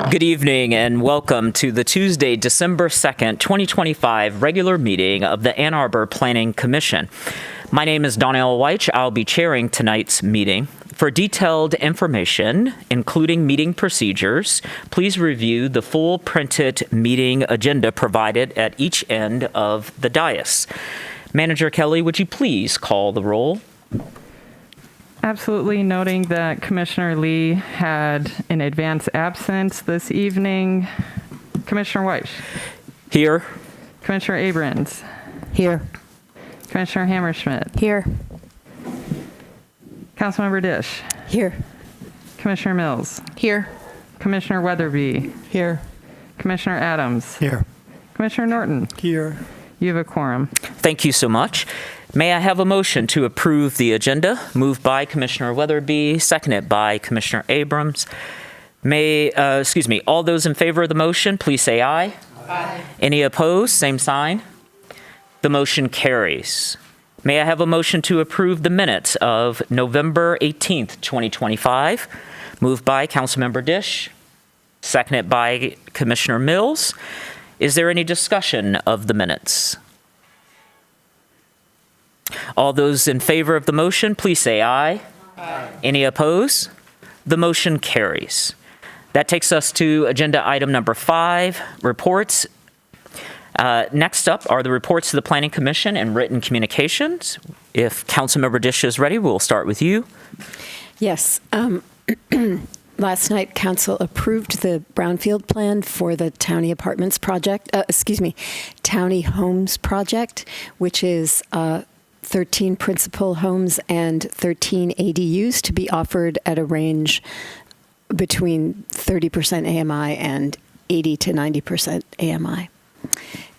Good evening and welcome to the Tuesday, December 2nd, 2025 regular meeting of the Ann Arbor Planning Commission. My name is Donnell Weich. I'll be chairing tonight's meeting. For detailed information, including meeting procedures, please review the full printed meeting agenda provided at each end of the dais. Manager Kelly, would you please call the roll? Absolutely, noting that Commissioner Lee had an advance absence this evening. Commissioner Weich. Here. Commissioner Abrams. Here. Commissioner Hammerschmidt. Here. Councilmember Dish. Here. Commissioner Mills. Here. Commissioner Weatherby. Here. Commissioner Adams. Here. Commissioner Norton. Here. You have a quorum. Thank you so much. May I have a motion to approve the agenda? Moved by Commissioner Weatherby, seconded by Commissioner Abrams. All those in favor of the motion, please say aye. Aye. Any opposed? Same sign. The motion carries. May I have a motion to approve the minutes of November 18th, 2025? Moved by Councilmember Dish, seconded by Commissioner Mills. Is there any discussion of the minutes? All those in favor of the motion, please say aye. Aye. Any opposed? The motion carries. That takes us to agenda item number 5, reports. Next up are the reports to the Planning Commission and written communications. If Councilmember Dish is ready, we'll start with you. Yes. Last night, Council approved the brownfield plan for the Townie Apartments project, Townie Homes project, which is 13 principal homes and 13 ADUs to be offered at a range between 30% AMI and 80 to 90% AMI.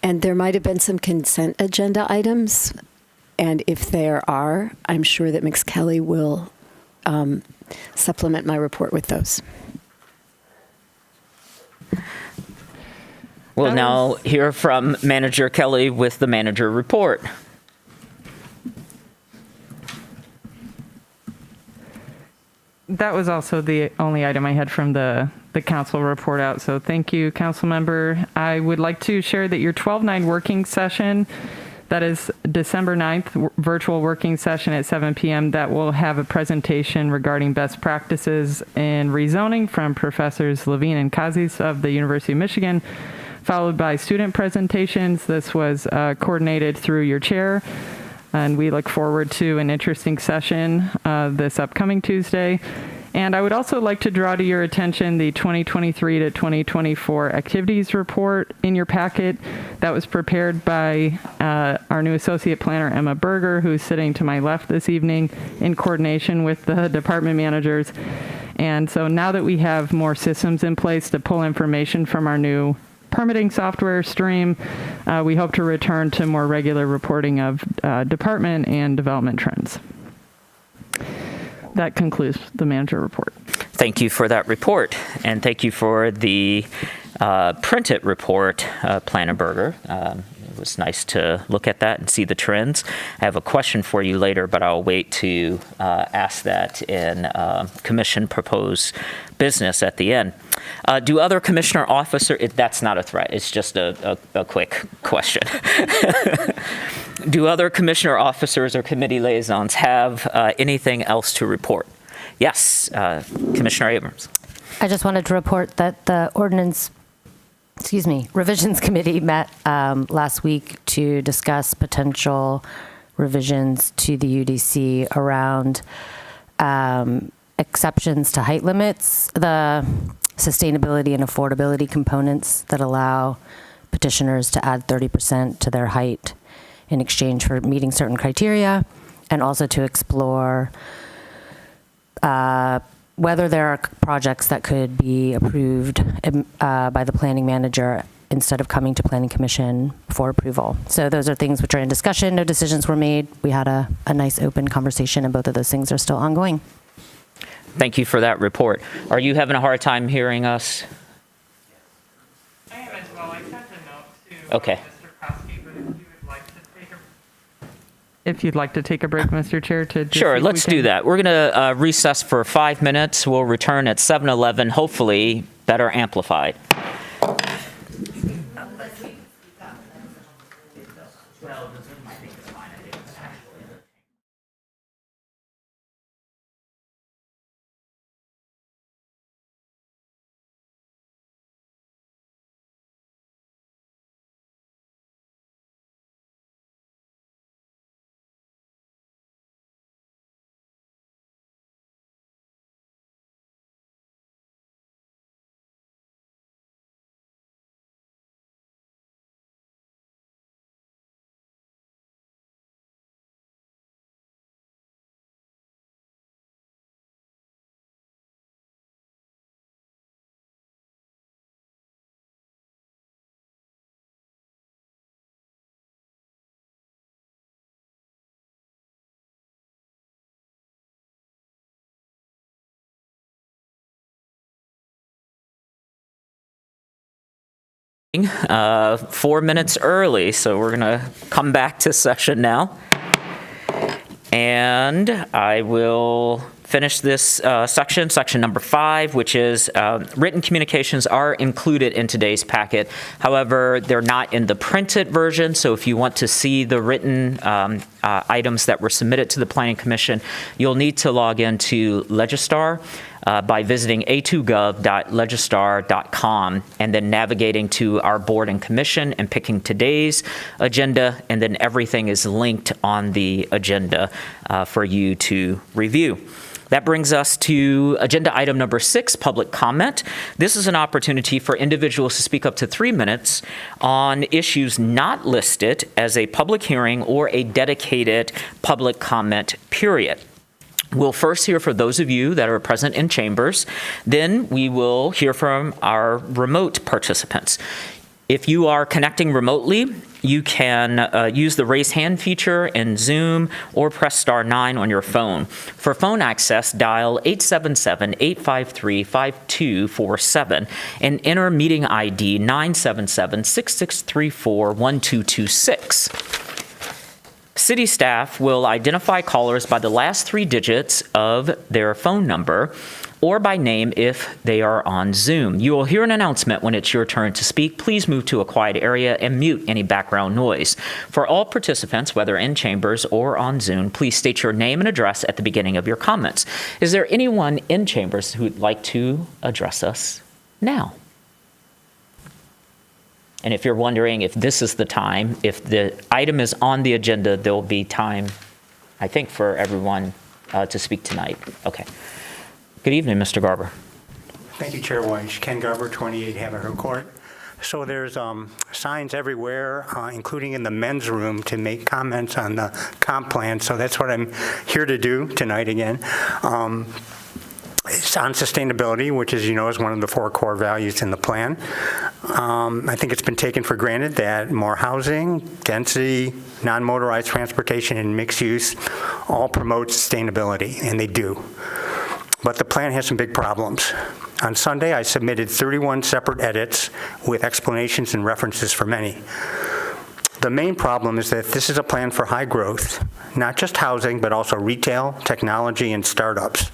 And there might have been some consent agenda items, and if there are, I'm sure that Ms. Kelly will supplement my report with those. We'll now hear from Manager Kelly with the manager report. That was also the only item I had from the council report out, so thank you, council member. I would like to share that your 12/9 working session, that is December 9th, virtual working session at 7 p.m., that will have a presentation regarding best practices in rezoning from Professors Levine and Kazis of the University of Michigan, followed by student presentations. This was coordinated through your chair, and we look forward to an interesting session this upcoming Tuesday. And I would also like to draw to your attention the 2023 to 2024 activities report in your packet that was prepared by our new associate planner, Emma Berger, who's sitting to my left this evening in coordination with the department managers. And so now that we have more systems in place to pull information from our new permitting software stream, we hope to return to more regular reporting of department and development trends. That concludes the manager report. Thank you for that report, and thank you for the printed report, Planner Berger. It was nice to look at that and see the trends. I have a question for you later, but I'll wait to ask that in commission proposed business at the end. Do other commissioner officers, that's not a threat, it's just a quick question. Do other commissioner officers or committee liaisons have anything else to report? Yes, Commissioner Abrams. I just wanted to report that the Revisions Committee met last week to discuss potential revisions to the UDC around exceptions to height limits, the sustainability and affordability components that allow petitioners to add 30% to their height in exchange for meeting certain criteria, and also to explore whether there are projects that could be approved by the planning manager instead of coming to planning commission for approval. So those are things which are in discussion. No decisions were made. We had a nice open conversation, and both of those things are still ongoing. Thank you for that report. Are you having a hard time hearing us? I am as well. I sent a note to Okay. Mr. Kosky, but if you'd like to take a break, Mr. Chair, to just Sure, let's do that. We're going to recess for 5 minutes. We'll return at 7:11, hopefully better amplified. Uh, 4 minutes early, so we're going to come back to session now. And I will finish this section number 5, which is written communications are included in today's packet. However, they're not in the printed version, so if you want to see the written items that were submitted to the Planning Commission, you'll need to log into Legistar by visiting a2gov.legistar.com and then navigating to our board and commission and picking today's agenda, and then everything is linked on the agenda for you to review. That brings us to agenda item number 6, public comment. This is an opportunity for individuals to speak up to 3 minutes on issues not listed as a public hearing or a dedicated public comment period. We'll first hear from those of you that are present in chambers. Then we will hear from our remote participants. If you are connecting remotely, you can use the raise hand feature in Zoom or press *9 on your phone. For phone access, dial 877-853-5247 and enter meeting ID 977-6634-1226. City staff will identify callers by the last 3 digits of their phone number or by name if they are on Zoom. You will hear an announcement when it's your turn to speak. Please move to a quiet area and mute any background noise. For all participants, whether in chambers or on Zoom, please state your name and address at the beginning of your comments. Is there anyone in chambers who would like to address us now? And if you're wondering if this is the time, if the item is on the agenda, there will be time, I think, for everyone to speak tonight. Okay. Good evening, Mr. Garber. Thank you, Chair Weiss. Ken Garber, 28 Haverhill Court. So there's signs everywhere, including in the men's room, to make comments on the comp plan. So that's what I'm here to do tonight again. It's on sustainability, which, as you know, is one of the 4 core values in the plan. I think it's been taken for granted that more housing, density, non-motorized transportation, and mixed use all promote sustainability, and they do. But the plan has some big problems. On Sunday, I submitted 31 separate edits with explanations and references for many. The main problem is that this is a plan for high growth, not just housing, but also retail, technology, and startups.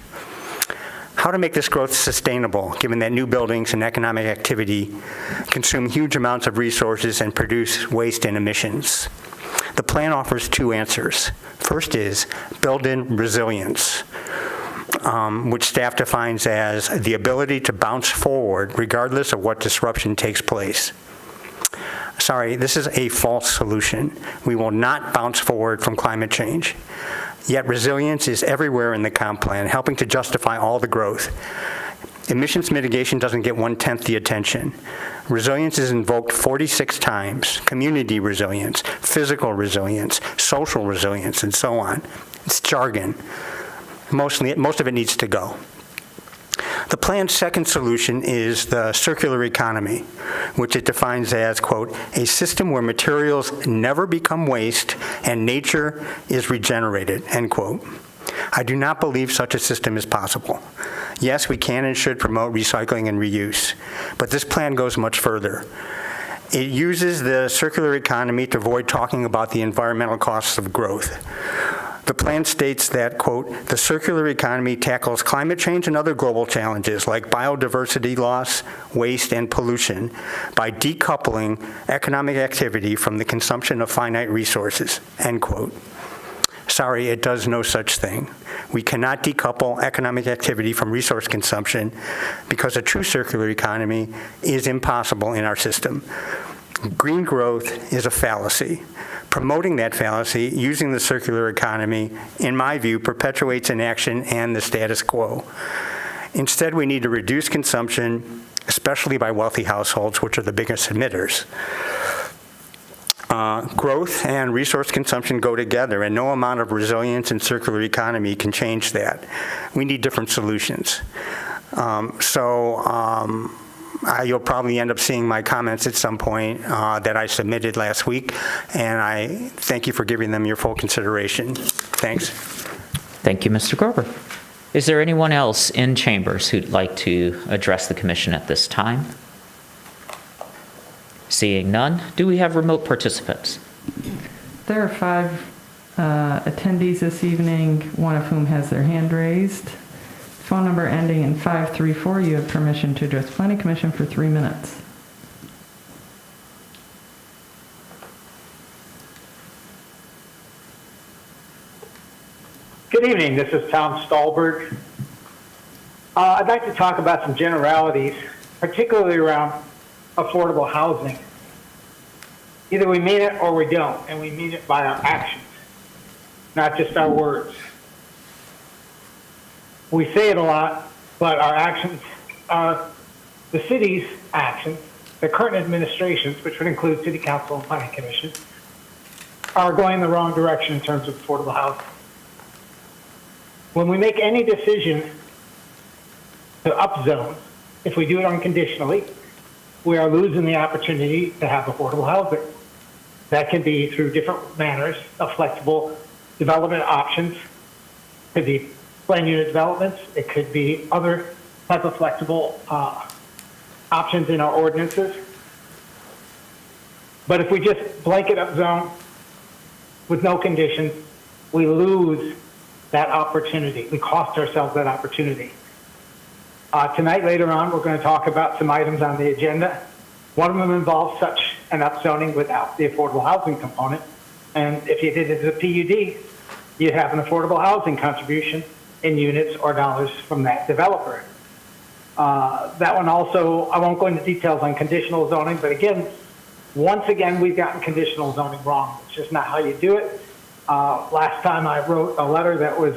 How to make this growth sustainable, given that new buildings and economic activity consume huge amounts of resources and produce waste and emissions? The plan offers 2 answers. First is build in resilience, which staff defines as the ability to bounce forward regardless of what disruption takes place. Sorry, this is a false solution. We will not bounce forward from climate change. Yet resilience is everywhere in the comp plan, helping to justify all the growth. Emissions mitigation doesn't get 1/10 the attention. Resilience is invoked 46 times. Community resilience, physical resilience, social resilience, and so on. It's jargon. Most of it needs to go. The plan's second solution is the circular economy, which it defines as, quote, a system where materials never become waste and nature is regenerated, end quote. I do not believe such a system is possible. Yes, we can and should promote recycling and reuse, but this plan goes much further. It uses the circular economy to avoid talking about the environmental costs of growth. The plan states that, quote, "The circular economy tackles climate change and other global challenges like biodiversity loss, waste, and pollution by decoupling economic activity from the consumption of finite resources," end quote. Sorry, it does no such thing. We cannot decouple economic activity from resource consumption because a true circular economy is impossible in our system. Green growth is a fallacy. Promoting that fallacy using the circular economy, in my view, perpetuates inaction and the status quo. Instead, we need to reduce consumption, especially by wealthy households, which are the biggest emitters. Growth and resource consumption go together, and no amount of resilience and circular economy can change that. We need different solutions. You'll probably end up seeing my comments at some point that I submitted last week, and I thank you for giving them your full consideration. Thanks. Thank you, Mr. Garber. Is there anyone else in chambers who'd like to address the commission at this time? Seeing none, do we have remote participants? There are 5 attendees this evening, one of whom has their hand raised. Phone number ending in 534, you have permission to address Planning Commission for 3 minutes. Good evening, this is Tom Stolberg. I'd like to talk about some generalities, particularly around affordable housing. Either we mean it or we don't, and we mean it by our actions, not just our words. We say it a lot, but our actions are the city's actions, the current administrations, which would include City Council and Planning Commission, are going the wrong direction in terms of affordable housing. When we make any decision to upzone, if we do it unconditionally, we are losing the opportunity to have affordable housing. That can be through different manners of flexible development options. It could be plan unit developments. It could be other type of flexible options in our ordinances. But if we just blanket upzone with no conditions, we lose that opportunity. We cost ourselves that opportunity. Tonight, later on, we're going to talk about some items on the agenda. One of them involves such an upzoning without the affordable housing component. And if you did it as a PUD, you'd have an affordable housing contribution in units or dollars from that developer. That one also, I won't go into details on conditional zoning, but again, once again, we've gotten conditional zoning wrong. It's just not how you do it. Last time I wrote a letter that was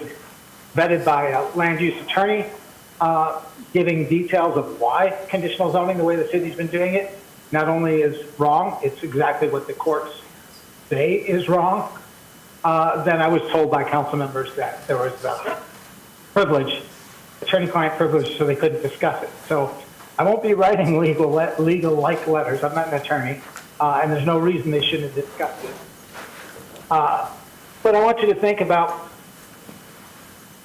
vetted by a land use attorney, giving details of why conditional zoning, the way the city's been doing it, not only is wrong, it's exactly what the courts say is wrong. Then I was told by council members that there was privilege, attorney-client privilege, so they couldn't discuss it. So I won't be writing legal-like letters. I'm not an attorney, and there's no reason they shouldn't have discussed it. But I want you to think about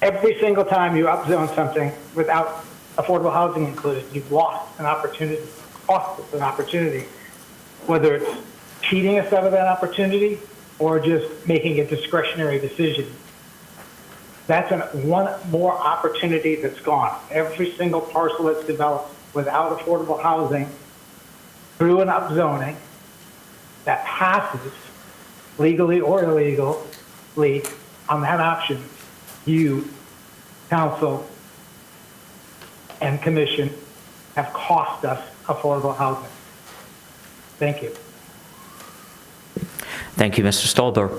every single time you upzone something without affordable housing included, you've lost an opportunity, cost us an opportunity, whether it's cheating us out of that opportunity or just making a discretionary decision. That's one more opportunity that's gone. Every single parcel that's developed without affordable housing through an upzoning that passes legally or illegally on that option, you, council, and commission have cost us affordable housing. Thank you. Thank you, Mr. Stolberg.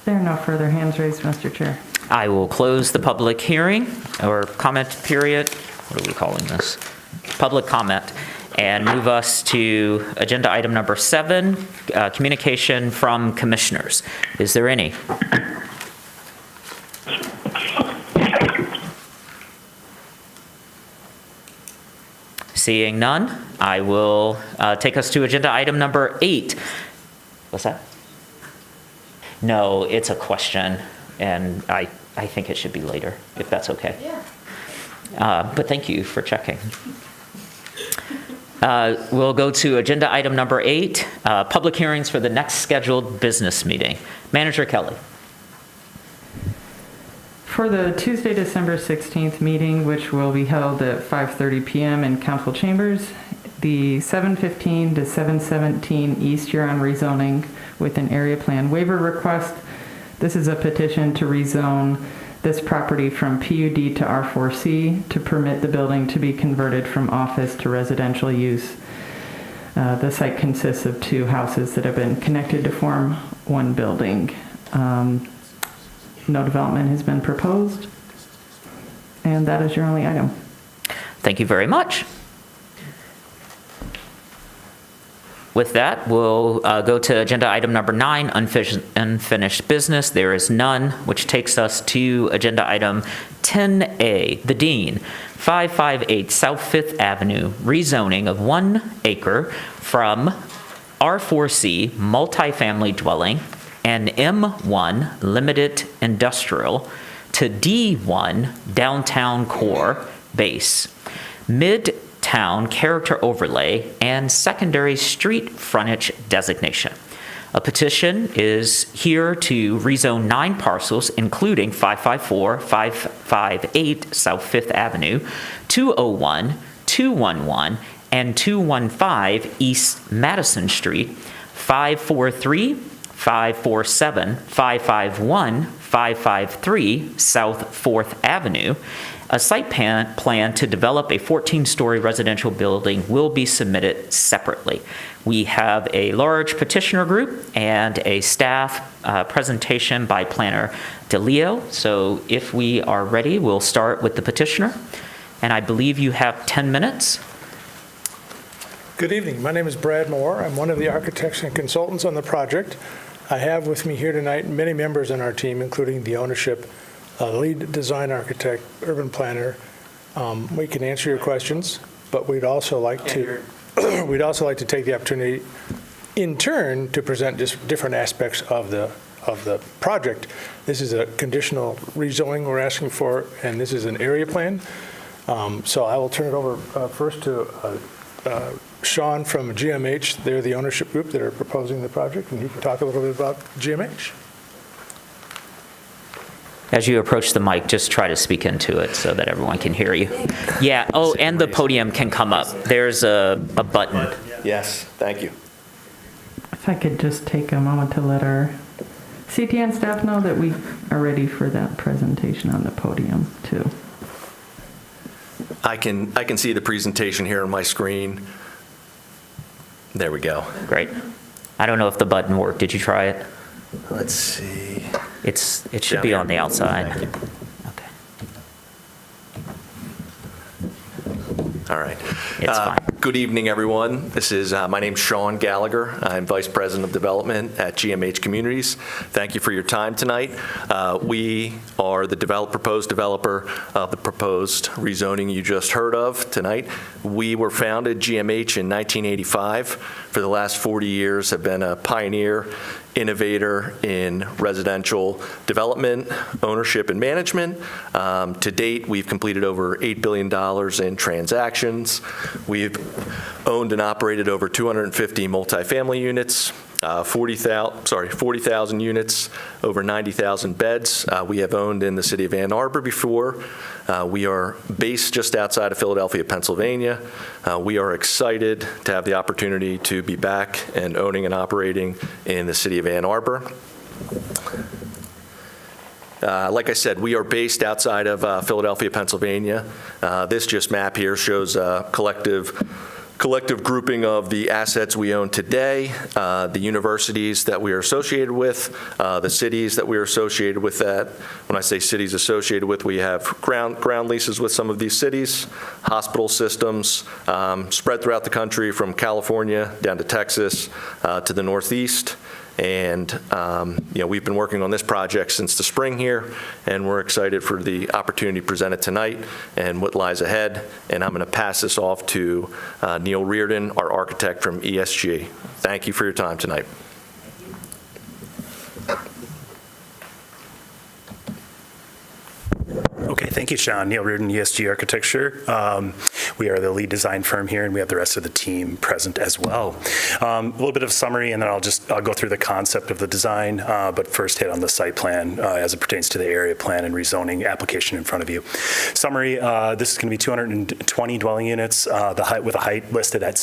There are no further hands raised, Mr. Chair. I will close the public hearing or comment period. What are we calling this? Public comment. And move us to agenda item number 7, communication from commissioners. Is there any? Seeing none, I will take us to agenda item number 8. What's that? No, it's a question, and I think it should be later, if that's okay. Yeah. But thank you for checking. We'll go to agenda item number 8, public hearings for the next scheduled business meeting. Manager Kelly. For the Tuesday, December 16th meeting, which will be held at 5:30 p.m. in council chambers, the 715 to 717 East Huron rezoning with an area plan waiver request. This is a petition to rezone this property from PUD to R4C to permit the building to be converted from office to residential use. The site consists of 2 houses that have been connected to form one building. No development has been proposed, and that is your only item. Thank you very much. With that, we'll go to agenda item number 9, unfinished business. There is none, which takes us to agenda item 10A, the Dean, 558 South 5th Avenue, rezoning of 1 acre from R4C multifamily dwelling and M1 limited industrial to D1 downtown core base, Midtown character overlay, and secondary street frontage designation. A petition is here to rezone 9 parcels, including 554, 558 South 5th Avenue, 201, 211, and 215 East Madison Street, 543, 547, 551, 553 South 4th Avenue. A site plan to develop a 14-story residential building will be submitted separately. We have a large petitioner group and a staff presentation by Planner DeLeo. So if we are ready, we'll start with the petitioner. And I believe you have 10 minutes. Good evening. My name is Brad Moore. I'm one of the architects and consultants on the project. I have with me here tonight many members on our team, including the ownership, lead design architect, urban planner. We can answer your questions, but we'd also like to take the opportunity in turn to present just different aspects of the project. This is a conditional rezoning we're asking for, and this is an area plan. So I will turn it over first to Sean from GMH. They're the ownership group that are proposing the project, and he can talk a little bit about GMH. As you approach the mic, just try to speak into it so that everyone can hear you. Yeah, oh, and the podium can come up. There's a button. Yes, thank you. If I could just take a moment to let our CTN staff know that we are ready for that presentation on the podium, too. I can see the presentation here on my screen. There we go. Great. I don't know if the button worked. Did you try it? Let's see. It should Down be here. on the outside. Thank you. Okay. All right. It's fine. Good evening, everyone. This is my name's Sean Gallagher. I'm Vice President of Development at GMH Communities. Thank you for your time tonight. We are the proposed developer of the proposed rezoning you just heard of tonight. We were founded, GMH, in 1985. For the last 40 years, have been a pioneer, innovator in residential development, ownership, and management. To date, we've completed over $8 billion in transactions. We've owned and operated over 250 multifamily units, 40,000 units, over 90,000 beds. We have owned in the city of Ann Arbor before. We are based just outside of Philadelphia, Pennsylvania. We are excited to have the opportunity to be back and owning and operating in the city of Ann Arbor. Like I said, we are based outside of Philadelphia, Pennsylvania. This just map here shows a collective grouping of the assets we own today, the universities that we are associated with, the cities that we are associated with that. When I say cities associated with, we have ground leases with some of these cities, hospital systems spread throughout the country from California down to Texas to the Northeast. And we've been working on this project since the spring here, and we're excited for the opportunity presented tonight and what lies ahead. And I'm going to pass this off to Neil Reardon, our architect from ESG. Thank you for your time tonight. Okay, thank you, Sean. Neil Reardon, ESG Architecture. We are the lead design firm here, and we have the rest of the team present as well. A little bit of summary, and then I'll go through the concept of the design, but first hit on the site plan as it pertains to the area plan and rezoning application in front of you. Summary, this is going to be 220 dwelling units, with a height listed at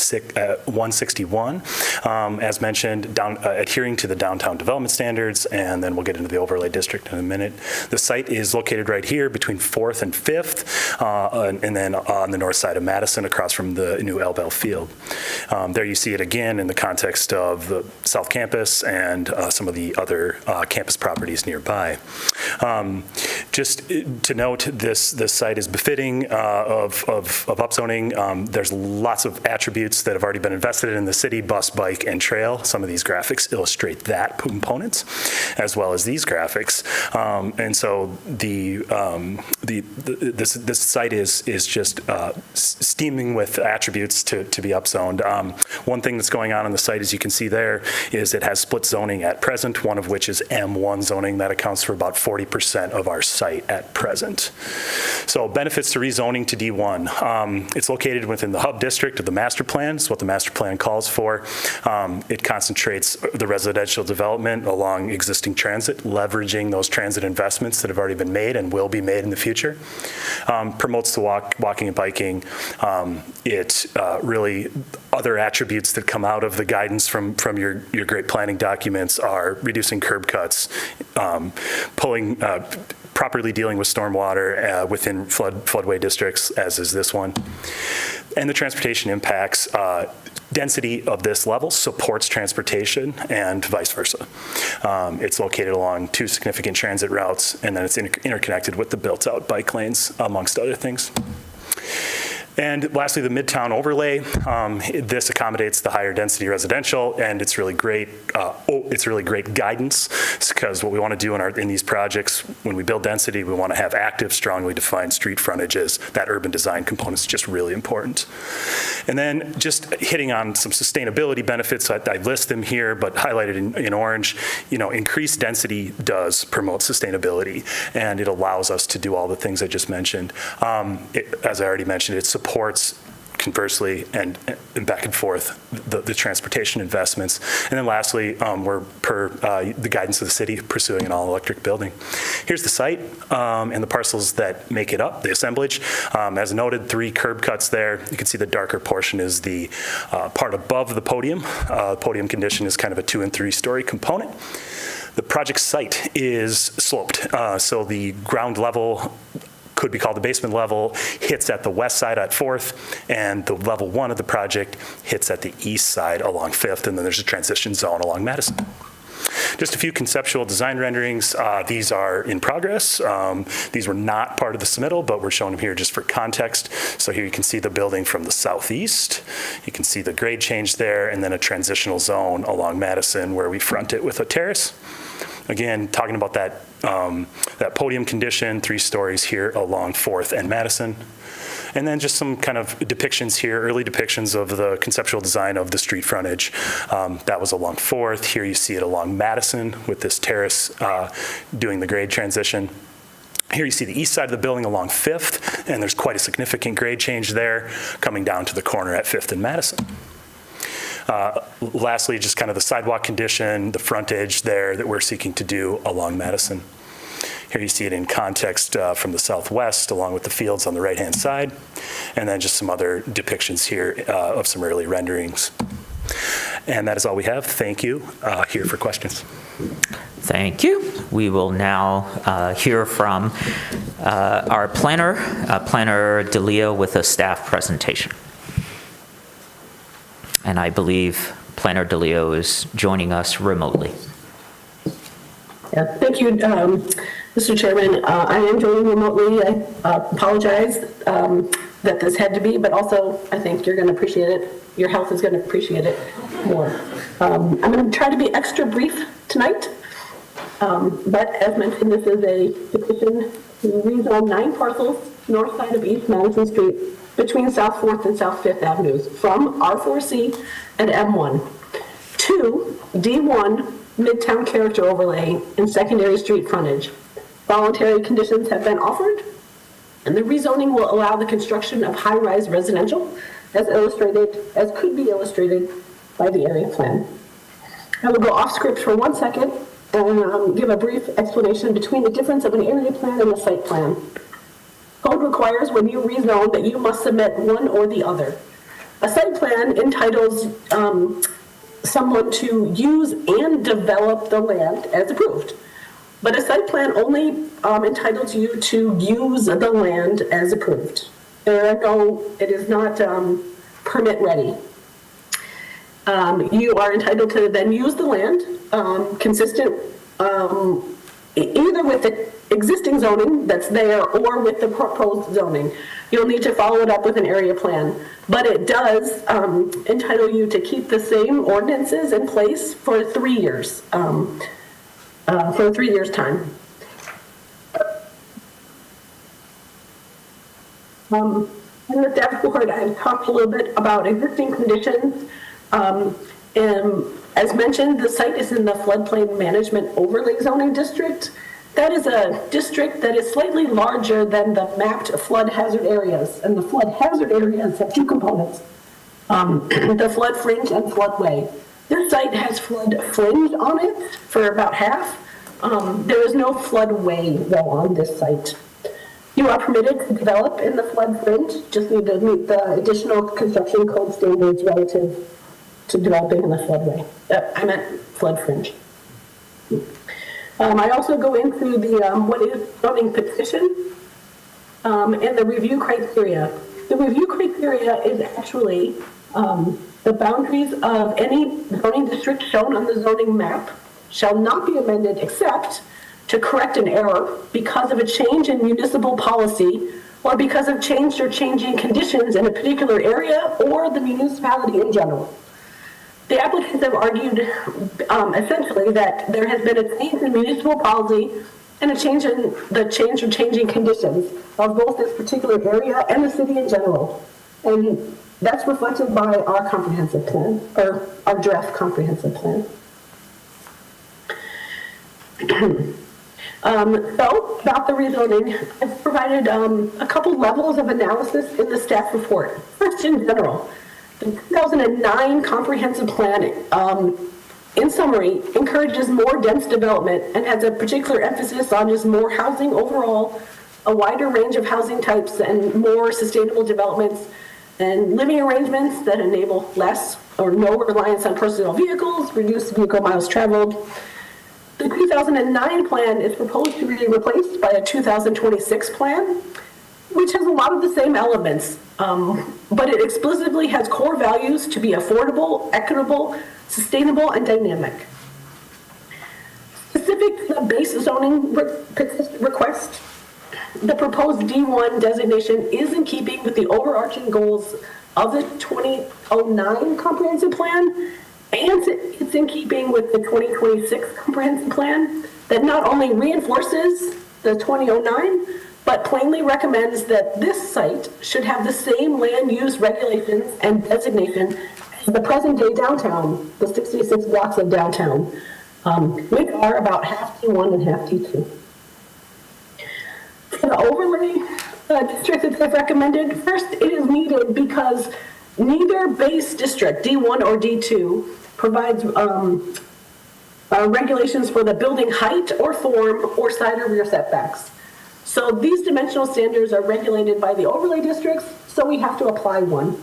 161. As mentioned, adhering to the downtown development standards, and then we'll get into the overlay district in a minute. The site is located right here between 4th and 5th, and then on the north side of Madison, across from the new El Bell Field. There you see it again in the context of the South Campus and some of the other campus properties nearby. Just to note, this site is befitting of upzoning. There's lots of attributes that have already been invested in the city: bus, bike, and trail. Some of these graphics illustrate that components, as well as these graphics. And so this site is just steaming with attributes to be upzoned. One thing that's going on the site, as you can see there, is it has split zoning at present, one of which is M1 zoning. That accounts for about 40% of our site at present. So benefits to rezoning to D1. It's located within the hub district of the master plan. It's what the master plan calls for. It concentrates the residential development along existing transit, leveraging those transit investments that have already been made and will be made in the future. Promotes the walking and biking. It really, other attributes that come out of the guidance from your great planning documents are reducing curb cuts, properly dealing with stormwater within floodway districts, as is this one. And the transportation impacts, density of this level supports transportation and vice versa. It's located along 2 significant transit routes, and then it's interconnected with the built-out bike lanes, amongst other things. And lastly, the Midtown overlay. This accommodates the higher density residential, and it's really great. It's really great guidance, because what we want to do in these projects, when we build density, we want to have active, strongly defined street frontages. That urban design component is just really important. And then just hitting on some sustainability benefits. I list them here, but highlighted in orange. Increased density does promote sustainability, and it allows us to do all the things I just mentioned. As I already mentioned, it supports, conversely, and back and forth, the transportation investments. And then lastly, we're, per the guidance of the city, pursuing an all-electric building. Here's the site and the parcels that make it up, the assemblage. As noted, 3 curb cuts there. You can see the darker portion is the part above the podium. Podium condition is kind of a 2- and 3-story component. The project site is sloped, so the ground level, could be called the basement level, hits at the west side at 4th, and the level 1 of the project hits at the east side along 5th, and then there's a transition zone along Madison. Just a few conceptual design renderings. These are in progress. These were not part of the submittal, but we're showing them here just for context. So here you can see the building from the southeast. You can see the grade change there, and then a transitional zone along Madison where we front it with a terrace. Again, talking about that podium condition, 3 stories here along 4th and Madison. And then just some kind of depictions here, early depictions of the conceptual design of the street frontage. That was along 4th. Here you see it along Madison with this terrace doing the grade transition. Here you see the east side of the building along 5th, and there's quite a significant grade change there coming down to the corner at 5th and Madison. Lastly, just kind of the sidewalk condition, the frontage there that we're seeking to do along Madison. Here you see it in context from the southwest, along with the fields on the right-hand side, and then just some other depictions here of some early renderings. And that is all we have. Thank you. Here for questions. Thank you. We will now hear from our planner, Planner DeLeo, with a staff presentation. And I believe Planner DeLeo is joining us remotely. Yeah, thank you, Mr. Chairman. I am joining remotely. I apologize that this had to be, but also I think you're going to appreciate it. Your health is going to appreciate it more. I'm going to try to be extra brief tonight, but as mentioned, this is a petition to rezone 9 parcels north side of East Madison Street between South 4th and South 5th Avenues from R4C and M1 to D1 Midtown Character Overlay and secondary street frontage. Voluntary conditions have been offered. And the rezoning will allow the construction of high-rise residential as could be illustrated by the area plan. I will go off script for 1 second and give a brief explanation between the difference of an area plan and a site plan. Code requires when you rezone that you must submit one or the other. A site plan entitles someone to use and develop the land as approved. But a site plan only entitles you to use the land as approved. It is not permit ready. You are entitled to then use the land consistent either with the existing zoning that's there or with the proposed zoning. You'll need to follow it up with an area plan, but it does entitle you to keep the same ordinances in place for 3 years, for 3 years' time. In the staff report, I've talked a little bit about existing conditions. As mentioned, the site is in the floodplain management overlay zoning district. That is a district that is slightly larger than the mapped flood hazard areas. And the flood hazard areas have two components, the flood fringe and floodway. This site has flood fringe on it for about half. There is no floodway though on this site. You are permitted to develop in the flood fringe, just need to meet the additional construction code standards relative to developing in the floodway. I meant flood fringe. I also go into the what is zoning petition and the review criteria. The review criteria is actually the boundaries of any zoning district shown on the zoning map shall not be amended except to correct an error because of a change in municipal policy or because of changed or changing conditions in a particular area or the municipality in general. The applicants have argued essentially that there has been a change in municipal policy and a change in the change or changing conditions of both this particular area and the city in general. And that's reflected by our comprehensive plan, or our draft comprehensive plan. So, about the rezoning, I've provided a couple levels of analysis in the staff report. First, in general, the 2009 comprehensive plan, in summary, encourages more dense development and has a particular emphasis on just more housing overall, a wider range of housing types and more sustainable developments and living arrangements that enable less or no reliance on personal vehicles, reduced vehicle miles traveled. The 2009 plan is proposed to be replaced by a 2026 plan, which has a lot of the same elements, but it explicitly has core values to be affordable, equitable, sustainable, and dynamic. Specific to the base zoning request, the proposed D1 designation is in keeping with the overarching goals of the 2009 comprehensive plan, and it's in keeping with the 2026 comprehensive plan that not only reinforces the 2009, but plainly recommends that this site should have the same land use regulations and designation as the present day downtown, the 66 blocks of downtown, which are about half D1 and half D2. For the overlay district that they've recommended, first it is needed because neither base district, D1 or D2, provides regulations for the building height or form or side or rear setbacks. So these dimensional standards are regulated by the overlay districts, so we have to apply one.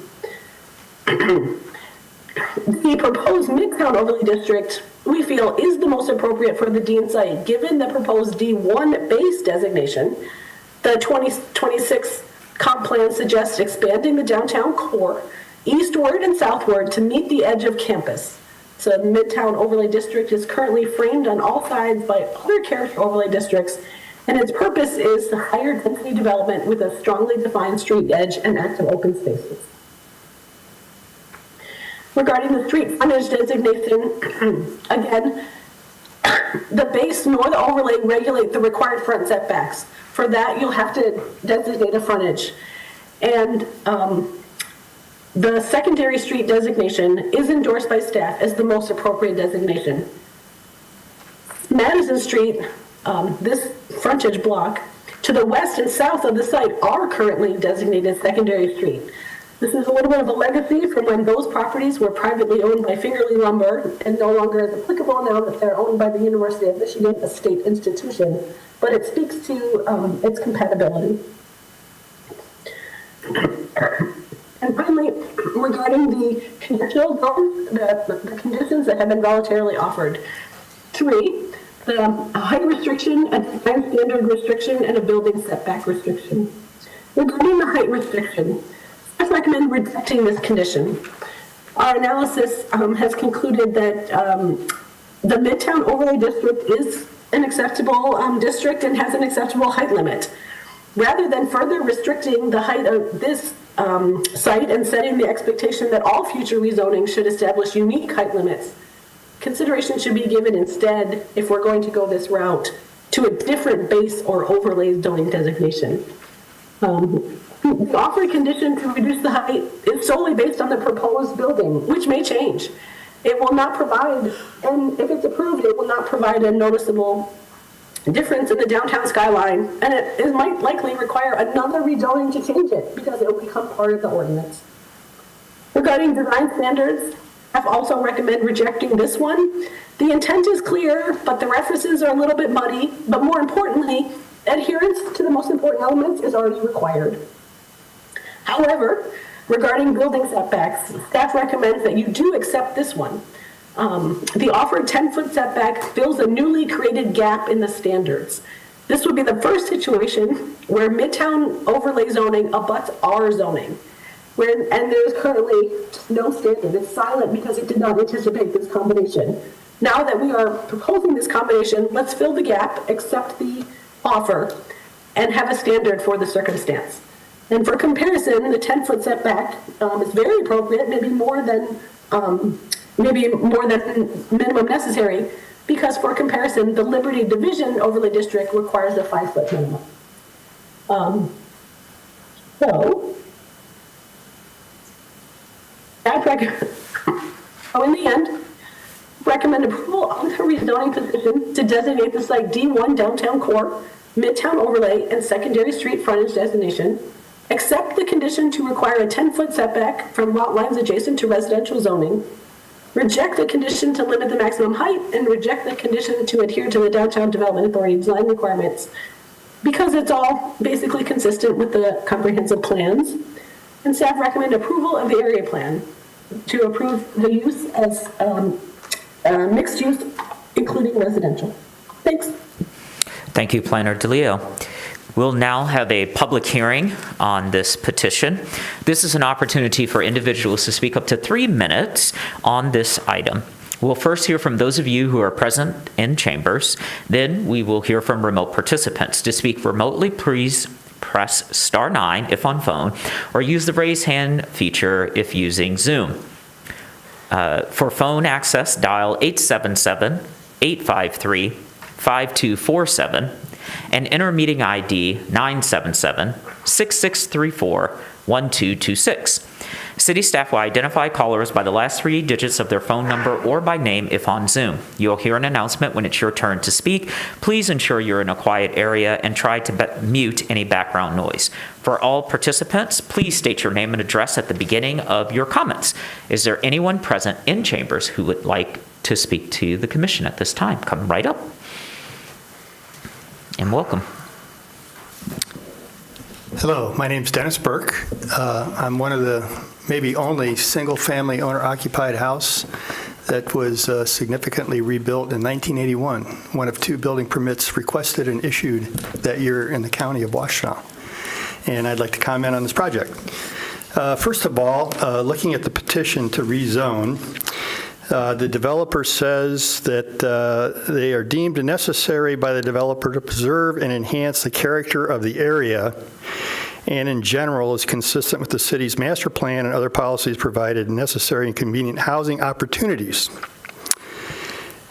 The proposed Midtown Overlay District, we feel, is the most appropriate for the Dean site, given the proposed D1 base designation. The 2026 comp plan suggests expanding the downtown core eastward and southward to meet the edge of campus. So the Midtown Overlay District is currently framed on all sides by other character overlay districts, and its purpose is the higher density development with a strongly defined street edge and active open spaces. Regarding the street frontage designation, again, the base nor the overlay regulate the required front setbacks. For that, you'll have to designate a frontage. And the secondary street designation is endorsed by staff as the most appropriate designation. Madison Street, this frontage block, to the west and south of the site are currently designated secondary street. This is a little bit of a legacy from when those properties were privately owned by Fingerly Lumber and no longer is applicable now that they're owned by the University of Michigan, a state institution, but it speaks to its compatibility. And finally, regarding the conditional zones, the conditions that have been voluntarily offered. 3, the height restriction, a design standard restriction, and a building setback restriction. Regarding the height restriction, I recommend rejecting this condition. Our analysis has concluded that the Midtown Overlay District is an acceptable district and has an acceptable height limit. Rather than further restricting the height of this site and setting the expectation that all future rezoning should establish unique height limits, consideration should be given instead, if we're going to go this route, to a different base or overlay zoning designation. The offered condition to reduce the height is solely based on the proposed building, which may change. It will not provide, and if it's approved, it will not provide a noticeable difference in the downtown skyline, and it might likely require another rezoning to change it because it will become part of the ordinance. Regarding design standards, I also recommend rejecting this one. The intent is clear, but the references are a little bit muddy, but more importantly, adherence to the most important elements is already required. However, regarding building setbacks, staff recommends that you do accept this one. The offered 10-foot setback fills a newly created gap in the standards. This would be the first situation where Midtown overlay zoning abuts our zoning, and there is currently no standard. It's silent because it did not anticipate this combination. Now that we are proposing this combination, let's fill the gap, accept the offer, and have a standard for the circumstance. And for comparison, the 10-foot setback is very appropriate, maybe more than minimum necessary, because for comparison, the Liberty Division Overlay District requires a 5-foot minimum. So in the end, recommend approval of the rezoning position to designate the site D1 downtown core, Midtown overlay, and secondary street frontage designation. Accept the condition to require a 10-foot setback from lot lines adjacent to residential zoning. Reject the condition to limit the maximum height, and reject the condition to adhere to the Downtown Development Authority design requirements, because it's all basically consistent with the comprehensive plans. And staff recommend approval of the area plan to approve the use as mixed use, including residential. Thanks. Thank you, Planner DeLeo. We'll now have a public hearing on this petition. This is an opportunity for individuals to speak up to 3 minutes on this item. We'll first hear from those of you who are present in chambers. Then we will hear from remote participants. To speak remotely, please press *9 if on phone, or use the raise hand feature if using Zoom. For phone access, dial 877-853-5247 and enter meeting ID 977-6634-1226. City staff will identify callers by the last 3 digits of their phone number or by name if on Zoom. You'll hear an announcement when it's your turn to speak. Please ensure you're in a quiet area and try to mute any background noise. For all participants, please state your name and address at the beginning of your comments. Is there anyone present in chambers who would like to speak to the commission at this time? Come right up. And welcome. Hello, my name's Dennis Burke. I'm one of the maybe only single-family owner-occupied house that was significantly rebuilt in 1981, one of 2 building permits requested and issued that year in the county of Washtenaw. And I'd like to comment on this project. First of all, looking at the petition to rezone, the developer says that they are deemed necessary by the developer to preserve and enhance the character of the area, and in general is consistent with the city's master plan and other policies provided necessary and convenient housing opportunities.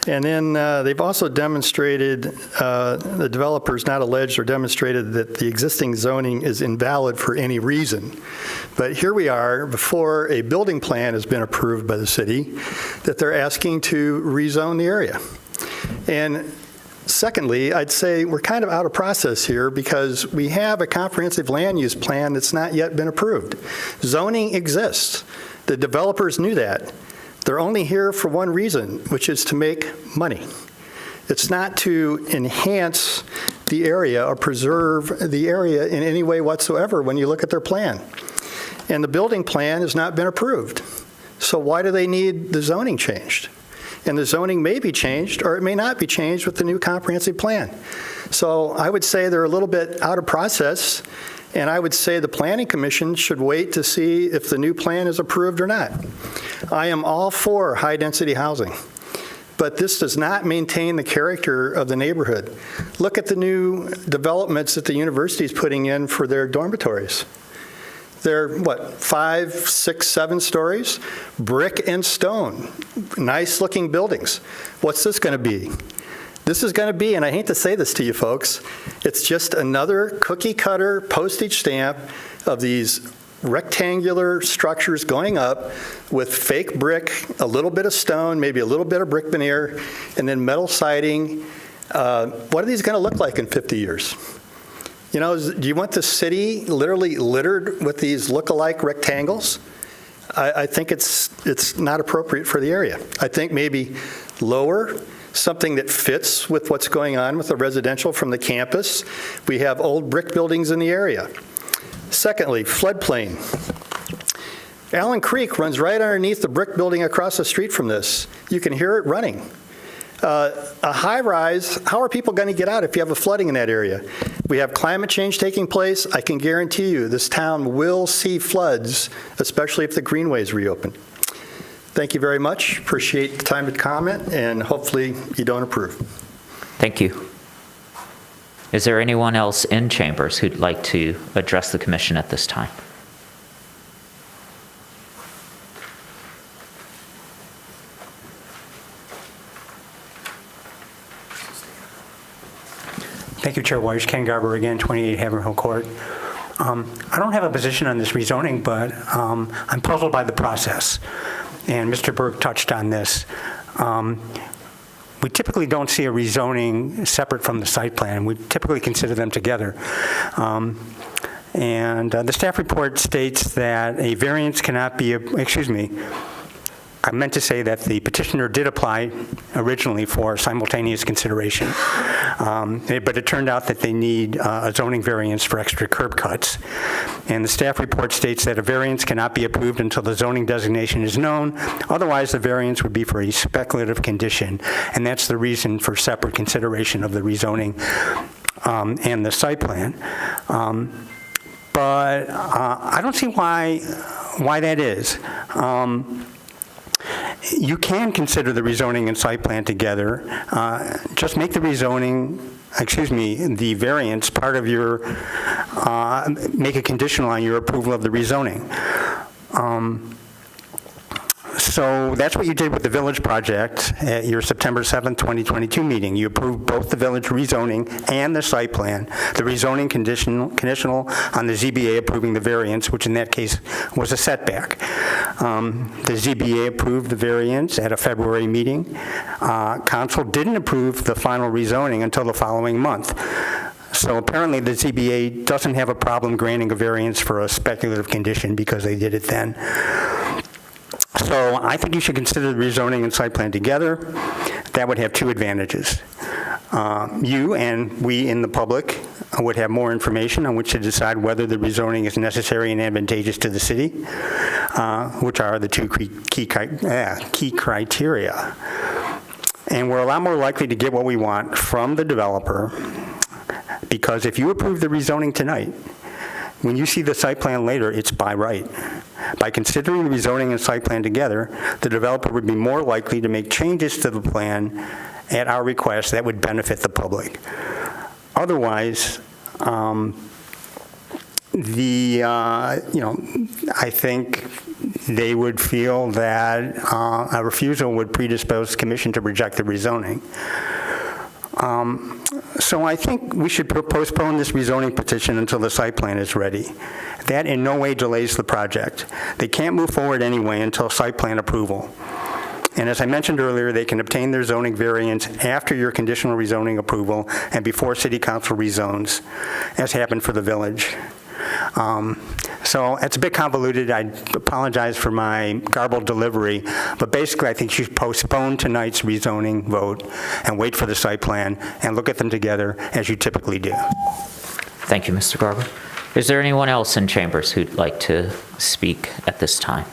And then they've also demonstrated, the developers not alleged or demonstrated that the existing zoning is invalid for any reason. But here we are before a building plan has been approved by the city that they're asking to rezone the area. And Secondly, I'd say we're kind of out of process here because we have a comprehensive land use plan that's not yet been approved. Zoning exists. The developers knew that. They're only here for one reason, which is to make money. It's not to enhance the area or preserve the area in any way whatsoever when you look at their plan. And the building plan has not been approved. So why do they need the zoning changed? And the zoning may be changed or it may not be changed with the new comprehensive plan. So I would say they're a little bit out of process, and I would say the Planning Commission should wait to see if the new plan is approved or not. I am all for high-density housing, but this does not maintain the character of the neighborhood. Look at the new developments that the university is putting in for their dormitories. They're, 5, 6, 7 stories? Brick and stone. Nice-looking buildings. What's this going to be? This is going to be, and I hate to say this to you folks, it's just another cookie-cutter postage stamp of these rectangular structures going up with fake brick, a little bit of stone, maybe a little bit of brick veneer, and then metal siding. What are these going to look like in 50 years? You know, do you want the city literally littered with these look-alike rectangles? I think it's not appropriate for the area. I think maybe lower, something that fits with what's going on with the residential from the campus. We have old brick buildings in the area. Secondly, floodplain. Allen Creek runs right underneath the brick building across the street from this. You can hear it running. A high-rise, how are people going to get out if you have a flooding in that area? We have climate change taking place. I can guarantee you this town will see floods, especially if the greenways reopen. Thank you very much. Appreciate the time to comment, and hopefully you don't approve. Thank you. Is there anyone else in chambers who'd like to address the commission at this time? Thank you, Chair Weiss. Ken Garber again, 28 Haverhill Court. I don't have a position on this rezoning, but I'm puzzled by the process. And Mr. Berg touched on this. We typically don't see a rezoning separate from the site plan. We typically consider them together. And the staff report states that a variance cannot be, I meant to say that the petitioner did apply originally for simultaneous consideration, but it turned out that they need a zoning variance for extra curb cuts. And the staff report states that a variance cannot be approved until the zoning designation is known. Otherwise, the variance would be for a speculative condition, and that's the reason for separate consideration of the rezoning and the site plan. But I don't see why that is. You can consider the rezoning and site plan together. Just make the the variance part of your, make it conditional on your approval of the rezoning. So that's what you did with the village project at your September 7th, 2022 meeting. You approved both the village rezoning and the site plan. The rezoning conditional on the ZBA approving the variance, which in that case was a setback. The ZBA approved the variance at a February meeting. Council didn't approve the final rezoning until the following month. So apparently the ZBA doesn't have a problem granting a variance for a speculative condition because they did it then. So I think you should consider the rezoning and site plan together. That would have two advantages. You and we in the public would have more information on which to decide whether the rezoning is necessary and advantageous to the city, which are the two key criteria. And we're a lot more likely to get what we want from the developer, because if you approve the rezoning tonight, when you see the site plan later, it's by right. By considering the rezoning and site plan together, the developer would be more likely to make changes to the plan at our request that would benefit the public. Otherwise, I think they would feel that a refusal would predispose the commission to reject the rezoning. So I think we should postpone this rezoning petition until the site plan is ready. That in no way delays the project. They can't move forward anyway until site plan approval. And as I mentioned earlier, they can obtain their zoning variance after your conditional rezoning approval and before City Council rezones, as happened for the village. So it's a bit convoluted. I apologize for my garbled delivery, but basically I think you should postpone tonight's rezoning vote and wait for the site plan and look at them together as you typically do. Thank you, Mr. Garber. Is there anyone else in chambers who'd like to speak at this time?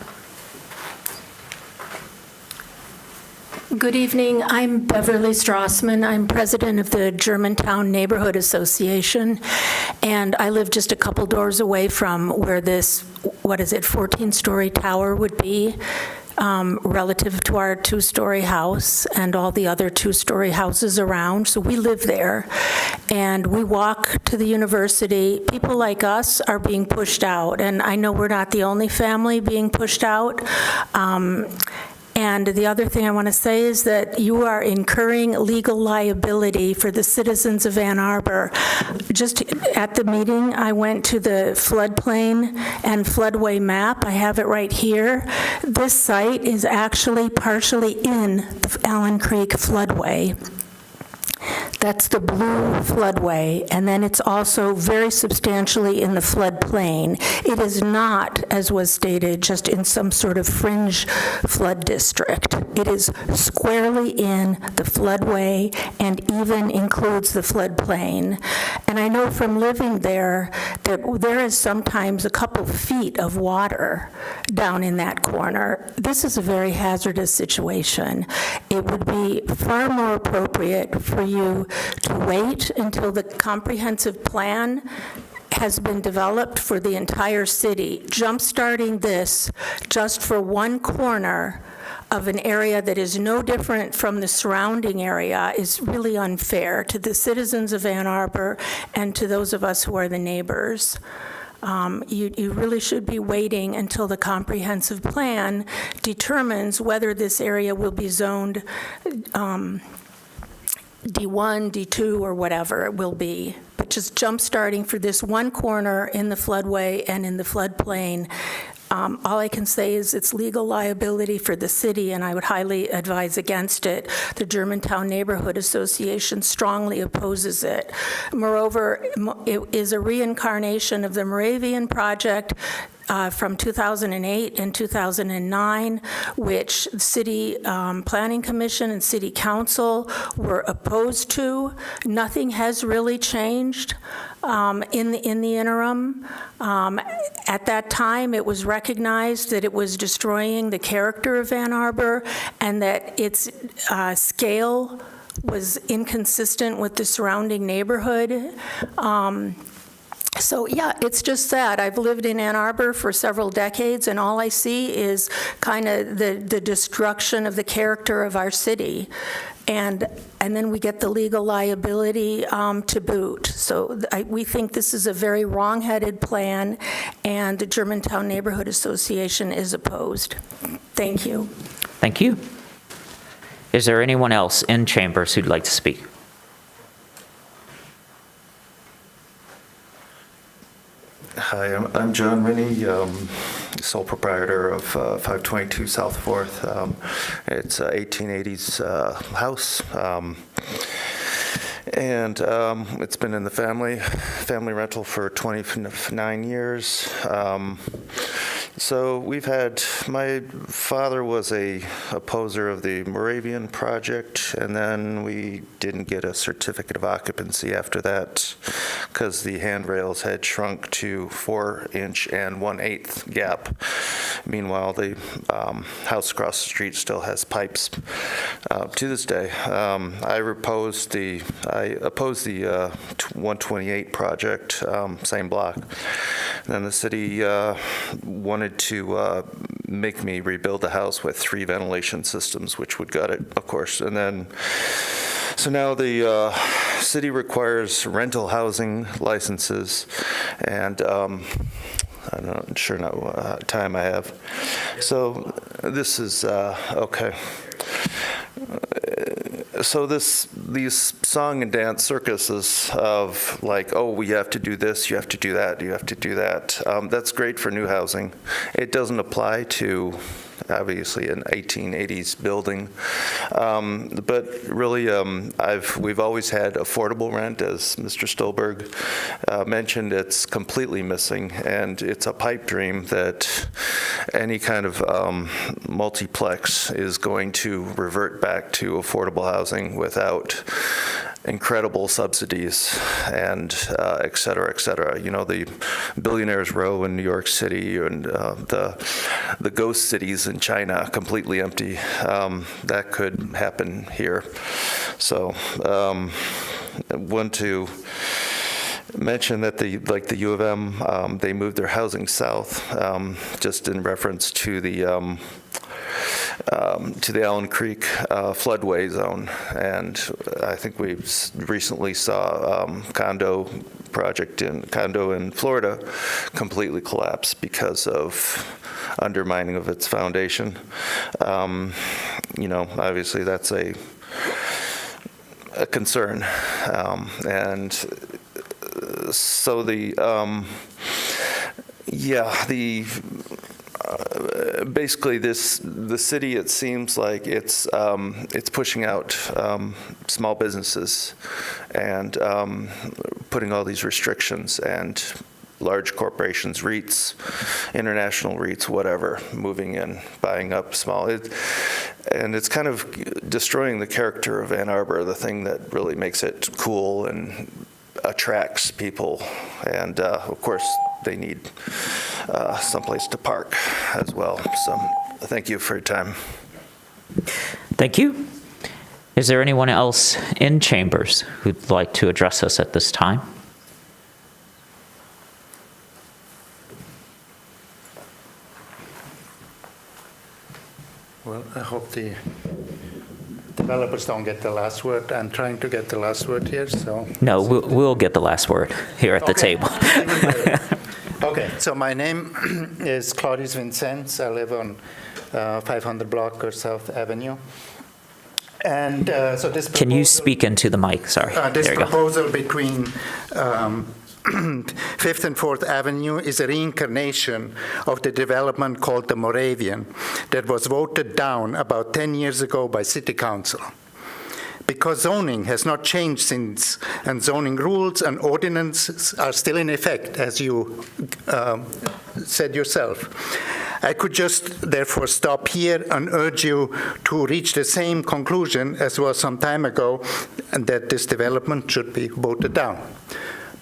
Good evening. I'm Beverly Strassman. I'm president of the Germantown Neighborhood Association, and I live just a couple doors away from where this, 14-story tower would be, relative to our two-story house and all the other two-story houses around. So we live there, and we walk to the university. People like us are being pushed out, and I know we're not the only family being pushed out. And the other thing I want to say is that you are incurring legal liability for the citizens of Ann Arbor. Just at the meeting, I went to the floodplain and floodway map. I have it right here. This site is actually partially in the Allen Creek floodway. That's the blue floodway, and then it's also very substantially in the floodplain. It is not, as was stated, just in some sort of fringe flood district. It is squarely in the floodway and even includes the floodplain. And I know from living there that there is sometimes a couple feet of water down in that corner. This is a very hazardous situation. It would be far more appropriate for you to wait until the comprehensive plan has been developed for the entire city. Jump-starting this just for one corner of an area that is no different from the surrounding area is really unfair to the citizens of Ann Arbor and to those of us who are the neighbors. You really should be waiting until the comprehensive plan determines whether this area will be zoned D1, D2, or whatever it will be. But just jump-starting for this one corner in the floodway and in the floodplain, all I can say is it's legal liability for the city, and I would highly advise against it. The Germantown Neighborhood Association strongly opposes it. Moreover, it is a reincarnation of the Moravian project from 2008 and 2009, which City Planning Commission and City Council were opposed to. Nothing has really changed in the interim. At that time, it was recognized that it was destroying the character of Ann Arbor and that its scale was inconsistent with the surrounding neighborhood. So yeah, it's just that. I've lived in Ann Arbor for several decades, and all I see is kind of the destruction of the character of our city. And then we get the legal liability to boot. So we think this is a very wrong-headed plan, and the Germantown Neighborhood Association is opposed. Thank you. Thank you. Is there anyone else in chambers who'd like to speak? Hi, I'm John Rennie, sole proprietor of 522 South 4th. It's an 1880s house, and it's been in the family rental for 29 years. So we've had, my father was a opposer of the Moravian project, and then we didn't get a certificate of occupancy after that because the handrails had shrunk to 4-inch and 1/8 gap. Meanwhile, the house across the street still has pipes to this day. I opposed the 128 project, same block. And then the city wanted to make me rebuild the house with 3 ventilation systems, which would gut it, of course. And then, so now the city requires rental housing licenses, and I'm not sure what time I have. So this is, okay. So these song and dance circuses of like, oh, we have to do this, you have to do that, you have to do that. That's great for new housing. It doesn't apply to obviously an 1880s building. But really, we've always had affordable rent, as Mr. Stolberg mentioned. It's completely missing, and it's a pipe dream that any kind of multiplex is going to revert back to affordable housing without incredible subsidies and et cetera, et cetera. You know, the Billionaires Row in New York City and the ghost cities in China completely empty. That could happen here. So I want to mention that the U of M, they moved their housing south, just in reference to the Allen Creek floodway zone. And I think we recently saw condo in Florida completely collapse because of undermining of its foundation. You know, obviously that's a concern. And so basically the city, it seems like it's pushing out small businesses and putting all these restrictions, and large corporations, REITs, international REITs, whatever, moving in, buying up small. And it's kind of destroying the character of Ann Arbor, the thing that really makes it cool and attracts people. And of course, they need someplace to park as well. So thank you for your time. Thank you. Is there anyone else in chambers who'd like to address us at this time? Well, I hope the developers don't get the last word. I'm trying to get the last word here, so. No, we'll get the last word here at the table. Okay, so my name is Claudius Vincenz. I live on 500 block or South Avenue. And so this proposal, can you speak into the mic? Sorry. This there you proposal between 5th and 4th Avenue is a reincarnation of the development called the Moravian that was voted down about 10 years ago by City Council. Because zoning has not changed since, and zoning rules and ordinances are still in effect, as you said yourself. I could just therefore stop here and urge you to reach the same conclusion as was some time ago, and that this development should be voted down.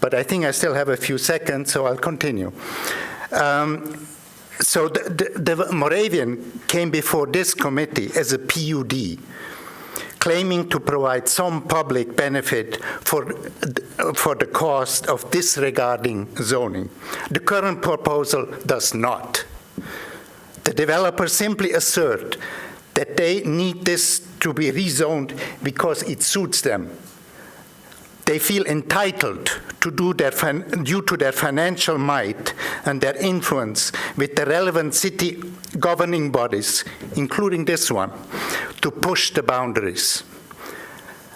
But I think I still have a few seconds, so I'll continue. So the Moravian came before this committee as a PUD, claiming to provide some public benefit for the cost of disregarding zoning. The current proposal does not. The developers simply assert that they need this to be rezoned because it suits them. They feel entitled to do due to their financial might and their influence with the relevant city governing bodies, including this one, to push the boundaries.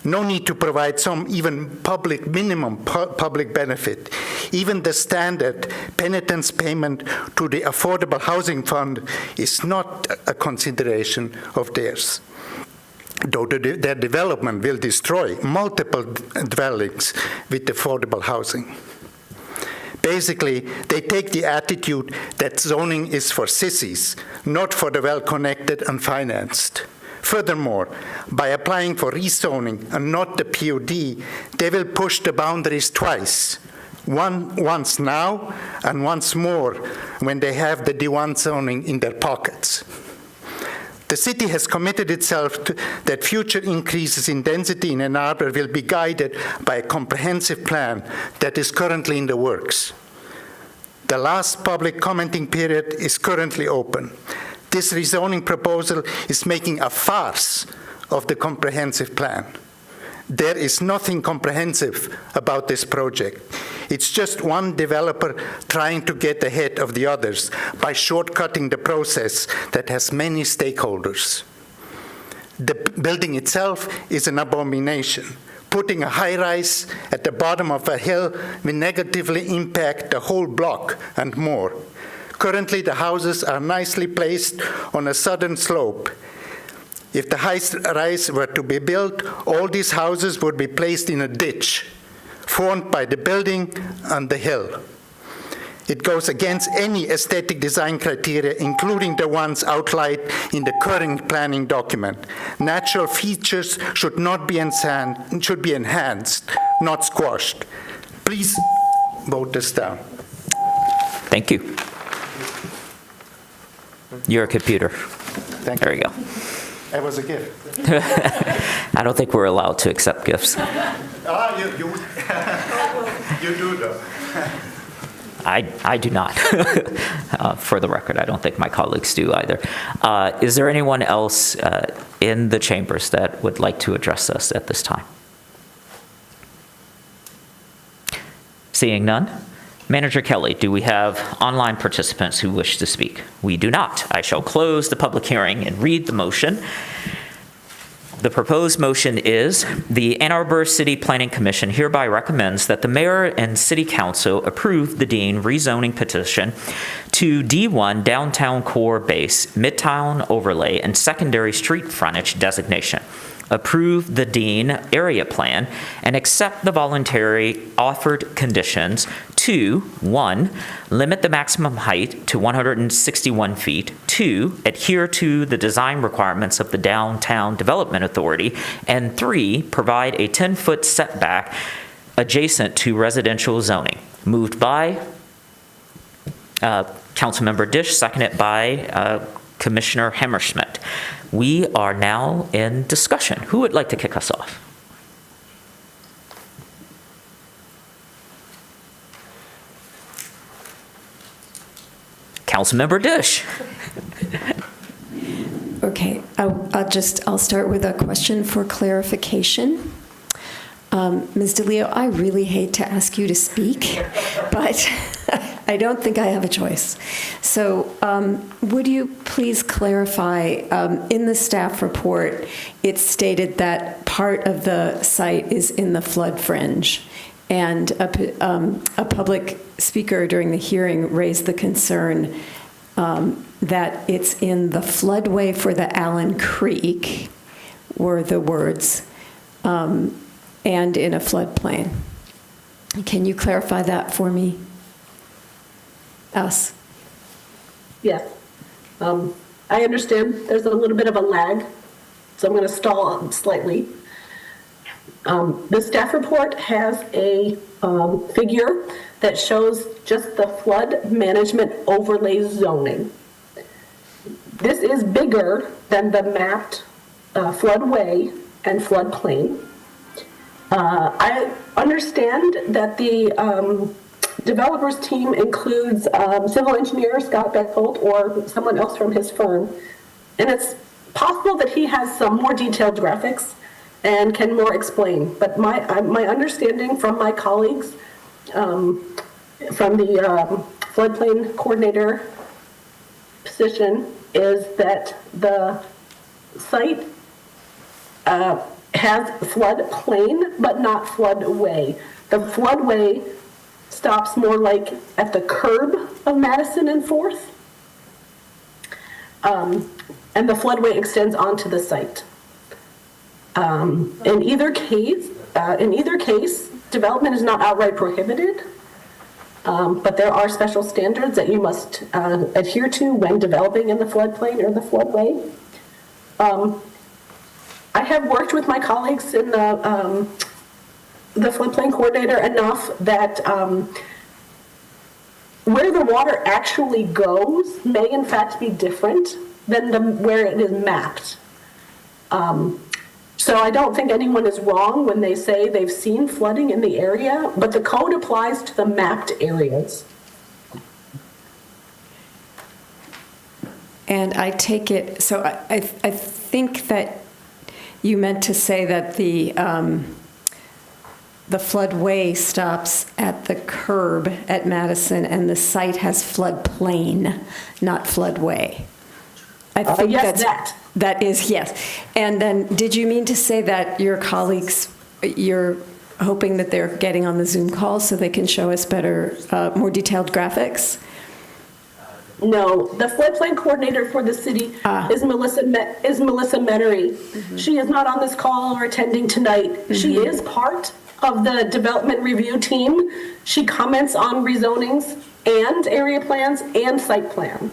No need to provide some even minimum public benefit. Even the standard penitence payment to the Affordable Housing Fund is not a consideration of theirs, though their development will destroy multiple dwellings with affordable housing. Basically, they take the attitude that zoning is for sissies, not for the well-connected and financed. Furthermore, by applying for rezoning and not the PUD, they will push the boundaries twice. Once now and once more when they have the D1 zoning in their pockets. The city has committed itself to that future increases in density in Ann Arbor will be guided by a comprehensive plan that is currently in the works. The last public commenting period is currently open. This rezoning proposal is making a farce of the comprehensive plan. There is nothing comprehensive about this project. It's just one developer trying to get ahead of the others by shortcutting the process that has many stakeholders. The building itself is an abomination. Putting a high-rise at the bottom of a hill will negatively impact the whole block and more. Currently, the houses are nicely placed on a southern slope. If the high-rise were to be built, all these houses would be placed in a ditch formed by the building and the hill. It goes against any aesthetic design criteria, including the ones outlined in the current planning document. Natural features should be enhanced, not squashed. Please vote this down. Thank you. Your computer. Thank you. There you go. That was a gift. I don't think we're allowed to accept gifts. You do, though. I do not. For the record, I don't think my colleagues do either. Is there anyone else in the chambers that would like to address us at this time? Seeing none. Manager Kelly, do we have online participants who wish to speak? We do not. I shall close the public hearing and read the motion. The proposed motion is, the Ann Arbor City Planning Commission hereby recommends that the mayor and city council approve the Dean rezoning petition to D1 downtown core base, midtown overlay, and secondary street frontage designation. Approve the Dean area plan and accept the voluntary offered conditions to 1, limit the maximum height to 161 feet, 2, adhere to the design requirements of the Downtown Development Authority, and 3, provide a 10-foot setback adjacent to residential zoning. Moved by Councilmember Dish, seconded by Commissioner Hammerschmidt. We are now in discussion. Who would like to kick us off? Councilmember Dish. Okay, I'll start with a question for clarification. Ms. DeLeo, I really hate to ask you to speak, but I don't think I have a choice. So would you please clarify, in the staff report, it's stated that part of the site is in the flood fringe, and a public speaker during the hearing raised the concern that it's in the floodway for the Allen Creek, were the words, and in a floodplain. Can you clarify that for me? Us? Yes. I understand there's a little bit of a lag, so I'm going to stall slightly. The staff report has a figure that shows just the flood management overlay zoning. This is bigger than the mapped floodway and floodplain. I understand that the developers team includes civil engineer Scott Beckholt or someone else from his firm, and it's possible that he has some more detailed graphics and can more explain. But my understanding from my colleagues from the floodplain coordinator position is that the site has floodplain, but not floodway. The floodway stops more like at the curb of Madison and 4th, and the floodway extends onto the site. In either case, development is not outright prohibited, but there are special standards that you must adhere to when developing in the floodplain or the floodway. I have worked with my colleagues in the floodplain coordinator enough that where the water actually goes may in fact be different than where it is mapped. So I don't think anyone is wrong when they say they've seen flooding in the area, but the code applies to the mapped areas. And I take it, so I think that you meant to say that the floodway stops at the curb at Madison and the site has floodplain, not floodway. I think yes, that is, yes. And then did you mean to say that your colleagues, you're hoping that they're getting on the Zoom call so they can show us better, more detailed graphics? No, the floodplain coordinator for the city is Melissa Mettery. She is not on this call or attending tonight. She is part of the development review team. She comments on rezonings and area plans and site plan.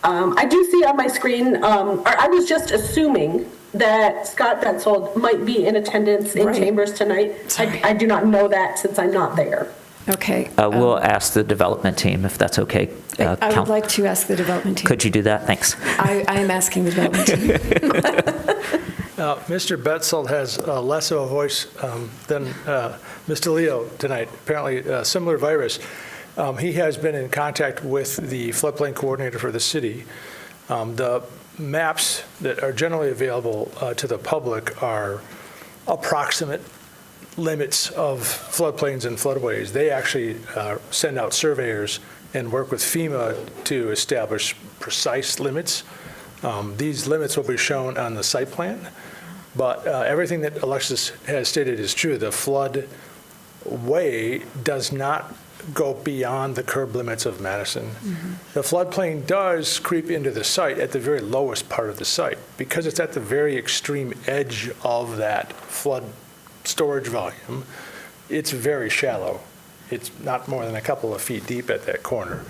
I do see on my screen, I was just assuming that Scott Betzold might be in attendance in chambers tonight. I do not know that since I'm not there. Okay. We'll ask the development team if that's okay. I would like to ask the development team. Could you do that? Thanks. I am asking the development team. Mr. Betzold has less of a voice than Mr. Leo tonight, apparently a similar virus. He has been in contact with the floodplain coordinator for the city. The maps that are generally available to the public are approximate limits of floodplains and floodways. They actually send out surveyors and work with FEMA to establish precise limits. These limits will be shown on the site plan, but everything that Alexis has stated is true. The floodway does not go beyond the curb limits of Madison. The floodplain does creep into the site at the very lowest part of the site because it's at the very extreme edge of that flood storage volume. It's very shallow. It's not more than a couple of feet deep at that corner.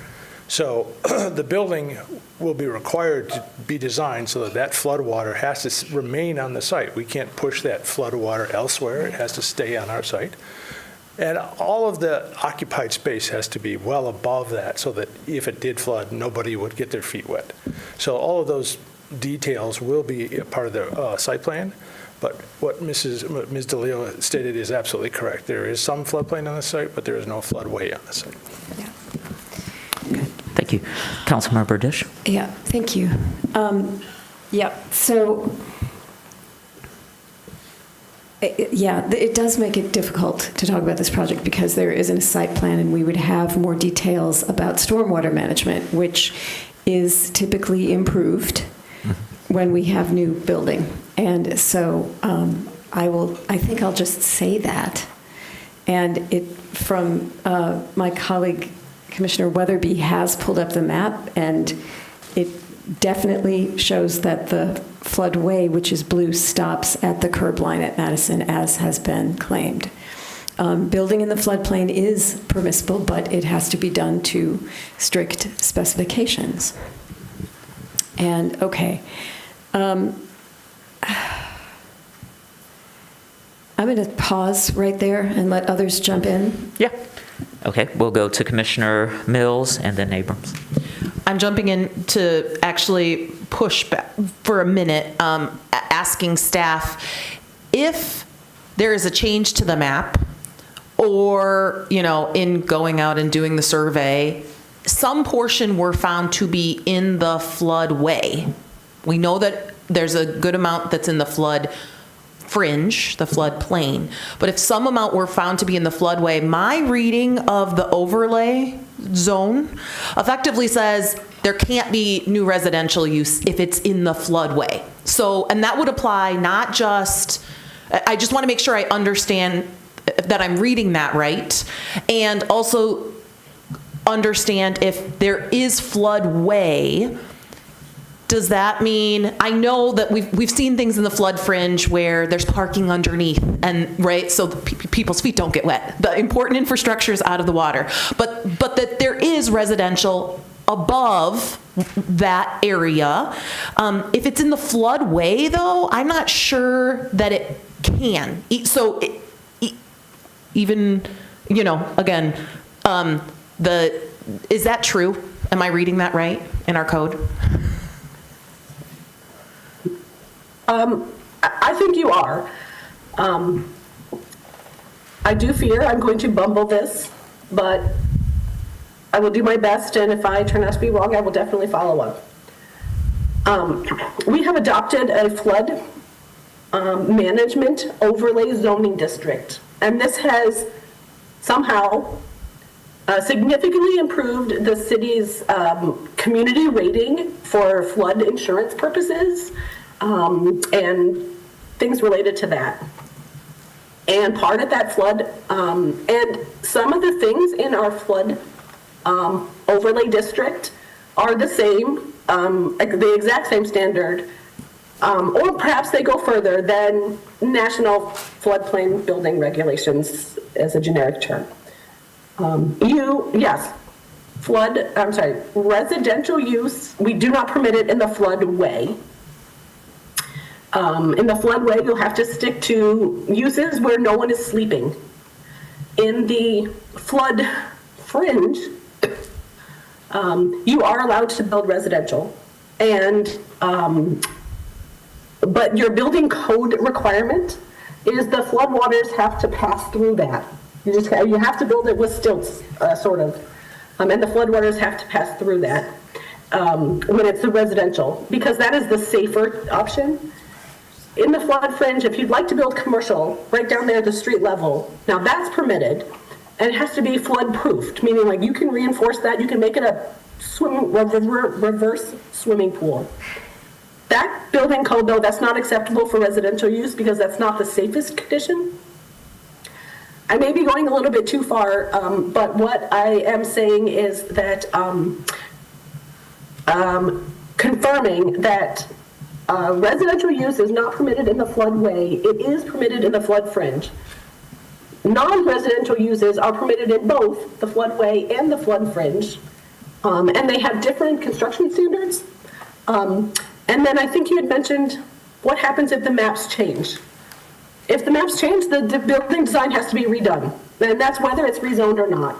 So the building will be required to be designed so that that flood water has to remain on the site. We can't push that flood water elsewhere. It has to stay on our site. And all of the occupied space has to be well above that so that if it did flood, nobody would get their feet wet. So all of those details will be a part of the site plan. But what Ms. DeLeo stated is absolutely correct. There is some floodplain on the site, but there is no floodway on the site. Yeah. Thank you. Councilmember Dish? Yeah, thank you. So, it does make it difficult to talk about this project because there isn't a site plan and we would have more details about stormwater management, which is typically improved when we have new building. And so I think I'll just say that. And from my colleague, Commissioner Weatherby has pulled up the map, and it definitely shows that the floodway, which is blue, stops at the curb line at Madison, as has been claimed. Building in the floodplain is permissible, but it has to be done to strict specifications. And, okay. I'm going to pause right there and let others jump in. Yeah. Okay, we'll go to Commissioner Mills and then Abrams. I'm jumping in to actually push back for a minute, asking staff if there is a change to the map or, in going out and doing the survey, some portion were found to be in the floodway. We know that there's a good amount that's in the flood fringe, the flood plain. But if some amount were found to be in the floodway, my reading of the overlay zone effectively says there can't be new residential use if it's in the floodway. So, and that would apply not just, I just want to make sure I understand that I'm reading that right, and also understand if there is floodway. Does that mean, I know that we've seen things in the flood fringe where there's parking underneath, and right, so people's feet don't get wet. The important infrastructure is out of the water, but that there is residential above that area. If it's in the floodway, though, I'm not sure that it can. So even, again, is that true? Am I reading that right in our code? I think you are. I do fear I'm going to bumble this, but I will do my best, and if I turn out to be wrong, I will definitely follow up. We have adopted a flood management overlay zoning district, and this has somehow significantly improved the city's community rating for flood insurance purposes. And things related to that. And part of that flood, and some of the things in our flood overlay district are the same, like the exact same standard, or perhaps they go further than national floodplain building regulations as a generic term. Residential use, we do not permit it in the floodway. In the floodway, you'll have to stick to uses where no one is sleeping. In the flood fringe, you are allowed to build residential, and but your building code requirement is the floodwaters have to pass through that. You have to build it with stilts, sort of, and the floodwaters have to pass through that when it's a residential, because that is the safer option. In the flood fringe, if you'd like to build commercial right down there at the street level, now that's permitted, and it has to be flood proofed, meaning like you can reinforce that, you can make it a reverse swimming pool. That building code, though, that's not acceptable for residential use because that's not the safest condition. I may be going a little bit too far, but what I am saying is that confirming that residential use is not permitted in the floodway, it is permitted in the flood fringe. Non-residential uses are permitted in both the floodway and the flood fringe, and they have different construction standards. And then I think you had mentioned what happens if the maps change. If the maps change, the building design has to be redone, and that's whether it's rezoned or not.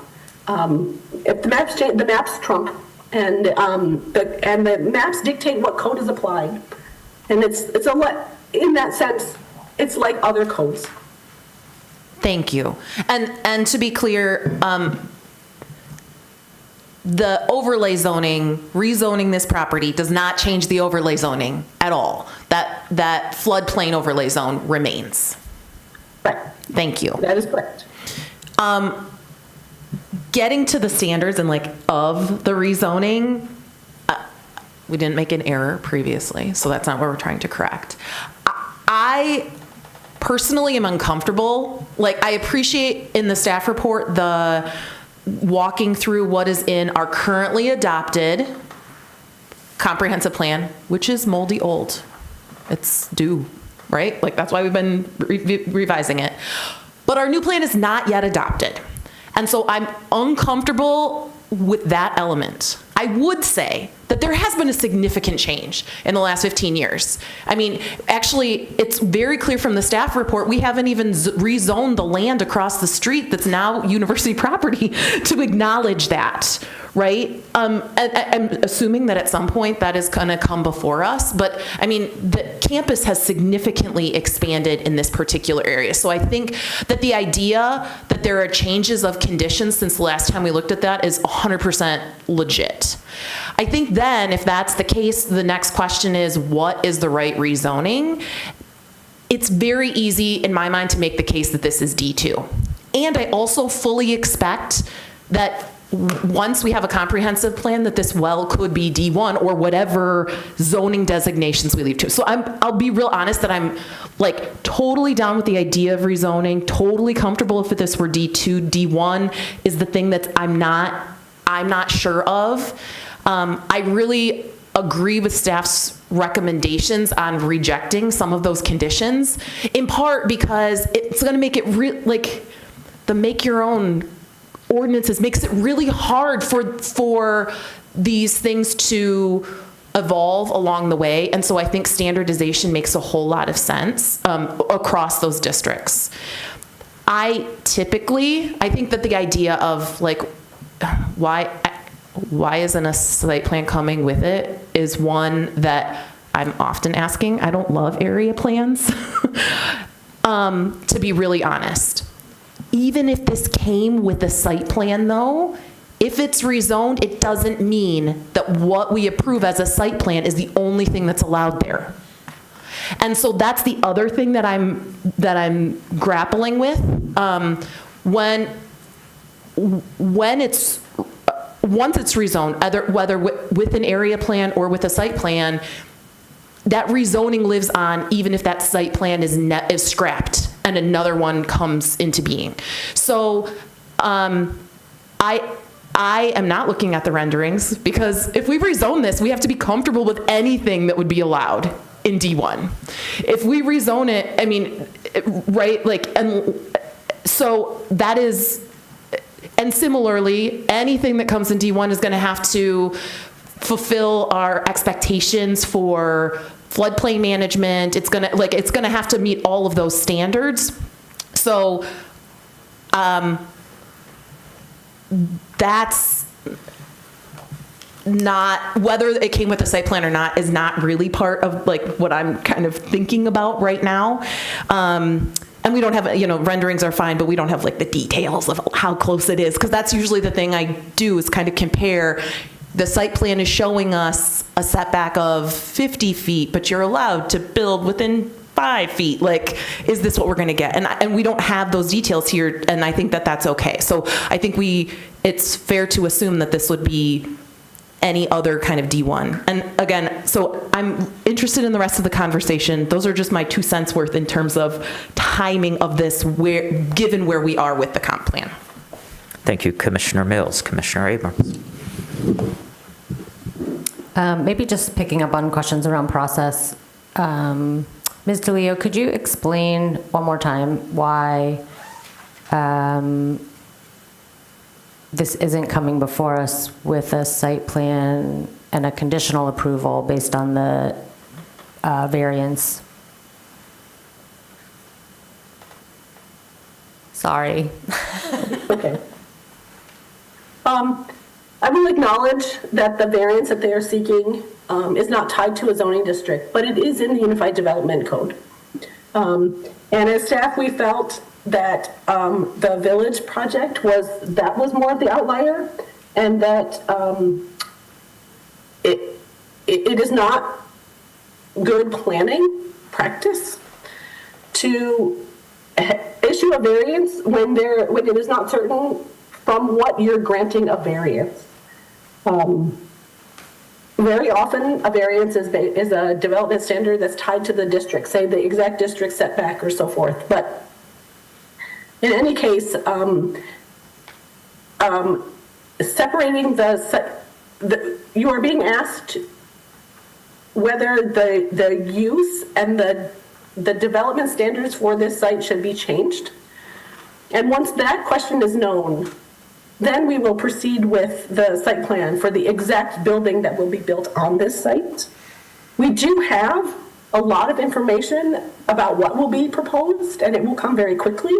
If the maps change, the maps trump, and the maps dictate what code is applied, and it's a lot. In that sense, it's like other codes. Thank you. And to be clear, the overlay zoning, rezoning this property does not change the overlay zoning at all. That floodplain overlay zone remains. Right. Thank you. That is correct. Getting to the standards and of the rezoning, we didn't make an error previously, so that's not what we're trying to correct. I personally am uncomfortable. I appreciate in the staff report the walking through what is in our currently adopted comprehensive plan, which is moldy old. It's due, right? That's why we've been revising it. But our new plan is not yet adopted. And so I'm uncomfortable with that element. I would say that there has been a significant change in the last 15 years. I mean, actually, it's very clear from the staff report, we haven't even rezoned the land across the street that's now university property to acknowledge that, right? I'm assuming that at some point that is going to come before us, but I mean, the campus has significantly expanded in this particular area. So I think that the idea that there are changes of conditions since the last time we looked at that is 100% legit. I think then, if that's the case, the next question is, what is the right rezoning? It's very easy, in my mind, to make the case that this is D2. And I also fully expect that once we have a comprehensive plan, that this well could be D1 or whatever zoning designations we leave to. So I'll be real honest that I'm totally down with the idea of rezoning, totally comfortable if this were D2. D1 is the thing that I'm not sure of. I really agree with staff's recommendations on rejecting some of those conditions, in part because it's going to make it the make your own ordinances makes it really hard for these things to evolve along the way. And so I think standardization makes a whole lot of sense across those districts. I think that the idea of why isn't a site plan coming with it is one that I'm often asking. I don't love area plans, to be really honest. Even if this came with a site plan, though, if it's rezoned, it doesn't mean that what we approve as a site plan is the only thing that's allowed there. And so that's the other thing that I'm grappling with. Once it's rezoned, whether with an area plan or with a site plan, that rezoning lives on even if that site plan is scrapped and another one comes into being. So I I am not looking at the renderings, because if we rezone this, we have to be comfortable with anything that would be allowed in D1. If we rezone it, I mean, right, like, and so that is, and similarly, anything that comes in D1 is going to have to fulfill our expectations for floodplain management. It's going to have to meet all of those standards. So, that's not, whether it came with a site plan or not is not really part of like what I'm kind of thinking about right now. And we don't have, renderings are fine, but we don't have like the details of how close it is, because that's usually the thing I do, is kind of compare. The site plan is showing us a setback of 50 feet, but you're allowed to build within 5 feet. Like, is this what we're going to get? And we don't have those details here, and I think that that's okay. So I think it's fair to assume that this would be any other kind of D1. And again, so I'm interested in the rest of the conversation. Those are just my 2 cents worth in terms of timing of this, given where we are with the comp plan. Thank you, Commissioner Mills. Commissioner Abrams. Maybe just picking up on questions around process. Ms. DeLeo, could you explain one more time why this isn't coming before us with a site plan and a conditional approval based on the variance? Sorry. Okay. I will acknowledge that the variance that they are seeking is not tied to a zoning district, but it is in the Unified Development Code. And as staff, we felt that the village project was more of the outlier, and that it is not good planning practice to issue a variance when it is not certain from what you're granting a variance. Very often, a variance is a development standard that's tied to the district, say the exact district setback or so forth. But in any case, separating you are being asked whether the use and the development standards for this site should be changed. And once that question is known, then we will proceed with the site plan for the exact building that will be built on this site. We do have a lot of information about what will be proposed, and it will come very quickly.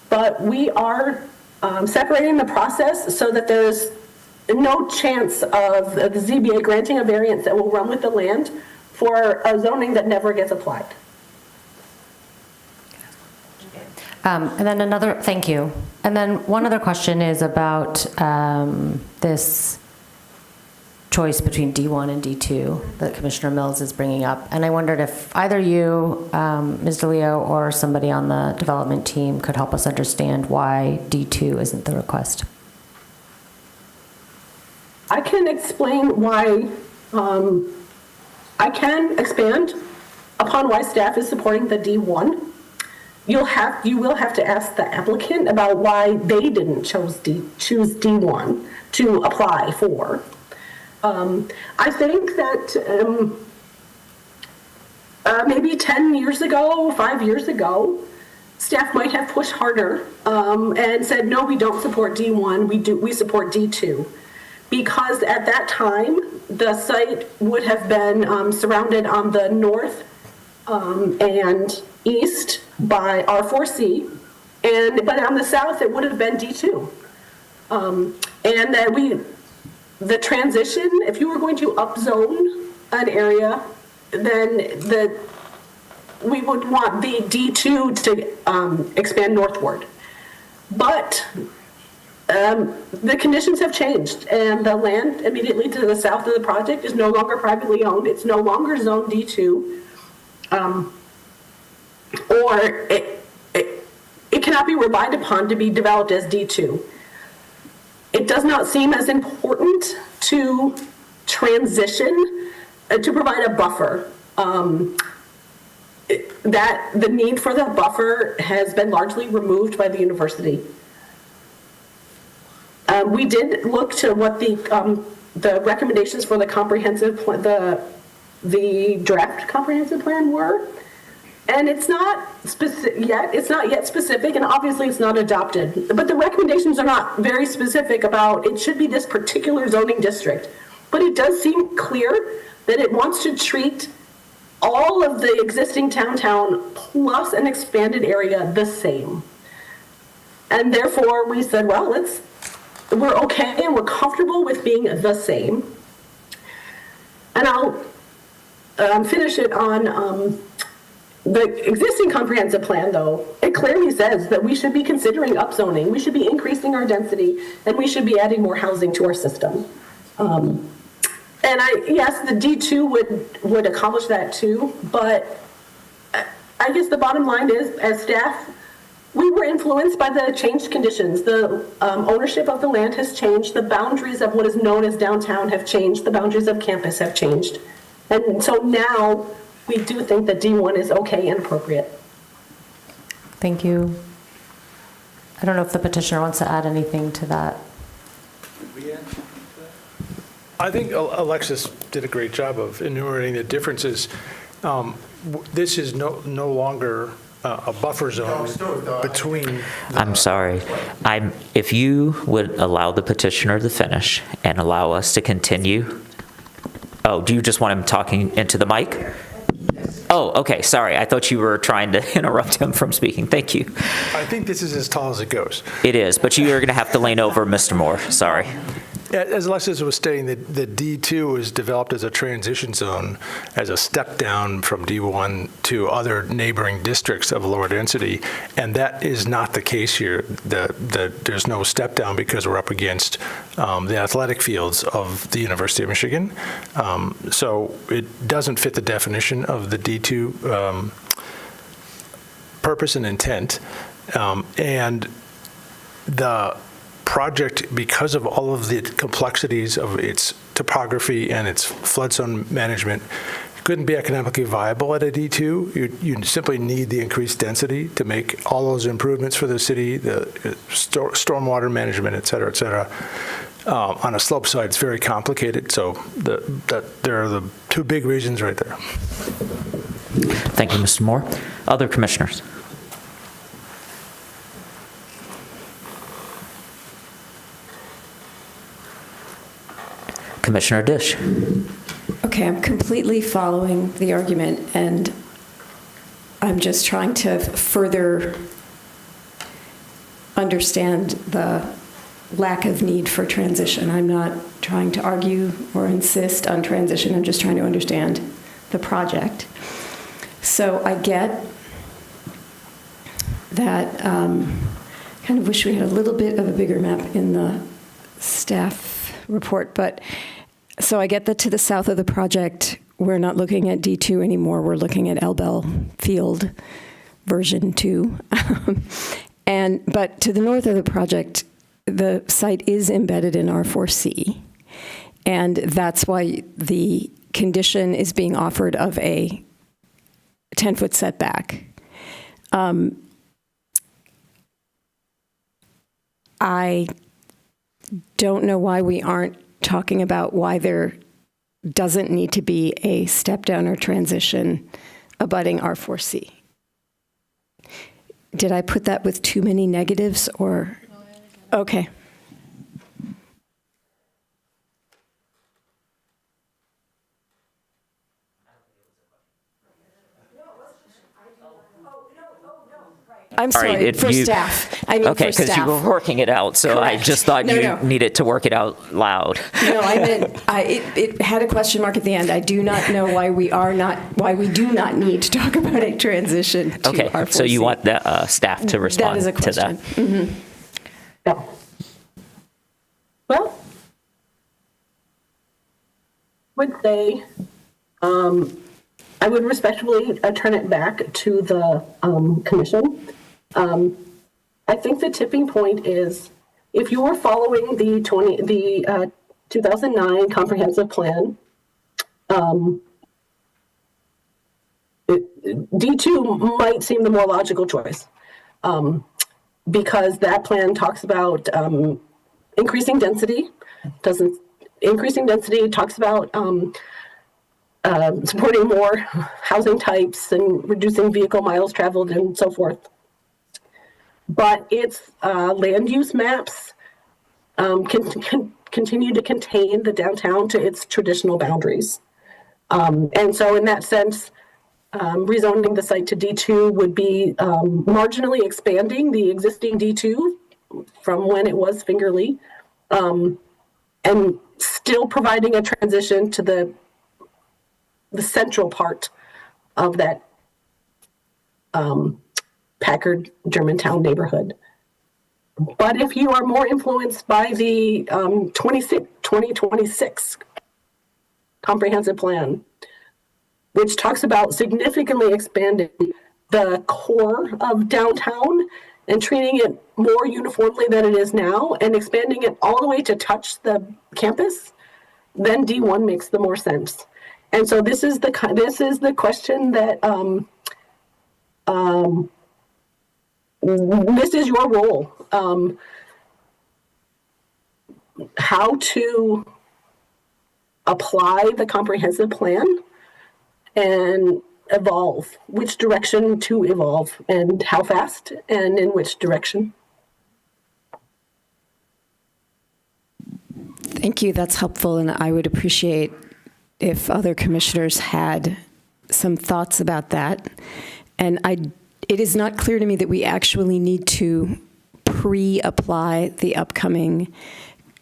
But we are separating the process so that there is no chance of the ZBA granting a variance that will run with the land for a zoning that never gets applied. And then thank you. And then one other question is about this choice between D1 and D2 that Commissioner Mills is bringing up. And I wondered if either you, Ms. DeLeo, or somebody on the development team could help us understand why D2 isn't the request. I can explain why, I can expand upon why staff is supporting the D1. You will have to ask the applicant about why they didn't choose D1 to apply for. I think that maybe 10 years ago, 5 years ago, staff might have pushed harder and said, no, we don't support D1, we support D2. Because at that time, the site would have been surrounded on the north and east by R4C, but on the south it would have been D2. And that the transition, if you were going to upzone an area, then we would want the D2 to expand northward. But the conditions have changed, and the land immediately to the south of the project is no longer privately owned. It's no longer zone D2. Or it cannot be relied upon to be developed as D2. It does not seem as important to transition, to provide a buffer. That the need for the buffer has been largely removed by the university. We did look to what the recommendations for the comprehensive, the draft comprehensive plan were. And it's not specific yet. It's not yet specific, and obviously it's not adopted. But the recommendations are not very specific about it should be this particular zoning district. But it does seem clear that it wants to treat all of the existing town plus an expanded area the same. And therefore we said, well, we're okay and we're comfortable with being the same. And I'll finish it on the existing comprehensive plan, though. It clearly says that we should be considering upzoning, we should be increasing our density, and we should be adding more housing to our system. And yes, the D2 would accomplish that too, but I guess the bottom line is, as staff, we were influenced by the changed conditions. The ownership of the land has changed. The boundaries of what is known as downtown have changed. The boundaries of campus have changed. And so now we do think that D1 is okay and appropriate. Thank you. I don't know if the petitioner wants to add anything to that. I think Alexis did a great job of enumerating the differences. This is no longer a buffer zone between. I'm sorry. If you would allow the petitioner to finish and allow us to continue. Oh, do you just want him talking into the mic? Oh, okay, sorry. I thought you were trying to interrupt him from speaking. Thank you. I think this is as tall as it goes. It is, but you are going to have to lean over Mr. Moore. Sorry. As Alexis was stating, the D2 was developed as a transition zone, as a step down from D1 to other neighboring districts of lower density, and that is not the case here. There's no step down because we're up against the athletic fields of the University of Michigan. So it doesn't fit the definition of the D2 purpose and intent. And the project, because of all of the complexities of its topography and its flood zone management, couldn't be economically viable at a D2. You simply need the increased density to make all those improvements for the city, the stormwater management, et cetera, on a slope side, it's very complicated. So there are the two big reasons right there. Thank you, Mr. Moore. Other commissioners? Commissioner Dish. Okay, I'm completely following the argument, and I'm just trying to further understand the lack of need for transition. I'm not trying to argue or insist on transition. I'm just trying to understand the project. So I get that, kind of wish we had a little bit of a bigger map in the staff report, but so I get that to the south of the project, we're not looking at D2 anymore. We're looking at Elbel Field version 2. But to the north of the project, the site is embedded in R4C. And that's why the condition is being offered of a 10-foot setback. I don't know why we aren't talking about why there doesn't need to be a step down or transition abutting R4C. Did I put that with too many negatives or? Okay. I'm sorry, for staff. I mean, okay, because you were working it out, so correct. I just thought you needed to work it out loud. No, I meant it had a question mark at the end. I do not know why we do not need to talk about a transition to okay, R4C. So you want the staff to respond to that? Mm-hmm. Yeah. Well, I would say I would respectfully turn it back to the commission. I think the tipping point is if you were following the 2009 comprehensive plan, D2 might seem the more logical choice because that plan talks about increasing density. Increasing density talks about supporting more housing types and reducing vehicle miles traveled and so forth. But its land use maps can continue to contain the downtown to its traditional boundaries. And so in that sense, rezoning the site to D2 would be marginally expanding the existing D2 from when it was Finger Lee, and still providing a transition to the central part of that Packard Germantown neighborhood. But if you are more influenced by the 2026 comprehensive plan, which talks about significantly expanding the core of downtown and treating it more uniformly than it is now and expanding it all the way to touch the campus, then D1 makes the more sense. And so this is the question that this is your role. How to apply the comprehensive plan and evolve, which direction to evolve and how fast and in which direction. Thank you. That's helpful. And I would appreciate if other commissioners had some thoughts about that. And it is not clear to me that we actually need to pre-apply the upcoming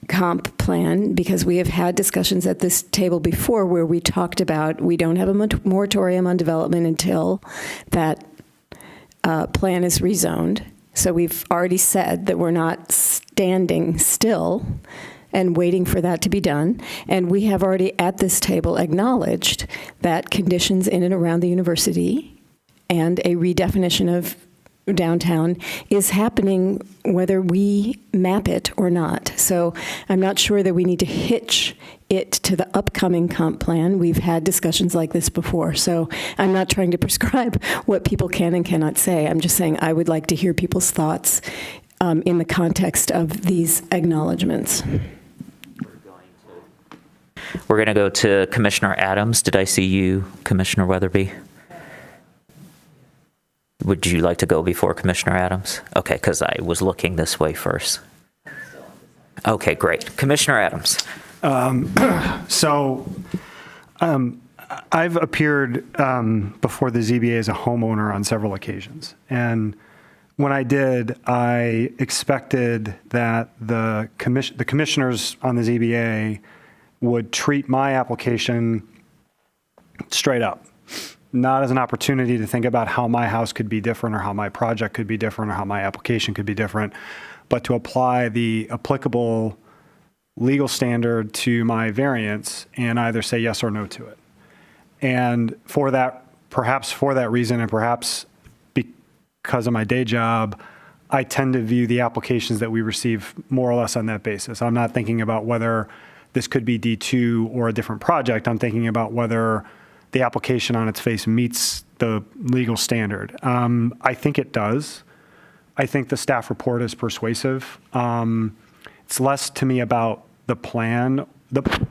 comp plan, because we have had discussions at this table before where we talked about we don't have a moratorium on development until that plan is rezoned. So we've already said that we're not standing still and waiting for that to be done. And we have already at this table acknowledged that conditions in and around the university and a redefinition of downtown is happening whether we map it or not. So I'm not sure that we need to hitch it to the upcoming comp plan. We've had discussions like this before. So I'm not trying to prescribe what people can and cannot say. I'm just saying I would like to hear people's thoughts in the context of these acknowledgments. We're going to go to Commissioner Adams. Did I see you, Commissioner Weatherby? Would you like to go before Commissioner Adams? Okay, because I was looking this way first. Okay, great. Commissioner Adams. I've appeared before the ZBA as a homeowner on several occasions. And when I did, I expected that the commissioners on the ZBA would treat my application straight up, not as an opportunity to think about how my house could be different or how my project could be different or how my application could be different, but to apply the applicable legal standard to my variance and either say yes or no to it. And for that, perhaps for that reason, and perhaps because of my day job, I tend to view the applications that we receive more or less on that basis. I'm not thinking about whether this could be D2 or a different project. I'm thinking about whether the application on its face meets the legal standard. I think it does. I think the staff report is persuasive. It's less to me about the plan,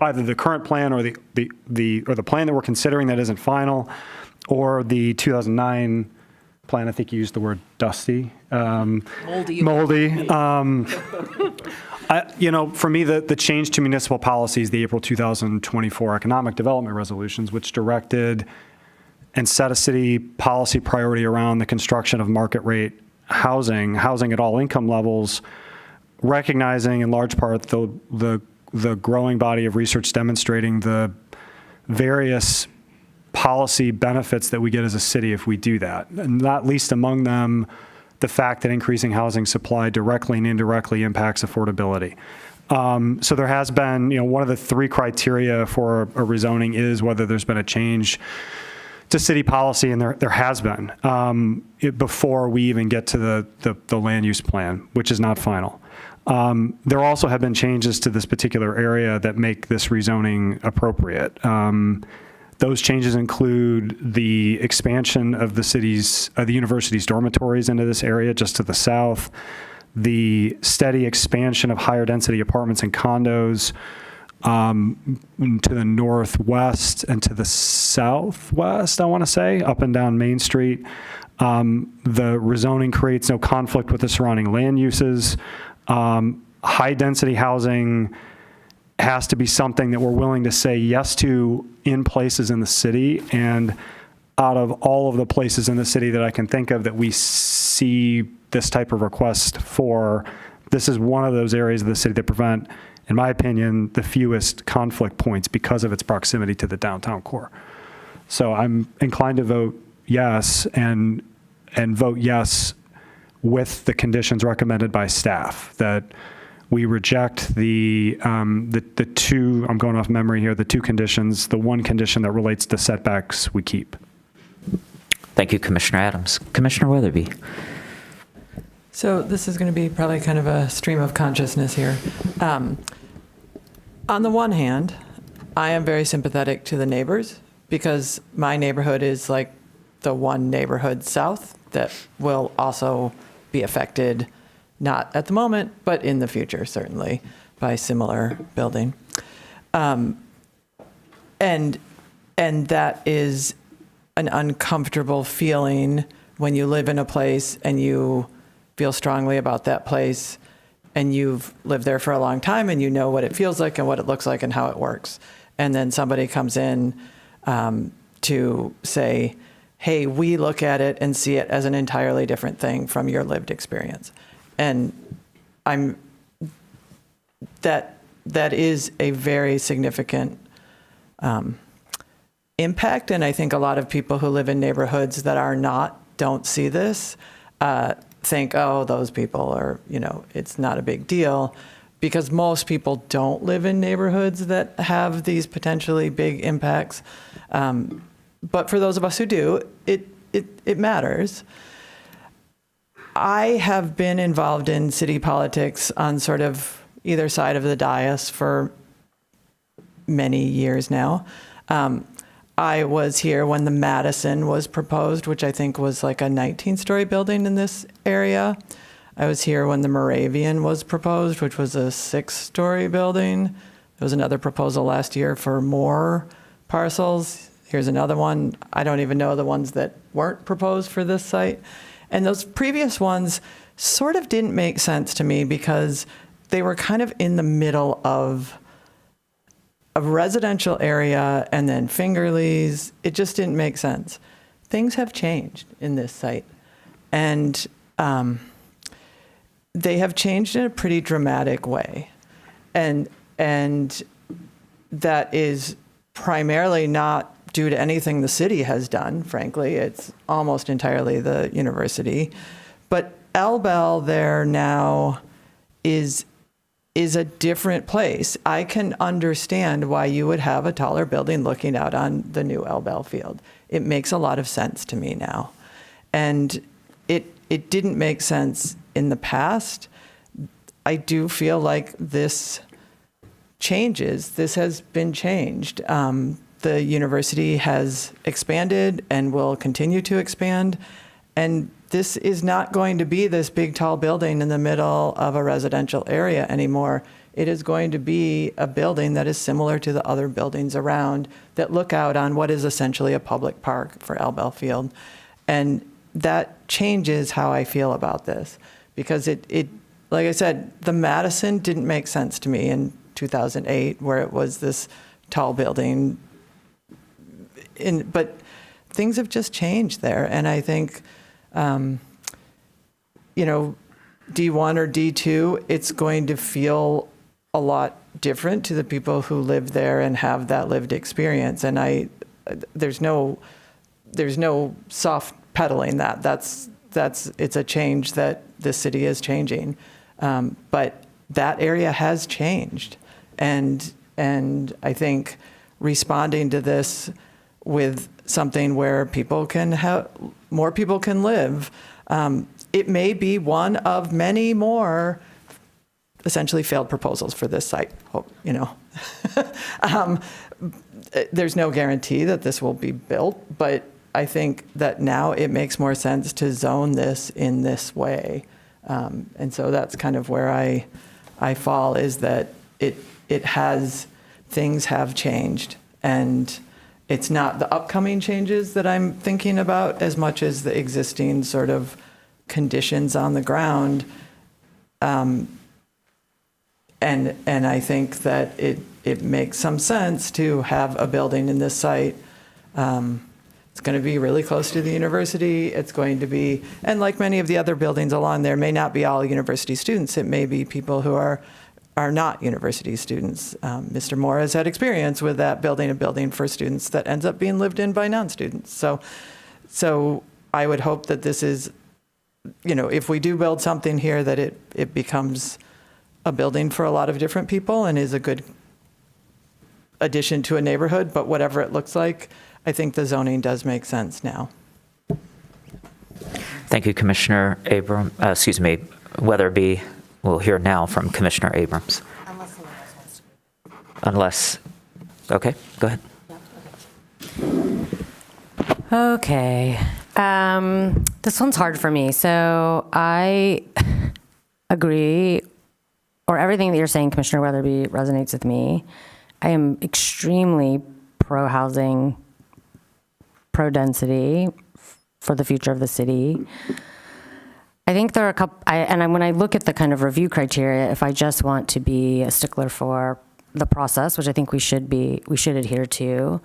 either the current plan or the plan that we're considering that isn't final, or the 2009 plan. I think you used the word dusty. Moldy. For me, the change to municipal policies, the April 2024 economic development resolutions, which directed and set a city policy priority around the construction of market rate housing at all income levels, recognizing in large part the growing body of research demonstrating the various policy benefits that we get as a city if we do that, and not least among them the fact that increasing housing supply directly and indirectly impacts affordability. So there has been, one of the three criteria for a rezoning is whether there's been a change to city policy, and there has been before we even get to the land use plan, which is not final. There also have been changes to this particular area that make this rezoning appropriate. Those changes include the expansion of the university's dormitories into this area just to the south, the steady expansion of higher density apartments and condos to the northwest and to the southwest, I want to say, up and down Main Street. The rezoning creates no conflict with the surrounding land uses. High density housing has to be something that we're willing to say yes to in places in the city. And out of all of the places in the city that I can think of that we see this type of request for, this is one of those areas of the city that prevent, in my opinion, the fewest conflict points because of its proximity to the downtown core. So I'm inclined to vote yes and vote yes with the conditions recommended by staff, that we reject the two, I'm going off memory here, the two conditions. The one condition that relates to setbacks we keep. Thank you, Commissioner Adams. Commissioner Weatherby. So this is going to be probably kind of a stream of consciousness here. On the one hand, I am very sympathetic to the neighbors because my neighborhood is like the one neighborhood south that will also be affected, not at the moment, but in the future, certainly, by similar building. And that is an uncomfortable feeling when you live in a place and you feel strongly about that place and you've lived there for a long time and you know what it feels like and what it looks like and how it works. And then somebody comes in to say, hey, we look at it and see it as an entirely different thing from your lived experience. And that is a very significant impact. And I think a lot of people who live in neighborhoods that don't see this, think, oh, those people are, it's not a big deal, because most people don't live in neighborhoods that have these potentially big impacts. But for those of us who do, it matters. I have been involved in city politics on sort of either side of the dais for many years now. I was here when the Madison was proposed, which I think was like a 19-story building in this area. I was here when the Moravian was proposed, which was a 6-story building. There was another proposal last year for more parcels. Here's another one. I don't even know the ones that weren't proposed for this site. And those previous ones sort of didn't make sense to me because they were kind of in the middle of a residential area and then Fingerleys. It just didn't make sense. Things have changed in this site. And they have changed in a pretty dramatic way. And that is primarily not due to anything the city has done, frankly. It's almost entirely the university. But L-Bell there now is a different place. I can understand why you would have a taller building looking out on the new L-Bell field. It makes a lot of sense to me now. And it didn't make sense in the past. I do feel like this changes. This has been changed. The university has expanded and will continue to expand. And this is not going to be this big, tall building in the middle of a residential area anymore. It is going to be a building that is similar to the other buildings around that look out on what is essentially a public park for L-Bell Field. And that changes how I feel about this because it, like I said, the Madison didn't make sense to me in 2008 where it was this tall building. But things have just changed there. And I think, D1 or D2, it's going to feel a lot different to the people who live there and have that lived experience. And there's no soft pedaling that. It's a change that the city is changing. But that area has changed. And I think responding to this with something where more people can live. It may be one of many more essentially failed proposals for this site. There's no guarantee that this will be built, but I think that now it makes more sense to zone this in this way And so that's kind of where I fall, is that things have changed, and it's not the upcoming changes that I'm thinking about as much as the existing sort of conditions on the ground. And I think that it makes some sense to have a building in this site. It's going to be really close to the university. It's going to be, and like many of the other buildings along there, may not be all university students. It may be people who are not university students. Mr. Moore has had experience with that, building a building for students that ends up being lived in by non-students. So I would hope that this is, if we do build something here, that it becomes a building for a lot of different people and is a good addition to a neighborhood. But whatever it looks like, I think the zoning does make sense now. Thank you, Commissioner Weatherby. We'll hear now from Commissioner Abrams. Okay, go ahead. Okay. This one's hard for me. So I agree, or everything that you're saying, Commissioner Weatherby, resonates with me. I am extremely pro-housing, pro-density for the future of the city. I think there are a couple, when I look at the kind of review criteria, if I just want to be a stickler for the process, which I think we should adhere to,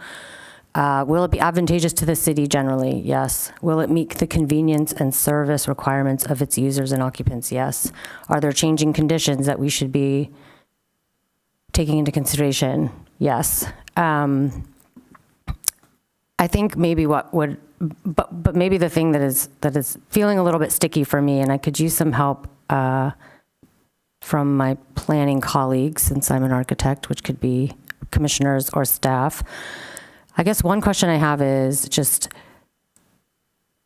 will it be advantageous to the city generally? Yes. Will it meet the convenience and service requirements of its users and occupants? Yes. Are there changing conditions that we should be taking into consideration? Yes. I think maybe but maybe the thing that is feeling a little bit sticky for me, and I could use some help from my planning colleagues, since I'm an architect, which could be commissioners or staff. I guess one question I have is just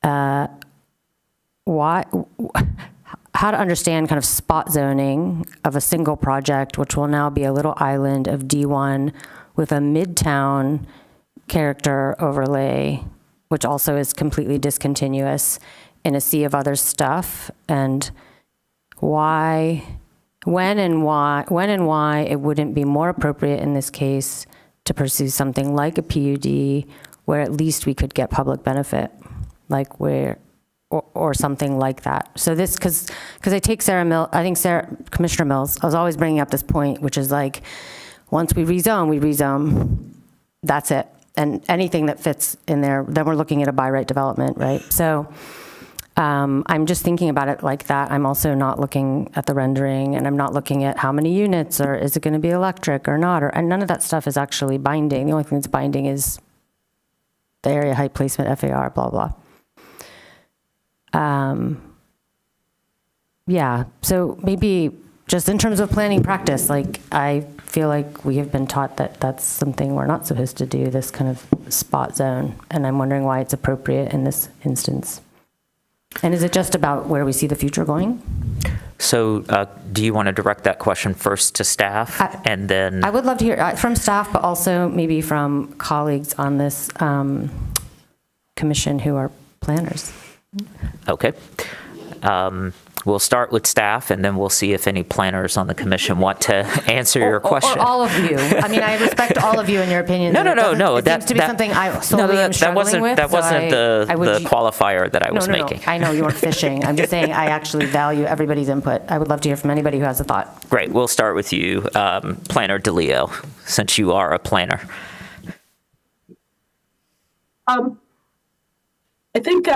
how to understand kind of spot zoning of a single project, which will now be a little island of D1 with a midtown character overlay, which also is completely discontinuous in a sea of other stuff, and when and why it wouldn't be more appropriate in this case to pursue something like a PUD where at least we could get public benefit, or something like that. So this, because I take Commissioner Mills, I was always bringing up this point, which is like, once we rezone, that's it. And anything that fits in there, then we're looking at a by right development, right? So I'm just thinking about it like that. I'm also not looking at the rendering, and I'm not looking at how many units, or is it going to be electric or not, and none of that stuff is actually binding. The only thing that's binding is the area height placement, FAR, blah, blah. Yeah, so maybe just in terms of planning practice, I feel like we have been taught that that's something we're not supposed to do, this kind of spot zone, and I'm wondering why it's appropriate in this instance. And is it just about where we see the future going? So do you want to direct that question first to staff, and then? I would love to hear from staff, but also maybe from colleagues on this commission who are planners. Okay. We'll start with staff, and then we'll see if any planners on the commission want to answer your question. Or all of you. I mean, I respect all of you and your opinions. No. It seems to be something I solely am struggling with. That wasn't the qualifier that I was making. I know you weren't fishing. I'm just saying I actually value everybody's input. I would love to hear from anybody who has a thought. Great. We'll start with you, Planner DeLeo, since you are a planner. I think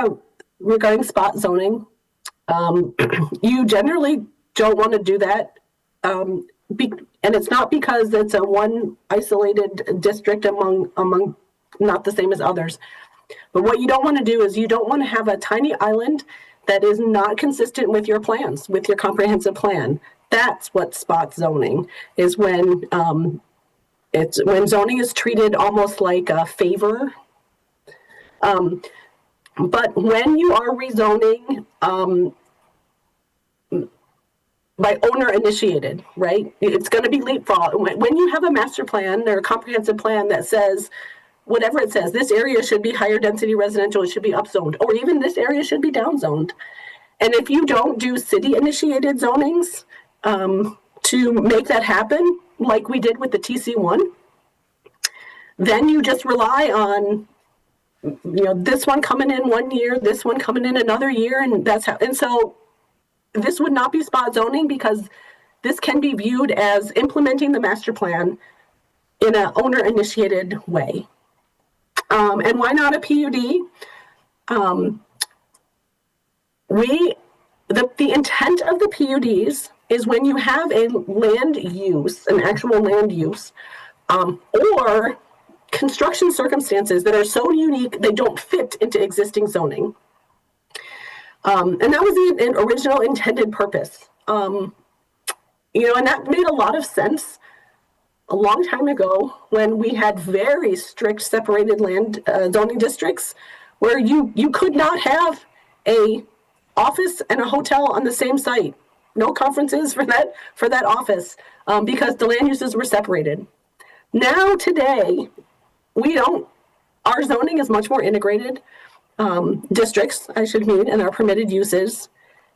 regarding spot zoning, you generally don't want to do that. And it's not because it's a one isolated district among not the same as others. But what you don't want to do is you don't want to have a tiny island that is not consistent with your plans, with your comprehensive plan. That's what spot zoning is, when when zoning is treated almost like a favor. But when you are rezoning by owner initiated, right? It's going to be leapfrog. When you have a master plan or a comprehensive plan that says, whatever it says, this area should be higher density residential, it should be upzoned, or even this area should be downzoned. And if you don't do city-initiated zonings to make that happen, like we did with the TC1, then you just rely on, this one coming in one year, this one coming in another year, and that's how. And so this would not be spot zoning because this can be viewed as implementing the master plan in an owner-initiated way. And why not a PUD? The intent of the PUDs is when you have a land use, an actual land use, or construction circumstances that are so unique they don't fit into existing zoning. And that was the original intended purpose. And that made a lot of sense a long time ago when we had very strict separated land zoning districts where you could not have a office and a hotel on the same site. No conferences for that office because the land uses were separated. Now today, our zoning is much more integrated. Districts, I should mean, and our permitted uses.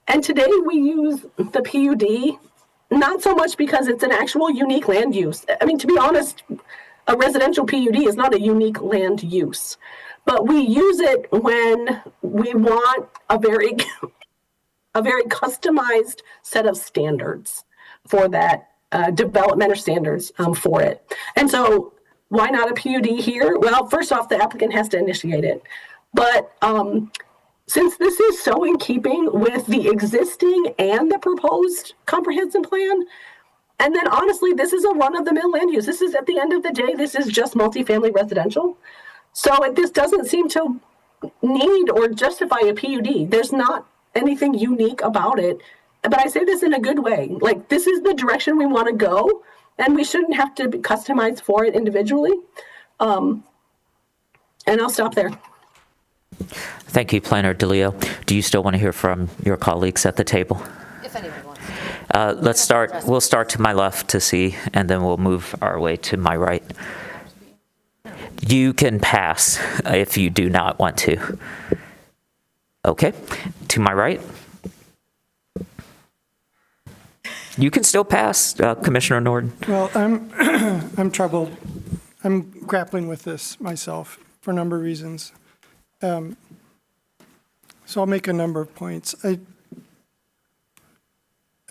And today we use the PUD, not so much because it's an actual unique land use. I mean, to be honest, a residential PUD is not a unique land use, but we use it when we want a very customized set of standards for that development or standards for it. And so why not a PUD here? Well, first off, the applicant has to initiate it. But since this is so in keeping with the existing and the proposed comprehensive plan, and then honestly, this is a run-of-the-mill land use. This is, at the end of the day, this is just multifamily residential. So this doesn't seem to need or justify a PUD. There's not anything unique about it. But I say this in a good way. Like, this is the direction we want to go, and we shouldn't have to be customized for it individually. And I'll stop there. Thank you, Planner DeLeo. Do you still want to hear from your colleagues at the table? If anyone wants. Let's start. We'll start to my left to see, and then we'll move our way to my right. You can pass if you do not want to. Okay, to my right. You can still pass, Commissioner Norton. Well, I'm troubled. I'm grappling with this myself for a number of reasons. So I'll make a number of points.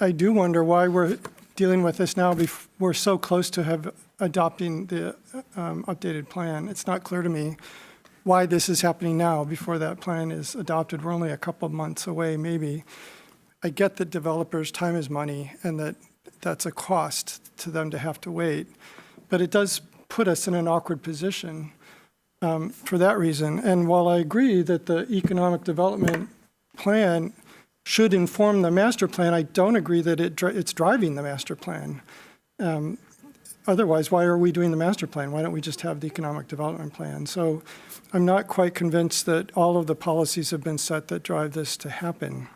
I do wonder why we're dealing with this now. We're so close to adopting the updated plan. It's not clear to me why this is happening now before that plan is adopted. We're only a couple of months away, maybe. I get that developers' time is money and that's a cost to them to have to wait. But it does put us in an awkward position for that reason. And while I agree that the economic development plan should inform the master plan, I don't agree that it's driving the master plan. Otherwise, why are we doing the master plan? Why don't we just have the economic development plan? So I'm not quite convinced that all of the policies have been set that drive this to happen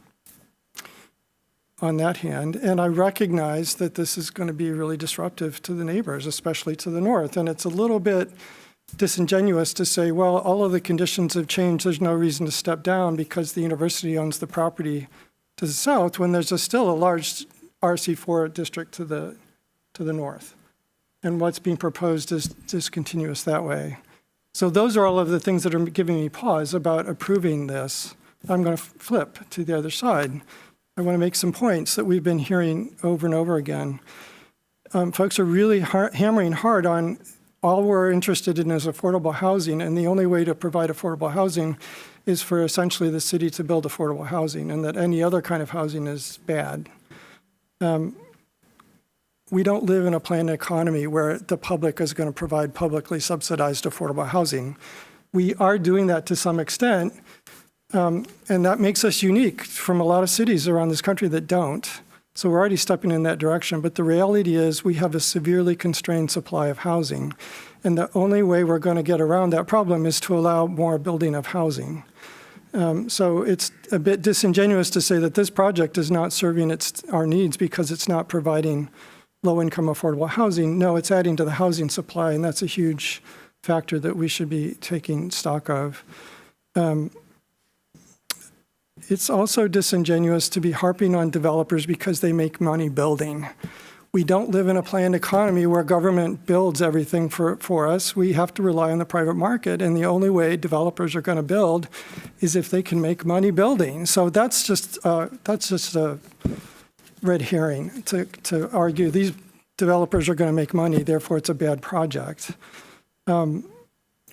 on that hand. And I recognize that this is going to be really disruptive to the neighbors, especially to the north. And it's a little bit disingenuous to say, well, all of the conditions have changed. There's no reason to step down because the university owns the property to the south when there's still a large RC4 district to the north. And what's being proposed is discontinuous that way. So those are all of the things that are giving me pause about approving this. I'm going to flip to the other side. I want to make some points that we've been hearing over and over again. Folks are really hammering hard on all we're interested in is affordable housing, and the only way to provide affordable housing is for essentially the city to build affordable housing, and that any other kind of housing is bad. We don't live in a planned economy where the public is going to provide publicly subsidized affordable housing. We are doing that to some extent, and that makes us unique from a lot of cities around this country that don't. So we're already stepping in that direction. But the reality is we have a severely constrained supply of housing. And the only way we're going to get around that problem is to allow more building of housing. So it's a bit disingenuous to say that this project is not serving our needs because it's not providing low-income affordable housing. No, it's adding to the housing supply, and that's a huge factor that we should be taking stock of. It's also disingenuous to be harping on developers because they make money building. We don't live in a planned economy where government builds everything for us. We have to rely on the private market, and the only way developers are going to build is if they can make money building. So that's just a red herring to argue these developers are going to make money, therefore it's a bad project.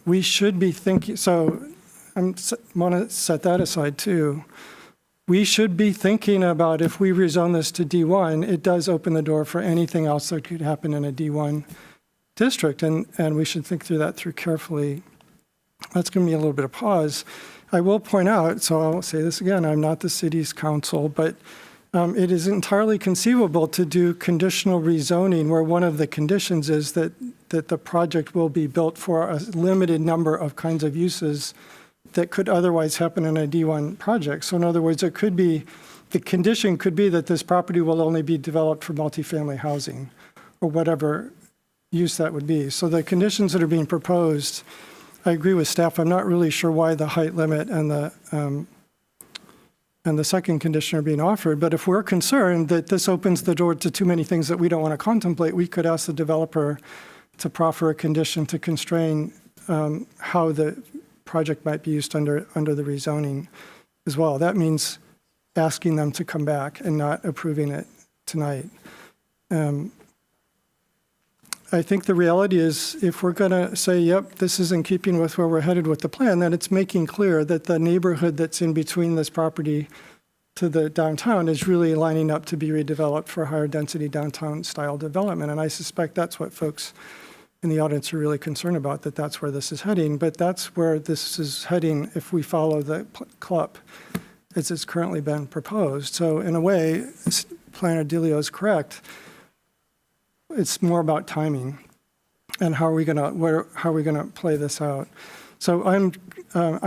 We should be thinking, so I want to set that aside too. We should be thinking about if we rezone this to D1, it does open the door for anything else that could happen in a D1 district, and we should think through that carefully. That's going to be a little bit of pause. I will point out, so I'll say this again, I'm not the city's council, but it is entirely conceivable to do conditional rezoning where one of the conditions is that the project will be built for a limited number of kinds of uses that could otherwise happen in a D1 project. So in other words, it could be, the condition could be that this property will only be developed for multifamily housing or whatever use that would be. So the conditions that are being proposed, I agree with staff. I'm not really sure why the height limit and the second condition are being offered. But if we're concerned that this opens the door to too many things that we don't want to contemplate, we could ask the developer to proffer a condition to constrain how the project might be used under the rezoning as well. That means asking them to come back and not approving it tonight. I think the reality is if we're going to say, yep, this is in keeping with where we're headed with the plan, then it's making clear that the neighborhood that's in between this property to the downtown is really lining up to be redeveloped for higher density downtown style development. And I suspect that's what folks in the audience are really concerned about, that that's where this is heading. But that's where this is heading if we follow the CLUP as it's currently been proposed. So in a way, Planner Delio is correct. It's more about timing and how are we gonna play this out. So I'm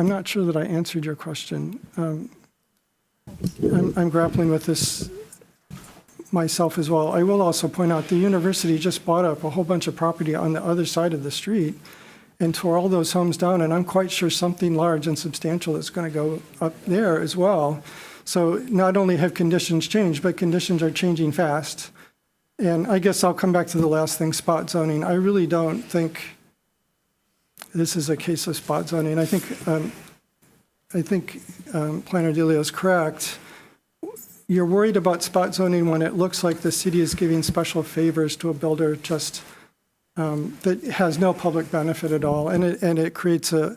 not sure that I answered your question. I'm grappling with this myself as well. I will also point out the university just bought up a whole bunch of property on the other side of the street and tore all those homes down, and I'm quite sure something large and substantial is going to go up there as well. So not only have conditions changed, but conditions are changing fast. And I guess I'll come back to the last thing, spot zoning. I really don't think this is a case of spot zoning. I think Planner Delio is correct. You're worried about spot zoning when it looks like the city is giving special favors to a builder just that has no public benefit at all, and it creates a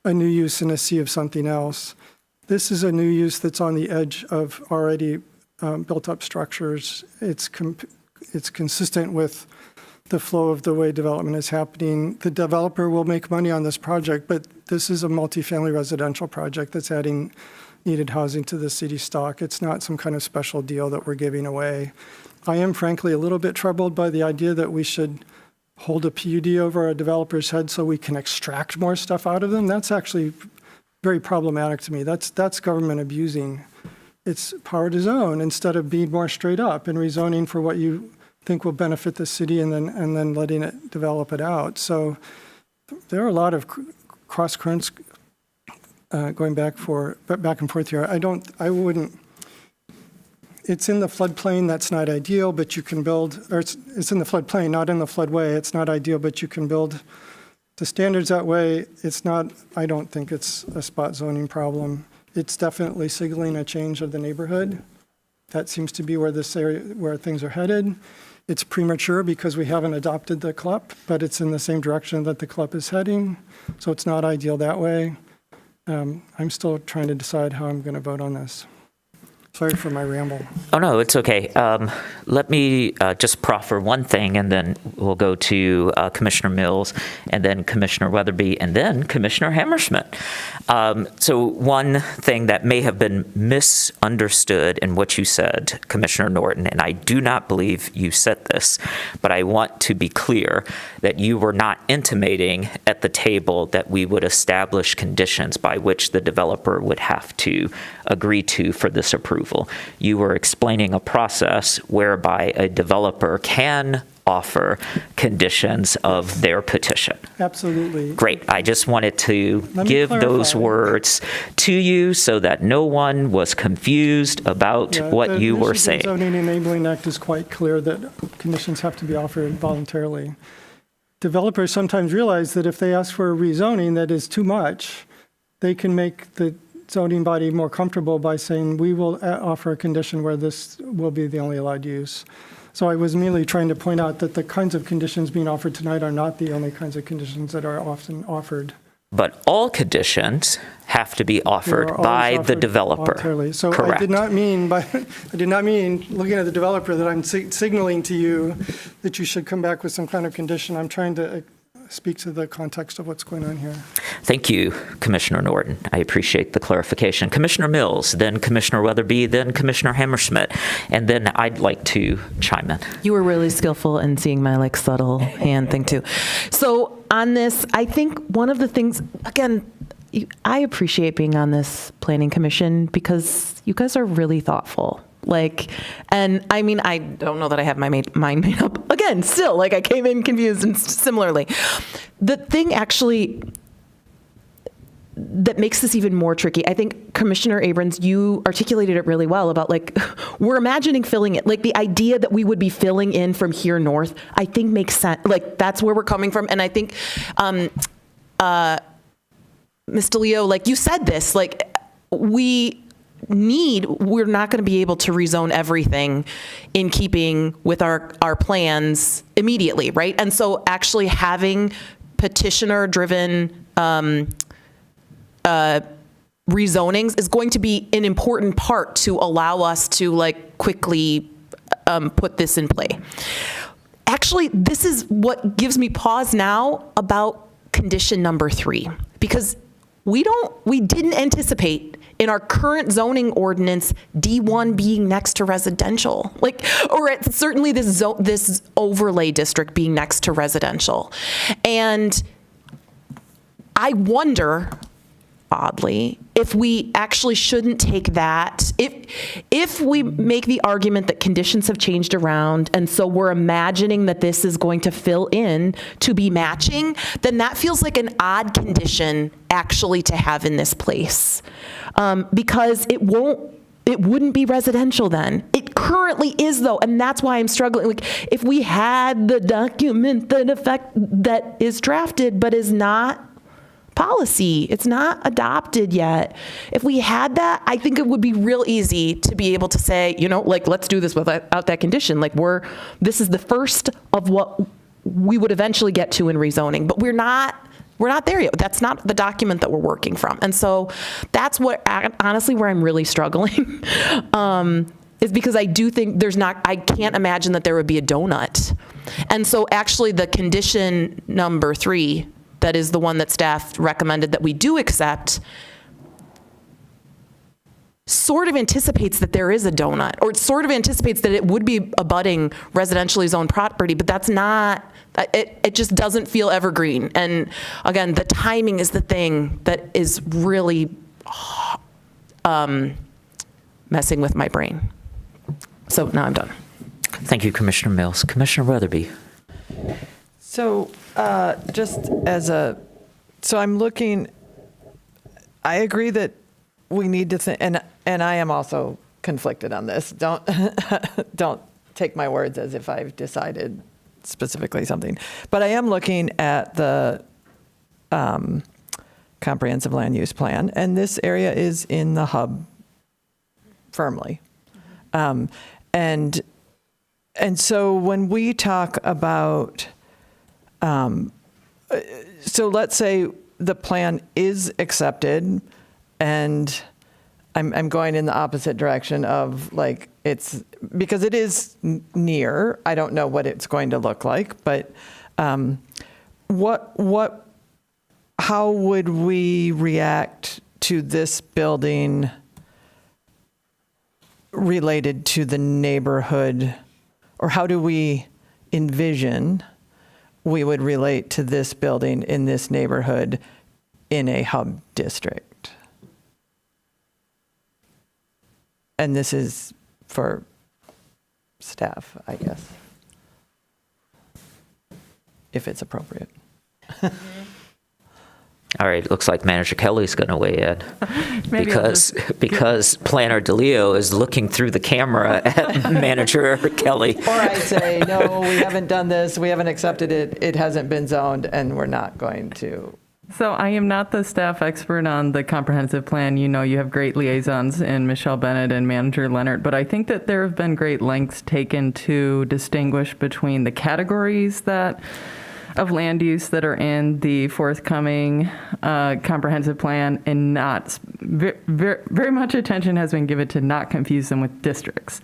new use in a sea of something else. This is a new use that's on the edge of already built-up structures. It's consistent with the flow of the way development is happening. The developer will make money on this project, but this is a multifamily residential project that's adding needed housing to the city stock. It's not some kind of special deal that we're giving away. I am frankly a little bit troubled by the idea that we should hold a PUD over a developer's head so we can extract more stuff out of them. That's actually very problematic to me. That's government abusing its power to zone instead of being more straight up and rezoning for what you think will benefit the city and then letting it develop it out. So there are a lot of cross currents going back and forth here. I wouldn't. It's in the floodplain. That's not ideal, but you can build. Or it's in the floodplain, not in the floodway. It's not ideal, but you can build to standards that way. It's not. I don't think it's a spot zoning problem. It's definitely signaling a change of the neighborhood. That seems to be where things are headed. It's premature because we haven't adopted the CLUP, but it's in the same direction that the CLUP is heading. So it's not ideal that way. I'm still trying to decide how I'm going to vote on this. Sorry for my ramble. Oh, no, it's okay. Let me just proffer one thing, and then we'll go to Commissioner Mills, and then Commissioner Weatherby, and then Commissioner Hammersmith. So one thing that may have been misunderstood in what you said, Commissioner Norton, and I do not believe you said this, but I want to be clear that you were not intimating at the table that we would establish conditions by which the developer would have to agree to for this approval. You were explaining a process whereby a developer can offer conditions of their petition. Absolutely. Great. I just wanted to Let me give those clarify. words to you so that no one was confused about Yeah, what you were The saying. Zoning Enabling Act is quite clear that conditions have to be offered voluntarily. Developers sometimes realize that if they ask for a rezoning that is too much, they can make the zoning body more comfortable by saying, we will offer a condition where this will be the only allowed use. So I was merely trying to point out that the kinds of conditions being offered tonight are not the only kinds of conditions that are often offered. But all conditions have to be offered They are by always the offered developer. voluntarily. So Correct. I did not mean, looking at the developer, that I'm signaling to you that you should come back with some kind of condition. I'm trying to speak to the context of what's going on here. Thank you, Commissioner Norton. I appreciate the clarification. Commissioner Mills, then Commissioner Weatherby, then Commissioner Hammerschmidt, and then I'd like to chime in. You were really skillful in seeing my subtle hand thing too. So on this, I think one of the things, again, I appreciate being on this planning commission because you guys are really thoughtful. And I mean, I don't know that I have my mind made up. Again, still, I came in confused and similarly. The thing actually that makes this even more tricky, I think, Commissioner Abrams, you articulated it really well about we're imagining filling it. The idea that we would be filling in from here north, I think makes sense. That's where we're coming from. And I think, Ms. DeLeo, you said this, we're not going to be able to rezone everything in keeping with our plans immediately, right? And so actually having petitioner-driven rezonings is going to be an important part to allow us to quickly put this in play. Actually, this is what gives me pause now about condition number 3, because we didn't anticipate in our current zoning ordinance D1 being next to residential, certainly this overlay district being next to residential. And I wonder, oddly, if we actually shouldn't take that, if we make the argument that conditions have changed around and so we're imagining that this is going to fill in to be matching, then that feels like an odd condition actually to have in this place. Because it wouldn't be residential then. It currently is though, and that's why I'm struggling. If we had the document that is drafted but is not policy, it's not adopted yet. If we had that, I think it would be real easy to be able to say, let's do this without that condition. This is the first of what we would eventually get to in rezoning, but we're not there yet. That's not the document that we're working from. And so that's honestly where I'm really struggling, is because I do think I can't imagine that there would be a donut. And so actually the condition number 3, that is the one that staff recommended that we do accept, sort of anticipates that there is a donut, or it sort of anticipates that it would be abutting residentially zoned property, but that's not, it just doesn't feel evergreen. And again, the timing is the thing that is really messing with my brain. So now I'm done. Thank you, Commissioner Mills. Commissioner Weatherby. So so I'm looking, I agree that we need to think, and I am also conflicted on this. Don't take my words as if I've decided specifically something. But I am looking at the comprehensive land use plan, and this area is in the hub firmly. And so when we talk about, so let's say the plan is accepted, and I'm going in the opposite direction of it's because it is near. I don't know what it's going to look like, but how would we react to this building related to the neighborhood, or how do we envision we would relate to this building in this neighborhood in a hub district? And this is for staff, I guess. if it's appropriate. All right, looks like Manager Kelly's going to weigh in Maybe I'll because Planner DeLeo is looking through the camera at Manager Kelly. Or I say, no, we haven't done this, we haven't accepted it, it hasn't been zoned, and we're not going to. So I am not the staff expert on the comprehensive plan. You know, you have great liaisons in Michelle Bennett and Manager Leonard, but I think that there have been great lengths taken to distinguish between the categories of land use that are in the forthcoming comprehensive plan, and not very much attention has been given to not confuse them with districts.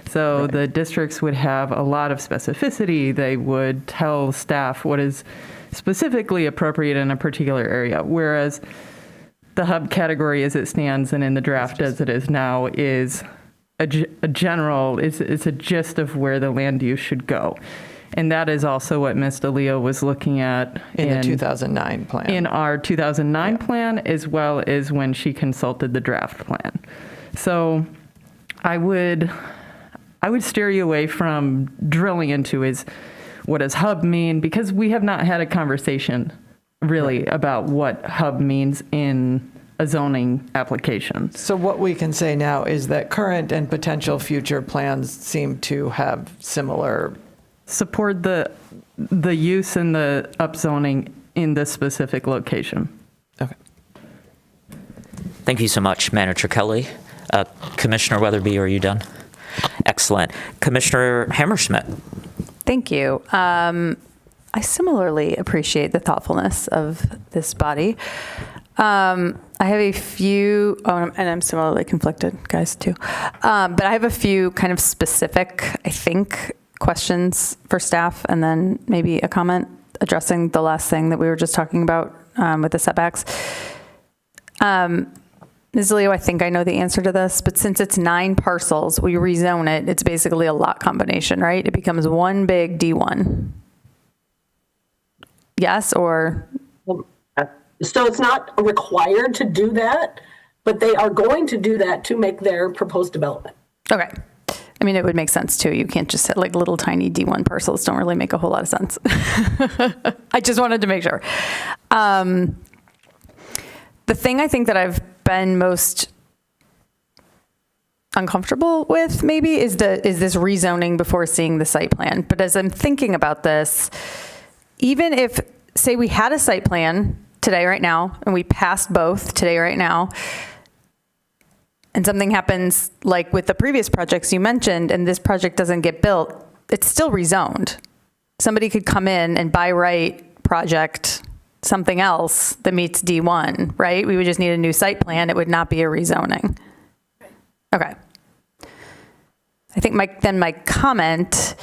So the districts would have a lot of specificity. They would tell staff what is specifically appropriate in a particular area, whereas the hub category as it stands and in the draft as it is now is a general, it's a gist of where the land use should go. And that is also what Ms. DeLeo was looking at in the 2009 plan. In our 2009 plan, as well as when she consulted the draft plan. So I would steer you away from drilling into what does hub mean, because we have not had a conversation really about what hub means in a zoning application. So what we can say now is that current and potential future plans seem to have similar support the use and the upzoning in this specific location. Okay. Thank you so much, Manager Kelly. Commissioner Weatherby, are you done? Excellent. Commissioner Hammerschmidt. Thank you. I similarly appreciate the thoughtfulness of this body. I have a few, and I'm similarly conflicted, guys, too. But I have a few kind of specific, I think, questions for staff, and then maybe a comment addressing the last thing that we were just talking about with the setbacks. Ms. Leo, I think I know the answer to this, but since it's 9 parcels, we rezone it, it's basically a lot combination, right? It becomes one big D1. Yes, or? So it's not required to do that, but they are going to do that to make their proposed development. Okay. I mean, it would make sense too. You can't just hit like little tiny D1 parcels. Don't really make a whole lot of sense. I just wanted to make sure. The thing I think that I've been most uncomfortable with maybe is this rezoning before seeing the site plan. But as I'm thinking about this, even if, say, we had a site plan today, right now, and we passed both today, right now, and something happens like with the previous projects you mentioned, and this project doesn't get built, it's still rezoned. Somebody could come in and by right project something else that meets D1, right? We would just need a new site plan. It would not be a rezoning. Okay. I think my comment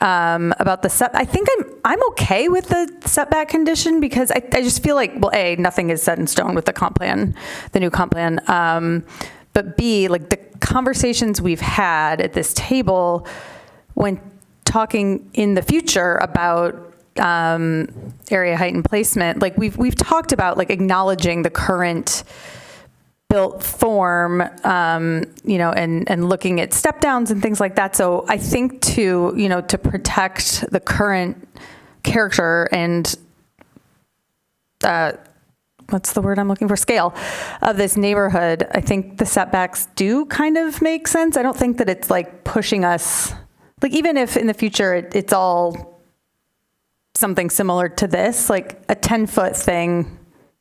about the I think I'm okay with the setback condition, because I just feel like, well, A, nothing is set in stone with the comp plan, the new comp plan. But B, like the conversations we've had at this table when talking in the future about area height and placement, like we've talked about like acknowledging the current built form, and looking at step downs and things like that. So I think to protect the current character and what's the word I'm looking for? Scale of this neighborhood, I think the setbacks do kind of make sense. I don't think that it's like pushing us, like even if in the future it's all something similar to this, like a 10-foot thing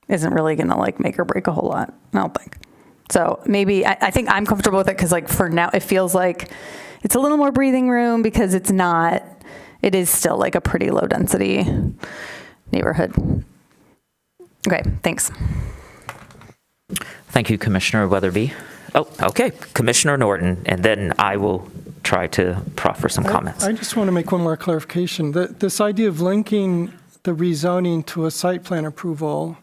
isn't really going to like make or break a whole lot, I don't think. So maybe I think I'm comfortable with it because like for now it feels like it's a little more breathing room, because it is still like a pretty low density neighborhood. Okay, thanks. Thank you, Commissioner Weatherby. Oh, okay, Commissioner Norton, and then I will try to proffer some comments. I just want to make one more clarification. This idea of linking the rezoning to a site plan approval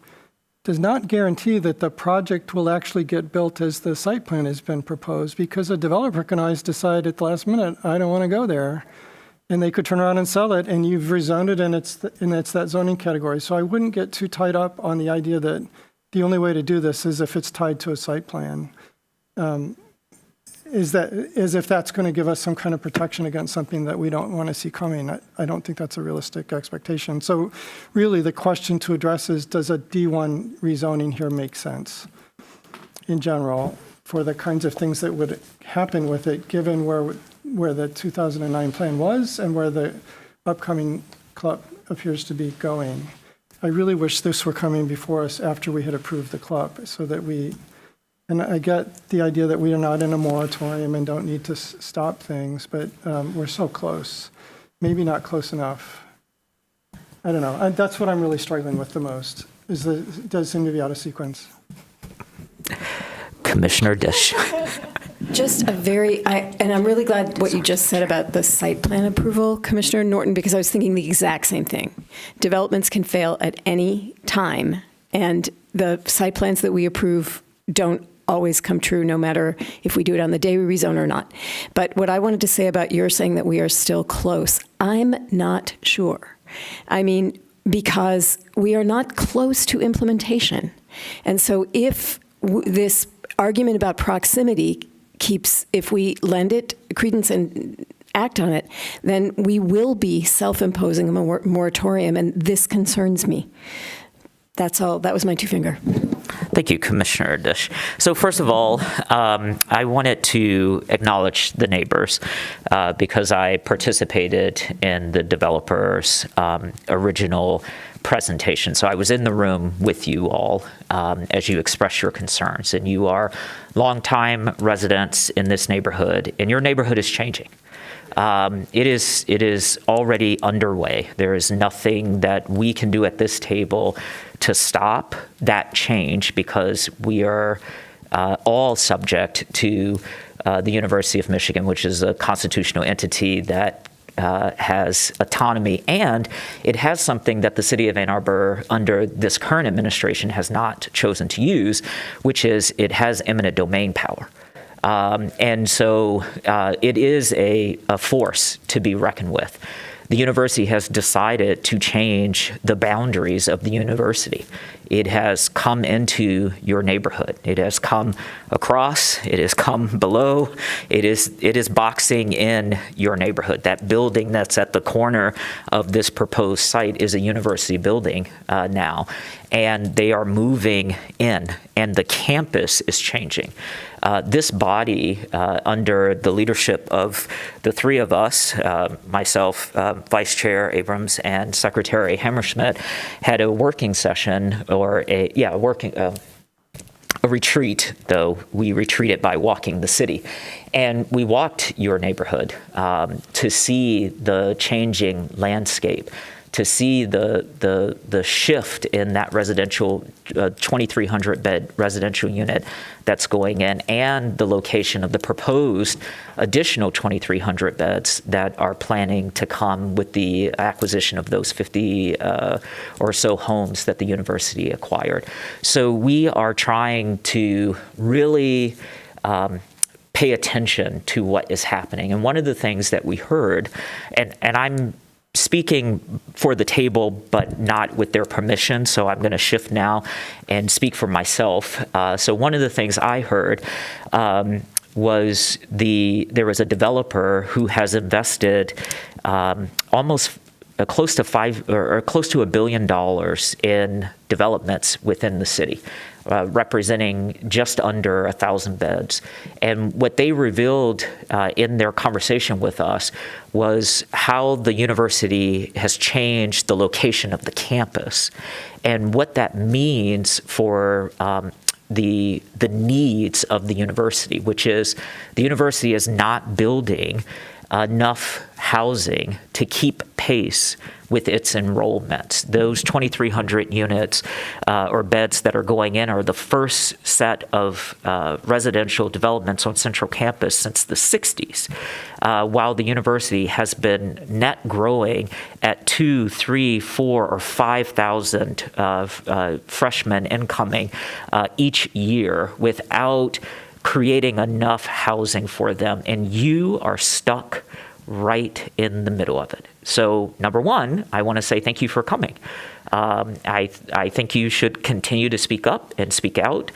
does not guarantee that the project will actually get built as the site plan has been proposed, because a developer can always decide at the last minute, I don't want to go there. And they could turn around and sell it, and you've rezoned it, and it's that zoning category. So I wouldn't get too tied up on the idea that the only way to do this is if it's tied to a site plan. as if that's going to give us some kind of protection against something that we don't want to see coming. I don't think that's a realistic expectation. So really the question to address is, does a D1 rezoning here make sense in general for the kinds of things that would happen with it, given where the 2009 plan was and where the upcoming club appears to be going? I really wish this were coming before us after we had approved the club, so that and I get the idea that we are not in a moratorium and don't need to stop things, but we're so close. Maybe not close enough. I don't know. That's what I'm really struggling with the most, does seem to be out of sequence. Commissioner Dish. Just and I'm really glad what you just said about the site plan approval, Commissioner Norton, because I was thinking the exact same thing. Developments can fail at any time, and the site plans that we approve don't always come true, no matter if we do it on the day we rezone or not. But what I wanted to say about your saying that we are still close, I'm not sure. I mean, because we are not close to implementation. And so if this argument about proximity if we lend it credence and act on it, then we will be self-imposing a moratorium, and this concerns me. That's all. That was my two-finger. Thank you, Commissioner Dish. So first of all, I wanted to acknowledge the neighbors because I participated in the developer's original presentation. So I was in the room with you all as you expressed your concerns, and you are longtime residents in this neighborhood, and your neighborhood is changing. It is already underway. There is nothing that we can do at this table to stop that change, because we are all subject to the University of Michigan, which is a constitutional entity that has autonomy, and it has something that the city of Ann Arbor under this current administration has not chosen to use, which is it has eminent domain power. And so it is a force to be reckoned with. The university has decided to change the boundaries of the university. It has come into your neighborhood. It has come across. It has come below. It is boxing in your neighborhood. That building that's at the corner of this proposed site is a university building now, and they are moving in, and the campus is changing. This body, under the leadership of the three of us, myself, Vice Chair Abrams, and Secretary Hammerschmidt, had a working session, or a retreat, though we retreated by walking the city. And we walked your neighborhood to see the changing landscape, to see the shift in that residential 2,300 bed residential unit that's going in, and the location of the proposed additional 2,300 beds that are planning to come with the acquisition of those 50 or so homes that the university acquired. So we are trying to really pay attention to what is happening. And one of the things that we heard, and I'm speaking for the table, but not with their permission, so I'm going to shift now and speak for myself. So one of the things I heard was there was a developer who has invested almost close to $1 billion in developments within the city, representing just under 1,000 beds. And what they revealed in their conversation with us was how the university has changed the location of the campus, and what that means for the needs of the university, which is the university is not building enough housing to keep pace with its enrollments. Those 2,300 units or beds that are going in are the first set of residential developments on Central Campus since the 60s, while the university has been net growing at 2,000, 3,000, 4,000, or 5,000 freshmen incoming each year without creating enough housing for them. And you are stuck right in the middle of it. So, number one, I want to say thank you for coming. I think you should continue to speak up and speak out.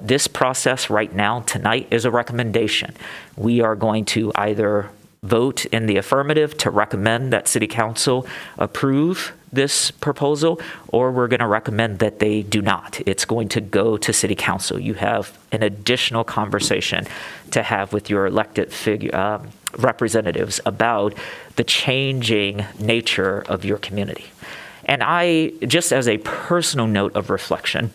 This process right now, tonight, is a recommendation. We are going to either vote in the affirmative to recommend that City Council approve this proposal, or we're going to recommend that they do not. It's going to go to City Council. You have an additional conversation to have with your elected representatives about the changing nature of your community. And I, just as a personal note of reflection,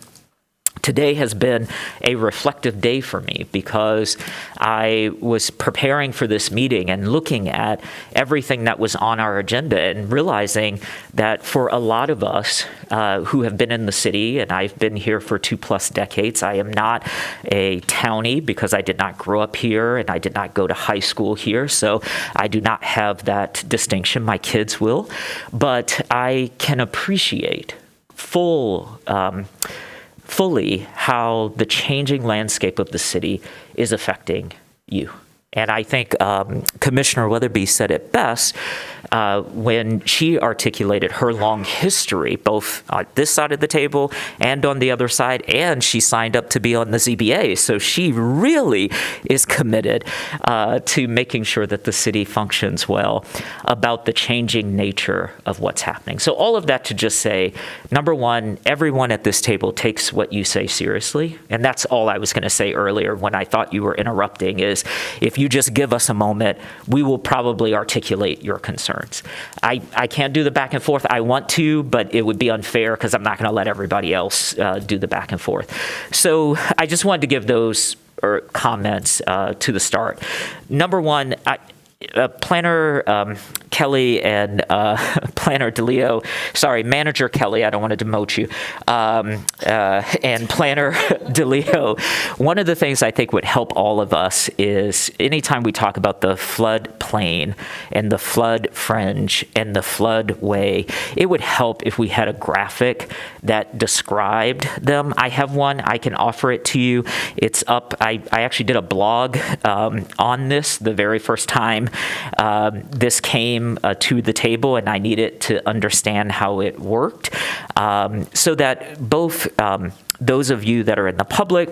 today has been a reflective day for me because I was preparing for this meeting and looking at everything that was on our agenda and realizing that for a lot of us who have been in the city, and I've been here for 2+ decades, I am not a townie because I did not grow up here and I did not go to high school here, so I do not have that distinction. My kids will, but I can appreciate fully how the changing landscape of the city is affecting you. And I think Commissioner Weatherby said it best when she articulated her long history, both on this side of the table and on the other side, and she signed up to be on the ZBA. So she really is committed to making sure that the city functions well about the changing nature of what's happening. So all of that to just say, number one, everyone at this table takes what you say seriously. And that's all I was going to say earlier when I thought you were interrupting is, if you just give us a moment, we will probably articulate your concerns. I can't do the back and forth. I want to, but it would be unfair because I'm not going to let everybody else do the back and forth. So I just wanted to give those comments to the start. Number one, Planner Kelly and Planner DeLeo, sorry, Manager Kelly, I don't want to demote you, and Planner DeLeo, one of the things I think would help all of us is anytime we talk about the flood plain and the flood fringe and the floodway, it would help if we had a graphic that described them. I have one. I can offer it to you. It's up. I actually did a blog on this the very first time this came to the table, and I needed to understand how it worked so that both those of you that are in the public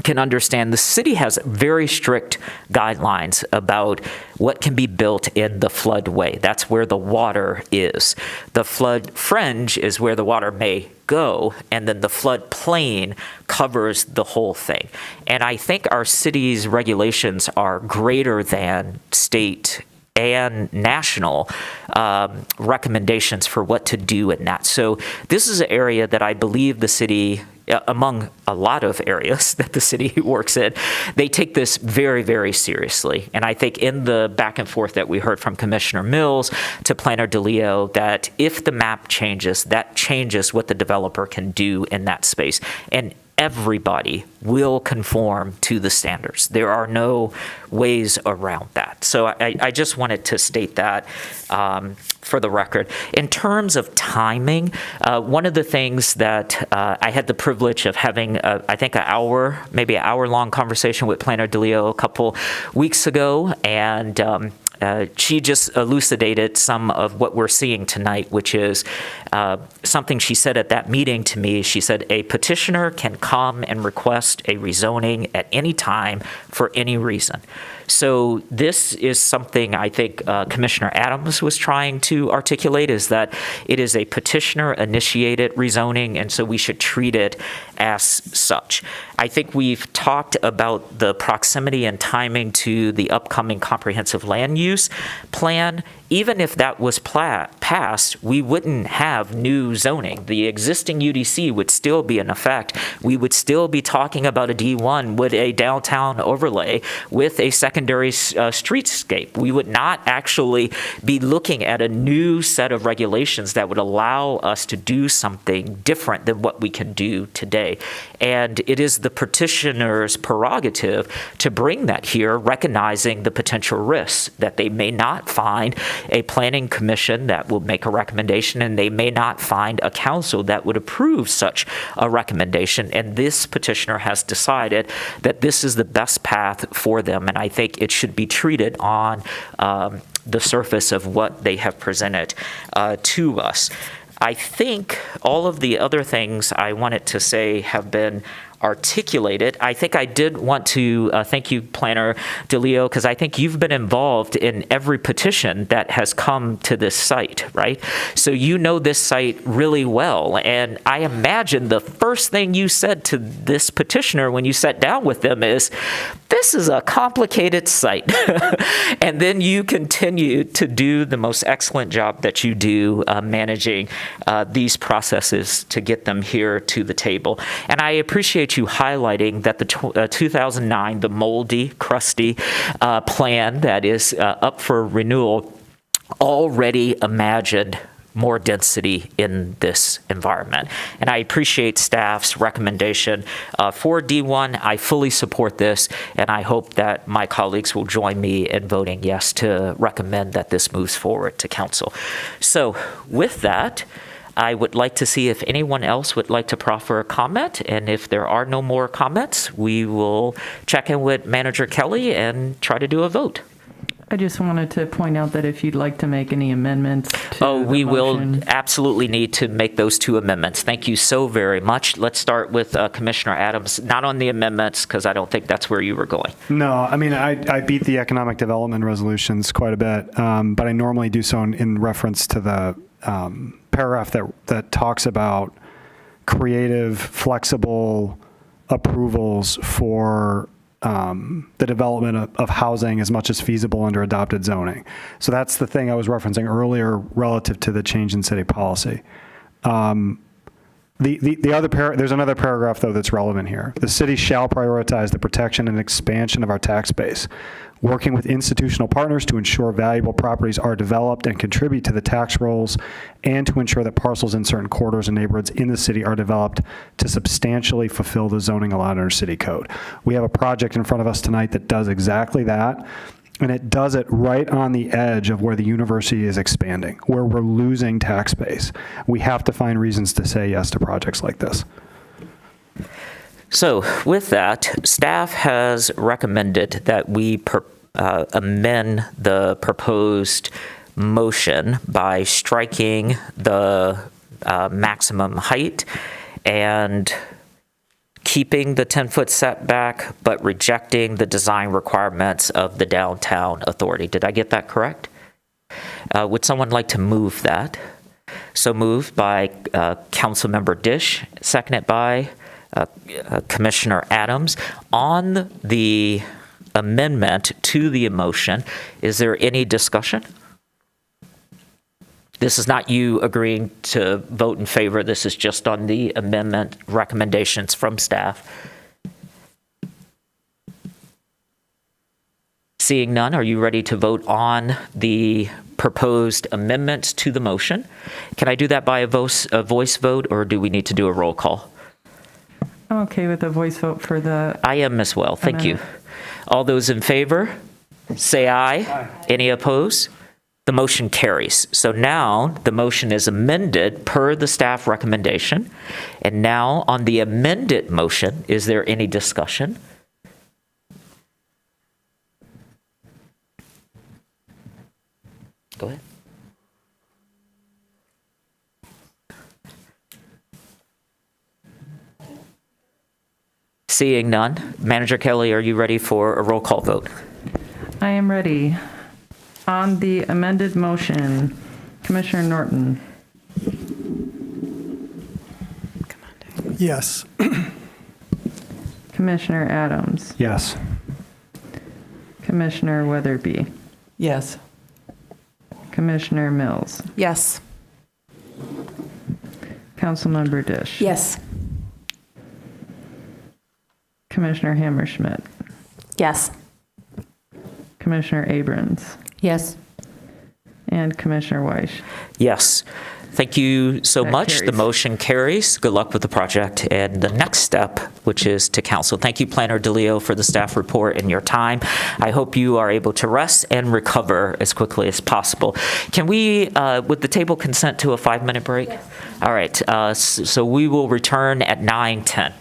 can understand the city has very strict guidelines about what can be built in the floodway. That's where the water is. The flood fringe is where the water may go, and then the flood plain covers the whole thing. And I think our city's regulations are greater than state and national recommendations for what to do in that. So this is an area that I believe the city, among a lot of areas that the city works in, they take this very, very seriously. And I think in the back and forth that we heard from Commissioner Mills to Planner DeLeo, that if the map changes, that changes what the developer can do in that space. And everybody will conform to the standards. There are no ways around that. So I just wanted to state that for the record. In terms of timing, one of the things that I had the privilege of having, I think, maybe an hour-long conversation with Planner DeLeo a couple weeks ago, and she just elucidated some of what we're seeing tonight, which is something she said at that meeting to me. She said, a petitioner can come and request a rezoning at any time for any reason. So this is something I think Commissioner Adams was trying to articulate, is that it is a petitioner-initiated rezoning, and so we should treat it as such. I think we've talked about the proximity and timing to the upcoming comprehensive land use plan. Even if that was passed, we wouldn't have new zoning. The existing UDC would still be in effect. We would still be talking about a D1 with a downtown overlay with a secondary streetscape. We would not actually be looking at a new set of regulations that would allow us to do something different than what we can do today. And it is the petitioner's prerogative to bring that here, recognizing the potential risks that they may not find a planning commission that will make a recommendation, and they may not find a council that would approve such a recommendation. And this petitioner has decided that this is the best path for them. And I think think it should be treated on the surface of what they have presented to us. I think all of the other things I wanted to say have been articulated. I think I did want to thank you, Planner DeLeo, because I think you've been involved in every petition that has come to this site, right? So you know this site really well. And I imagine the first thing you said to this petitioner when you sat down with them is, this is a complicated site. And then you continue to do the most excellent job that you do managing these processes to get them here to the table. And I appreciate you highlighting that the 2009, the moldy, crusty plan that is up for renewal already imagined more density in this environment. And I appreciate staff's recommendation for D1. I fully support this, and I hope that my colleagues will join me in voting yes to recommend that this moves forward to council. So with that, I would like to see if anyone else would like to proffer a comment, and if there are no more comments, we will check in with Manager Kelly and try to do a vote. I just wanted to point out that if you'd like to make any amendments to we motion. will absolutely need to make those 2 amendments. Thank you so very much. Let's start with Commissioner Adams, not on the amendments, because I don't think that's where you were going. No, I mean, I beat the economic development resolutions quite a bit, but I normally do so in reference to the paragraph that talks about creative, flexible approvals for the development of housing as much as feasible under adopted zoning. So that's the thing I was referencing earlier relative to the change in city policy. There's another paragraph, though, that's relevant here. The city shall prioritize the protection and expansion of our tax base, working with institutional partners to ensure valuable properties are developed and contribute to the tax rolls, and to ensure that parcels in certain corridors and neighborhoods in the city are developed to substantially fulfill the zoning allowed under city code. We have a project in front of us tonight that does exactly that, and it does it right on the edge of where the university is expanding, where we're losing tax base. We have to find reasons to say yes to projects like this. So with that, staff has recommended that we amend the proposed motion by striking the maximum height and keeping the 10-foot setback, but rejecting the design requirements of the downtown authority. Did I get that correct? Would someone like to move that? So moved by Councilmember Dish, seconded by Commissioner Adams. On the amendment to the motion, is there any discussion? This is not you agreeing to vote in favor. This is just on the amendment recommendations from staff. Seeing none, are you ready to vote on the proposed amendments to the motion? Can I do that by a voice vote, or do we need to do a roll call? I'm okay with a voice vote for the... I am as well. Thank you. All those in favor, say aye. Aye. Any opposed? The motion carries. So now the motion is amended per the staff recommendation. And now on the amended motion, is there any discussion? Go ahead. Seeing none, Manager Kelly, are you ready for a roll call vote? I am ready. On the amended motion, Commissioner Norton. Yes. Commissioner Adams. Yes. Commissioner Weatherby. Yes. Commissioner Mills. Yes. Councilmember Dish. Yes. Commissioner Hammerschmidt. Yes. Commissioner Abrams. Yes. And Commissioner Weish. Yes. Thank you so That much. The carries. motion carries. Good luck with the project. And the next step, which is to council. Thank you, Planner DeLeo, for the staff report and your time. I hope you are able to rest and recover as quickly as possible. Can we, would the table consent to a 5-minute break? Yes. All right. So we will return at 9:10.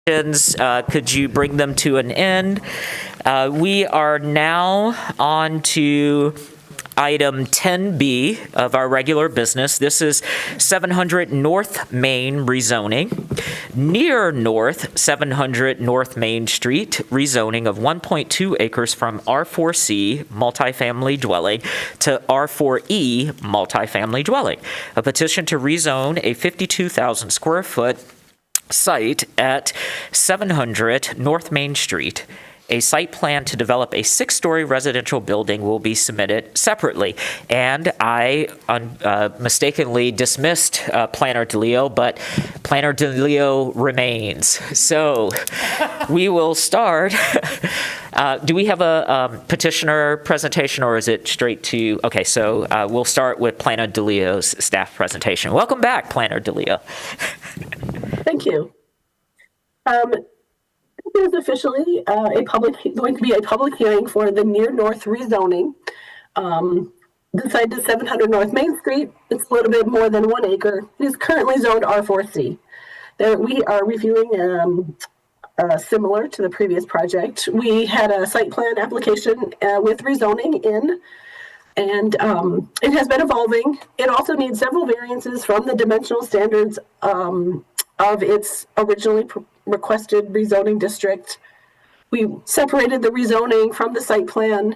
Could you bring them to an end? We are now on to item 10B of our regular business. This is 700 North Main rezoning. Near North 700 North Main Street, rezoning of 1.2 acres from R4C multifamily dwelling to R4E multifamily dwelling. A petition to rezone a 52,000 square foot site at 700 North Main Street. A site plan to develop a 6-story residential building will be submitted separately. And I mistakenly dismissed Planner DeLeo, but Planner DeLeo remains. So we will start. Do we have a petitioner presentation, or is it straight to? Okay, so we'll start with Planner DeLeo's staff presentation. Welcome back, Planner DeLeo. Thank you. This is officially going to be a public hearing for the Near North rezoning. The site is 700 North Main Street. It's a little bit more than 1 acre. It is currently zoned R4C. There, we are reviewing similar to the previous project. We had a site plan application with rezoning in, and it has been evolving. It also needs several variances from the dimensional standards of its originally requested rezoning district. We separated the rezoning from the site plan.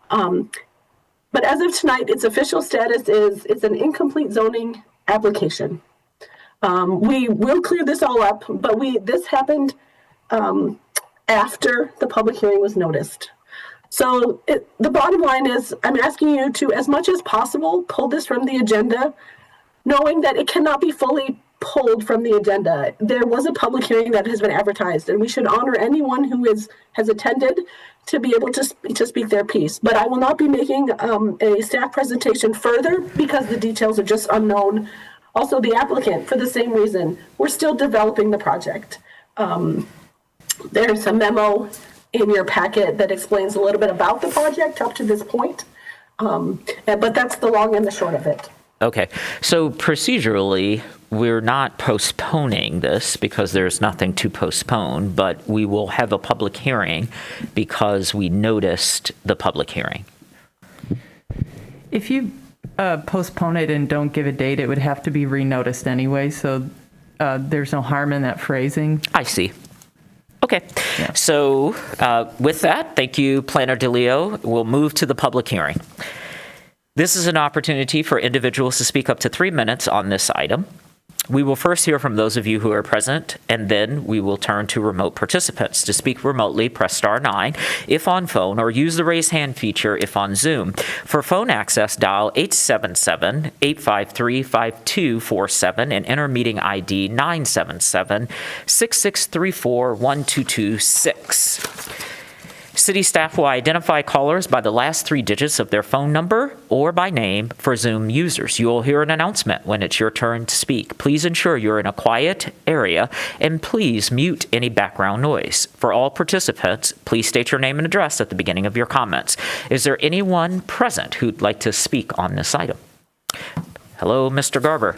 But as of tonight, its official status is it's an incomplete zoning application. We will clear this all up, but this happened after the public hearing was noticed. So the bottom line is I'm asking you to, as much as possible, pull this from the agenda, knowing that it cannot be fully pulled from the agenda. There was a public hearing that has been advertised, and we should honor anyone who has attended to be able to speak their piece. But I will not be making a staff presentation further because the details are just unknown. Also, the applicant, for the same reason, we're still developing the project. There's a memo in your packet that explains a little bit about the project up to this point, but that's the long and the short of it. Okay, so procedurally, we're not postponing this because there's nothing to postpone, but we will have a public hearing because we noticed the public hearing. If you postpone it and don't give a date, it would have to be renoticed anyway, so there's no harm in that phrasing. I see. Okay, yeah. So with that, thank you, Planner DeLeo. We'll move to the public hearing. This is an opportunity for individuals to speak up to 3 minutes on this item. We will first hear from those of you who are present, and then we will turn to remote participants. To speak remotely, press *9 if on phone, or use the raise hand feature if on Zoom. For phone access, dial 877-853-5247 and enter meeting ID 977-6634-1226. City staff will identify callers by the last 3 digits of their phone number or by name for Zoom users. You will hear an announcement when it's your turn to speak. Please ensure you're in a quiet area and please mute any background noise. For all participants, please state your name and address at the beginning of your comments. Is there anyone present who'd like to speak on this item? Hello, Mr. Garber.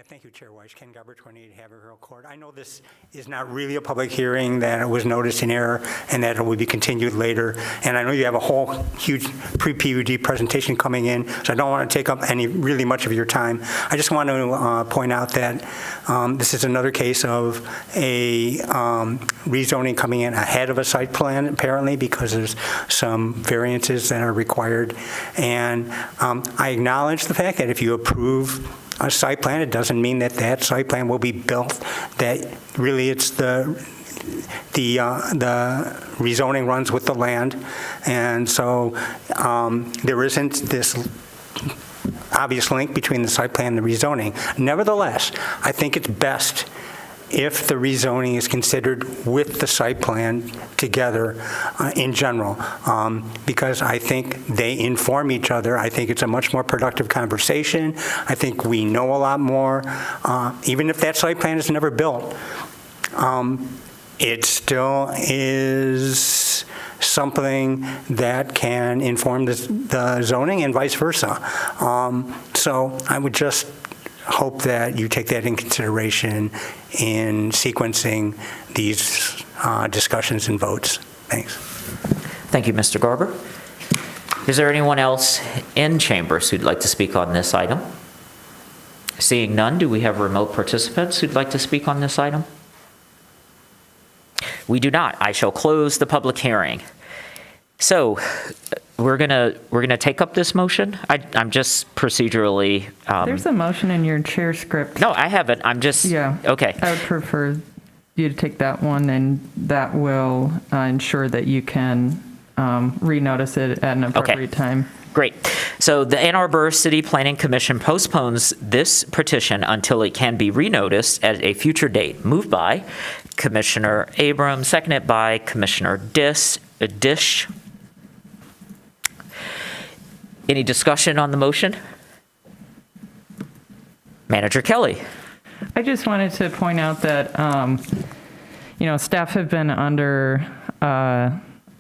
Thank you, Chair Weiss. Ken Garber, 28 Haverhill Court. I know this is not really a public hearing, that it was noticed in error, and that it will be continued later. And I know you have a whole huge pre-PUD presentation coming in, so I don't want to take up really much of your time. I just want to point out that this is another case of a rezoning coming in ahead of a site plan, apparently, because there's some variances that are required. And I acknowledge the fact that if you approve a site plan, it doesn't mean that that site plan will be built, that really it's the rezoning runs with the land. And so there isn't this obvious link between the site plan and the rezoning. Nevertheless, I think it's best if the rezoning is considered with the site plan together in general, because I think they inform each other. I think it's a much more productive conversation. I think we know a lot more. Even if that site plan is never built, it still is something that can inform the zoning and vice versa. So I would just hope that you take that in consideration in sequencing these discussions and votes. Thanks. Thank you, Mr. Garber. Is there anyone else in chambers who'd like to speak on this item? Seeing none, do we have remote participants who'd like to speak on this item? We do not. I shall close the public hearing. So we're gonna take up this motion. I'm just procedurally. There's a motion in your chair script. No, I haven't. I'm just. Yeah. Okay. I would prefer you to take that one, and that will ensure that you can renotice it at an appropriate time. Great. So the Ann Arbor City Planning Commission postpones this petition until it can be renoticed at a future date. Moved by Commissioner Abrams, seconded by Commissioner Dish. Any discussion on the motion? Manager Kelly. I just wanted to point out that, staff have been under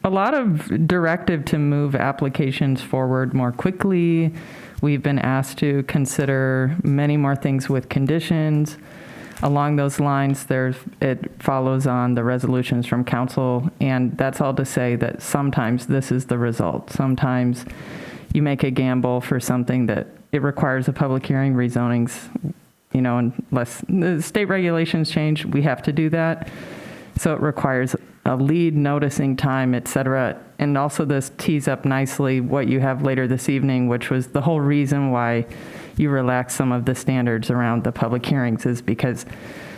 a lot of directive to move applications forward more quickly. We've been asked to consider many more things with conditions. Along those lines, it follows on the resolutions from council, and that's all to say that sometimes this is the result. Sometimes you make a gamble for something that it requires a public hearing, rezonings, unless the state regulations change, we have to do that. So it requires a lead noticing time, et cetera. And also this tees up nicely what you have later this evening, which was the whole reason why you relax some of the standards around the public hearings is because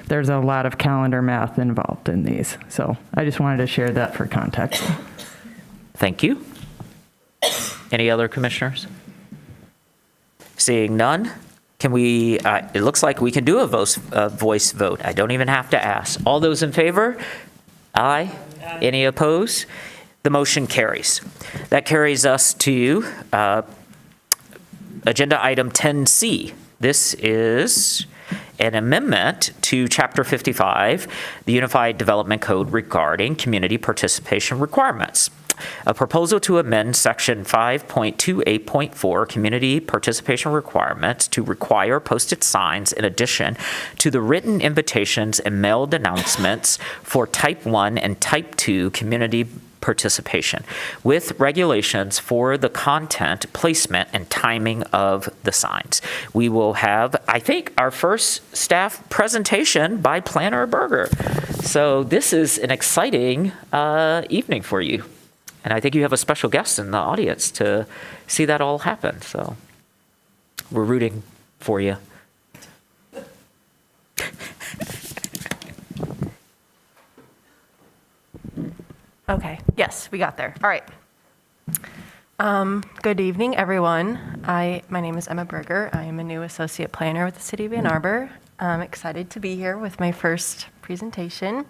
there's a lot of calendar math involved in these. So I just wanted to share that for context. Thank you. Any other commissioners? Seeing none, can we, it looks like we can do a voice vote. I don't even have to ask. All those in favor? Aye. Any opposed? The motion carries. That carries us to agenda item 10C. This is an amendment to Chapter 55, the Unified Development Code regarding community participation requirements. A proposal to amend Section 5.28.4 Community Participation Requirements to require posted signs in addition to the written invitations and mailed announcements for Type 1 and Type 2 community participation, with regulations for the content, placement, and timing of the signs. We will have, I think, our first staff presentation by Planner Berger. So this is an exciting evening for you. And I think you have a special guest in the audience to see that all happen. So we're rooting for you. Okay, yes, we got there. All right. Good evening, everyone. My name is Emma Berger. I am a new associate planner with the City of Ann Arbor. I'm excited to be here with my first presentation.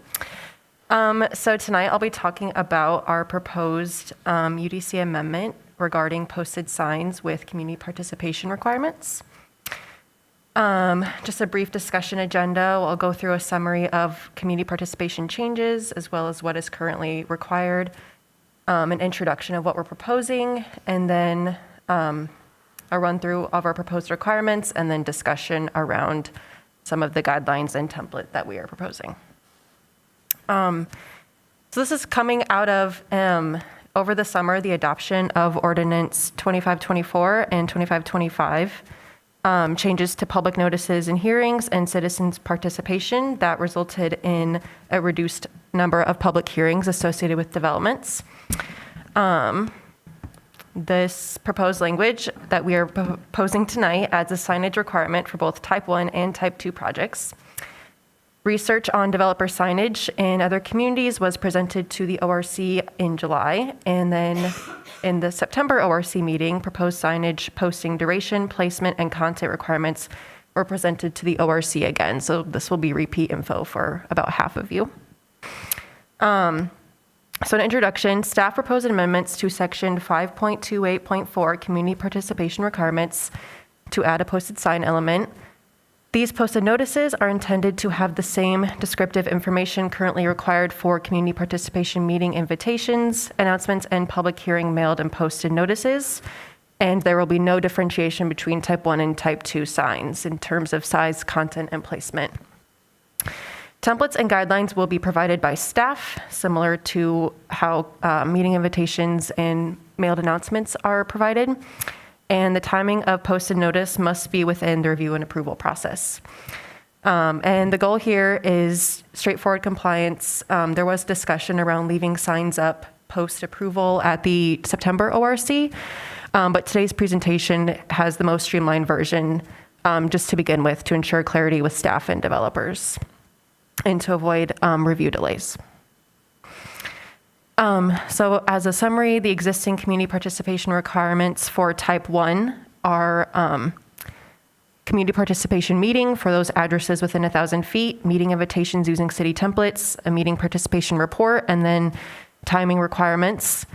So tonight I'll be talking about our proposed UDC amendment regarding posted signs with community participation requirements. Just a brief discussion agenda. I'll go through a summary of community participation changes as well as what is currently required, an introduction of what we're proposing, and then a run through of our proposed requirements, and then discussion around some of the guidelines and template that we are proposing. So this is coming out of, over the summer, the adoption of Ordinance 2524 and 2525, changes to public notices and hearings and citizens' participation that resulted in a reduced number of public hearings associated with developments. This proposed language that we are proposing tonight adds a signage requirement for both Type 1 and Type 2 projects. Research on developer signage in other communities was presented to the ORC in July, and then in the September ORC meeting, proposed signage, posting duration, placement, and content requirements were presented to the ORC again. So this will be repeat info for about half of you. So an introduction, staff proposed amendments to section 5.28.4 community participation requirements to add a posted sign element. These posted notices are intended to have the same descriptive information currently required for community participation meeting invitations, announcements, and public hearing mailed and posted notices. and there will be no differentiation between type 1 and type 2 signs in terms of size, content, and placement. Templates and guidelines will be provided by staff, similar to how meeting invitations and mailed announcements are provided. And the timing of posted notice must be within the review and approval process. And the goal here is straightforward compliance. There was discussion around leaving signs up post-approval at the September ORC, but today's presentation has the most streamlined version, just to begin with, to ensure clarity with staff and developers and to avoid review delays. So as a summary, the existing community participation requirements for type 1 are community participation meeting for those addresses within 1,000 feet, meeting invitations using city templates, a meeting participation report, and then timing requirements.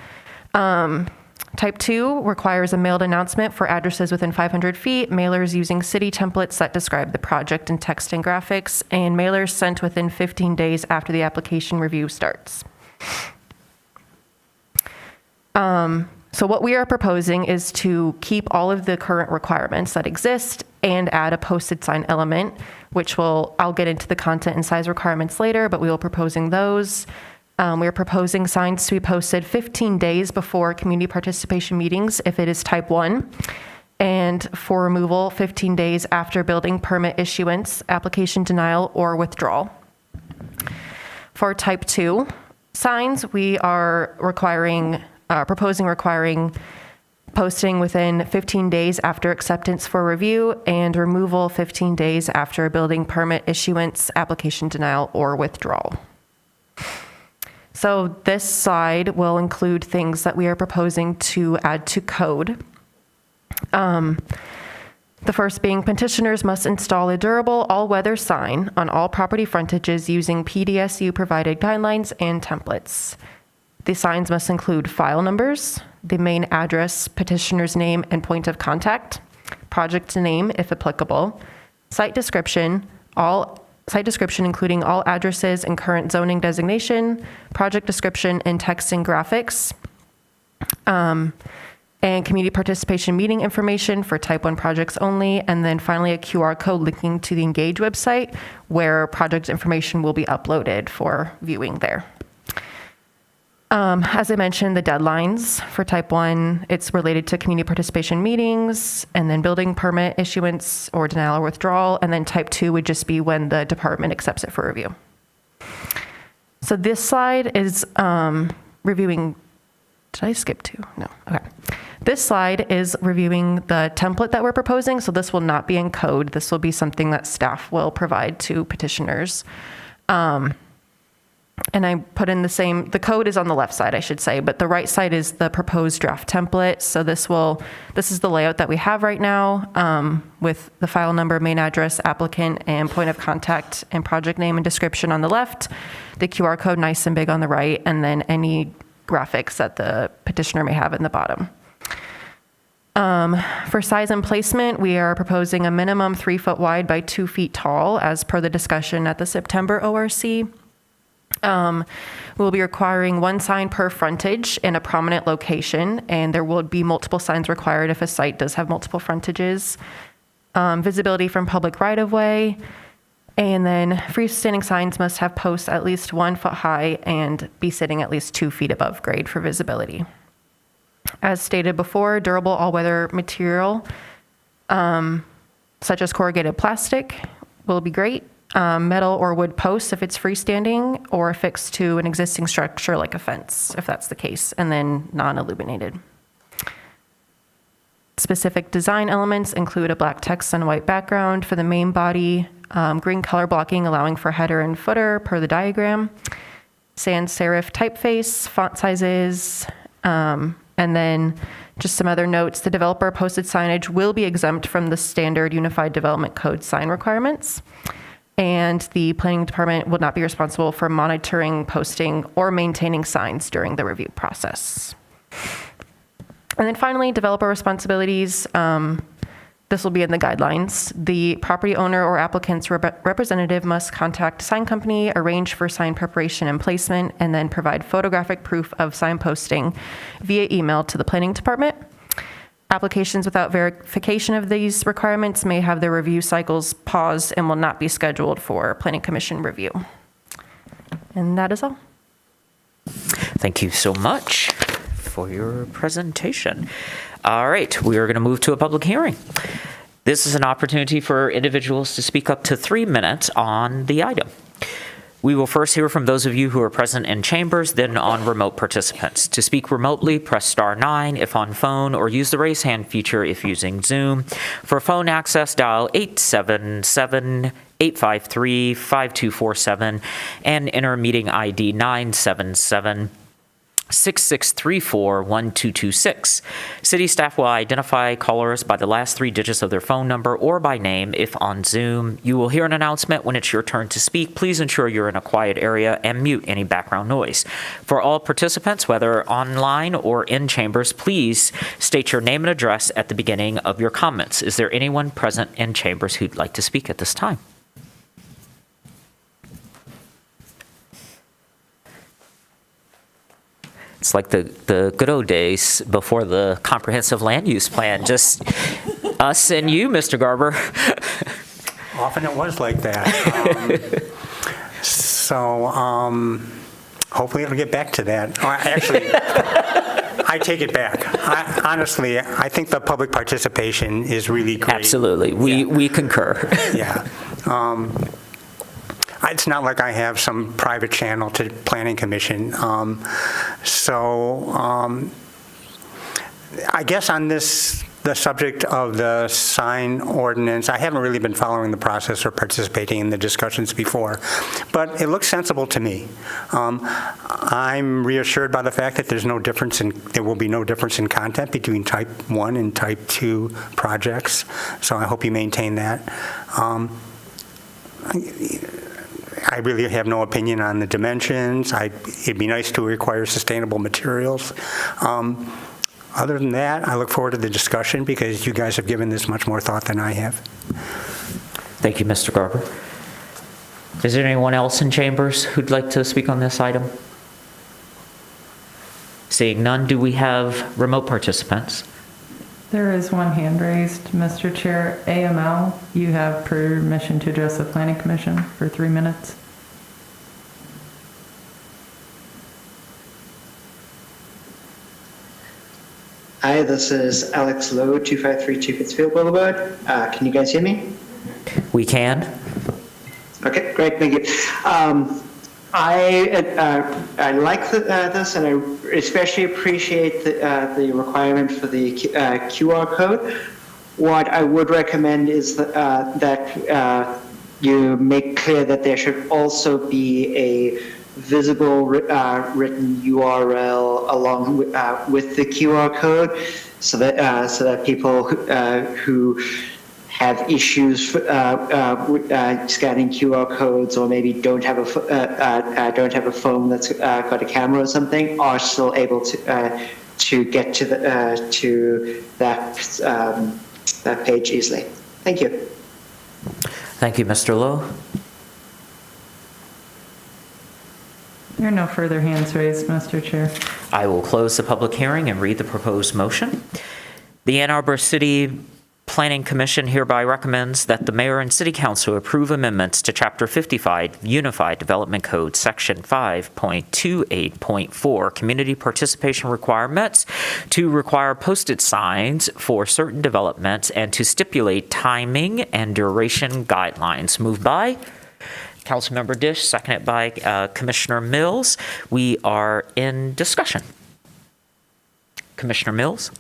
Type 2 requires a mailed announcement for addresses within 500 feet, mailers using city templates that describe the project in text and graphics, and mailers sent within 15 days after the application review starts. So what we are proposing is to keep all of the current requirements that exist and add a posted sign element, which I'll get into the content and size requirements later, but we will proposing those. We are proposing signs to be posted 15 days before community participation meetings if it is type 1, and for removal 15 days after building permit issuance, application denial, or withdrawal. For type 2 signs, we are proposing requiring posting within 15 days after acceptance for review and removal 15 days after building permit issuance, application denial, or withdrawal. So this slide will include things that we are proposing to add to code. The first being petitioners must install a durable all-weather sign on all property frontages using PDSU provided guidelines and templates. The signs must include file numbers, the main address, petitioner's name and point of contact, project name if applicable, site description including all addresses and current zoning designation, project description and text and graphics, and community participation meeting information for type 1 projects only, and then finally a QR code linking to the Engage website where project information will be uploaded for viewing there. As I mentioned, the deadlines for type 1, it's related to community participation meetings, and then building permit issuance or denial or withdrawal, and then type 2 would just be when the department accepts it for review. So this slide is reviewing, did I skip 2? No, okay. This slide is reviewing the template that we're proposing, so this will not be in code. This will be something that staff will provide to petitioners. And I put in the code is on the left side, I should say, but the right side is the proposed draft template. So this is the layout that we have right now, with the file number, main address, applicant, and point of contact, and project name and description on the left, the QR code nice and big on the right, and then any graphics that the petitioner may have in the bottom. For size and placement, we are proposing a minimum 3 foot wide by 2 feet tall, as per the discussion at the September ORC. We'll be requiring 1 sign per frontage in a prominent location, and there will be multiple signs required if a site does have multiple frontages. Visibility from public right-of-way, and then freestanding signs must have posts at least 1 foot high and be sitting at least 2 feet above grade for visibility. As stated before, durable all-weather material, such as corrugated plastic, will be great. Metal or wood posts if it's freestanding, or affixed to an existing structure like a fence, if that's the case, and then non-illuminated. Specific design elements include a black text on a white background for the main body, green color blocking allowing for header and footer per the diagram, sans serif typeface, font sizes, and then just some other notes. The developer posted signage will be exempt from the standard Unified Development Code sign requirements. And the planning department will not be responsible for monitoring, posting, or maintaining signs during the review process. And then finally, developer responsibilities. This will be in the guidelines. The property owner or applicant's representative must contact sign company, arrange for sign preparation and placement, and then provide photographic proof of sign posting via email to the planning department. Applications without verification of these requirements may have their review cycles paused and will not be scheduled for Planning Commission review. And that is all. Thank you so much for your presentation. All right, we are going to move to a public hearing. This is an opportunity for individuals to speak up to 3 minutes on the item. We will first hear from those of you who are present in chambers, then on remote participants. To speak remotely, press star 9 if on phone, or use the raise hand feature if using Zoom. For phone access, dial 877-853-5247 and enter meeting ID 977-6634-1226. City staff will identify callers by the last 3 digits of their phone number or by name if on Zoom. You will hear an announcement when it's your turn to speak. Please ensure you're in a quiet area and mute any background noise. For all participants, whether online or in chambers, please state your name and address at the beginning of your comments. Is there anyone present in chambers who'd like to speak at this time? It's like the good old days before the comprehensive land use plan, just us and you, Mr. Garber. Often it was like that. Hopefully it'll get back to that. Actually, I take it back. Honestly, I think the public participation is really great. Absolutely. We concur. Yeah. It's not like I have some private channel to Planning Commission. I guess on the subject of the sign ordinance, I haven't really been following the process or participating in the discussions before, but it looks sensible to me. I'm reassured by the fact that there will be no difference in content between type 1 and type 2 projects, so I hope you maintain that. I really have no opinion on the dimensions. It'd be nice to require sustainable materials. Other than that, I look forward to the discussion because you guys have given this much more thought than I have. Thank you, Mr. Garber. Is there anyone else in chambers who'd like to speak on this item? Seeing none, do we have remote participants? There is one hand raised, Mr. Chair. AML, you have permission to address the Planning Commission for 3 minutes. Hi, this is Alex Lowe, 2532 Pittsfield Boulevard. Can you guys hear me? We can. Okay, great, thank you. I like this, and I especially appreciate the requirement for the QR code. What I would recommend is that you make clear that there should also be a visible written URL along with the QR code, so that people who have issues scanning QR codes, or maybe don't have a phone that's got a camera or something, are still able to get to that page easily. Thank you. Thank you, Mr. Lowe. There are no further hands raised, Mr. Chair. I will close the public hearing and read the proposed motion. The Ann Arbor City Planning Commission hereby recommends that the mayor and city council approve amendments to Chapter 55 Unified Development Code, Section 5.28.4, Community Participation Requirements, to require posted signs for certain developments and to stipulate timing and duration guidelines. Moved by Councilmember Dish, seconded by Commissioner Mills. We are in discussion. Commissioner Mills.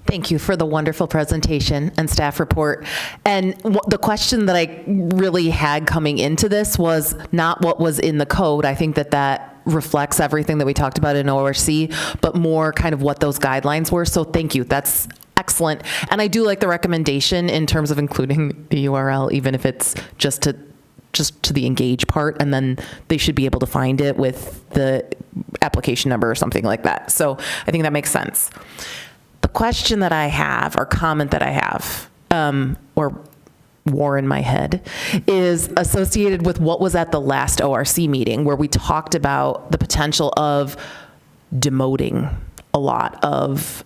Thank you for the wonderful presentation and staff report. And the question that I really had coming into this was not what was in the code. I think that reflects everything that we talked about in ORC, but more kind of what those guidelines were. So thank you. That's excellent. And I do like the recommendation in terms of including the URL, even if it's just to the engage part, and then they should be able to find it with the application number or something like that. So I think that makes sense. The question that I have, or comment that I have, or war in my head, is associated with what was at the last ORC meeting, where we talked about the potential of demoting a lot of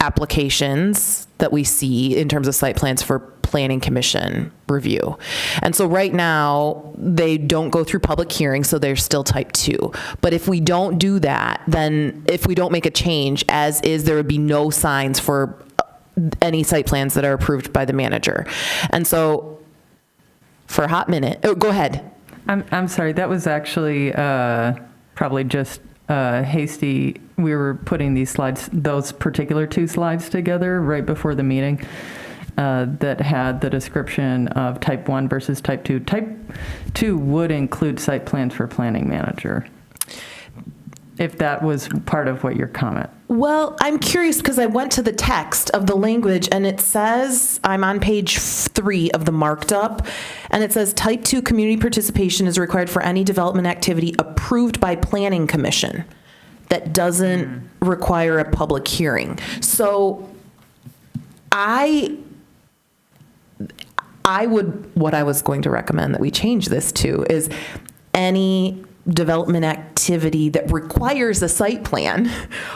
applications that we see in terms of site plans for planning commission review. And so right now, they don't go through public hearings, so they're still type 2. But if we don't do that, then if we don't make a change as is, there would be no signs for any site plans that are approved by the manager. And so for a hot minute, oh, go ahead. I'm sorry, that was actually probably just hasty. We were putting these slides, those particular 2 slides together right before the meeting that had the description of type 1 versus type 2. Type 2 would include site plans for planning manager, if that was part of what your comment. Well, I'm curious because I went to the text of the language and it says, I'm on page 3 of the marked up, and it says type 2 community participation is required for any development activity approved by planning commission that doesn't require a public hearing. So what I was going to recommend that we change this to is any development activity that requires a site plan,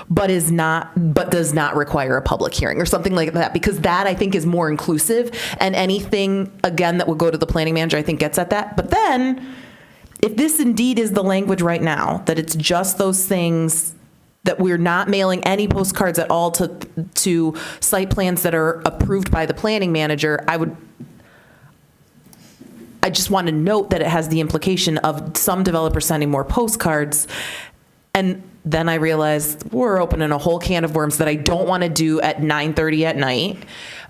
but does not require a public hearing or something like that, because that I think is more inclusive, and anything again that would go to the planning manager I think gets at that. But then if this indeed is the language right now, that it's just those things, that we're not mailing any postcards at all to site plans that are approved by the planning manager, I just want to note that it has the implication of some developers sending more postcards. And then I realized we're opening a whole can of worms that I don't want to do at 9:30 at night.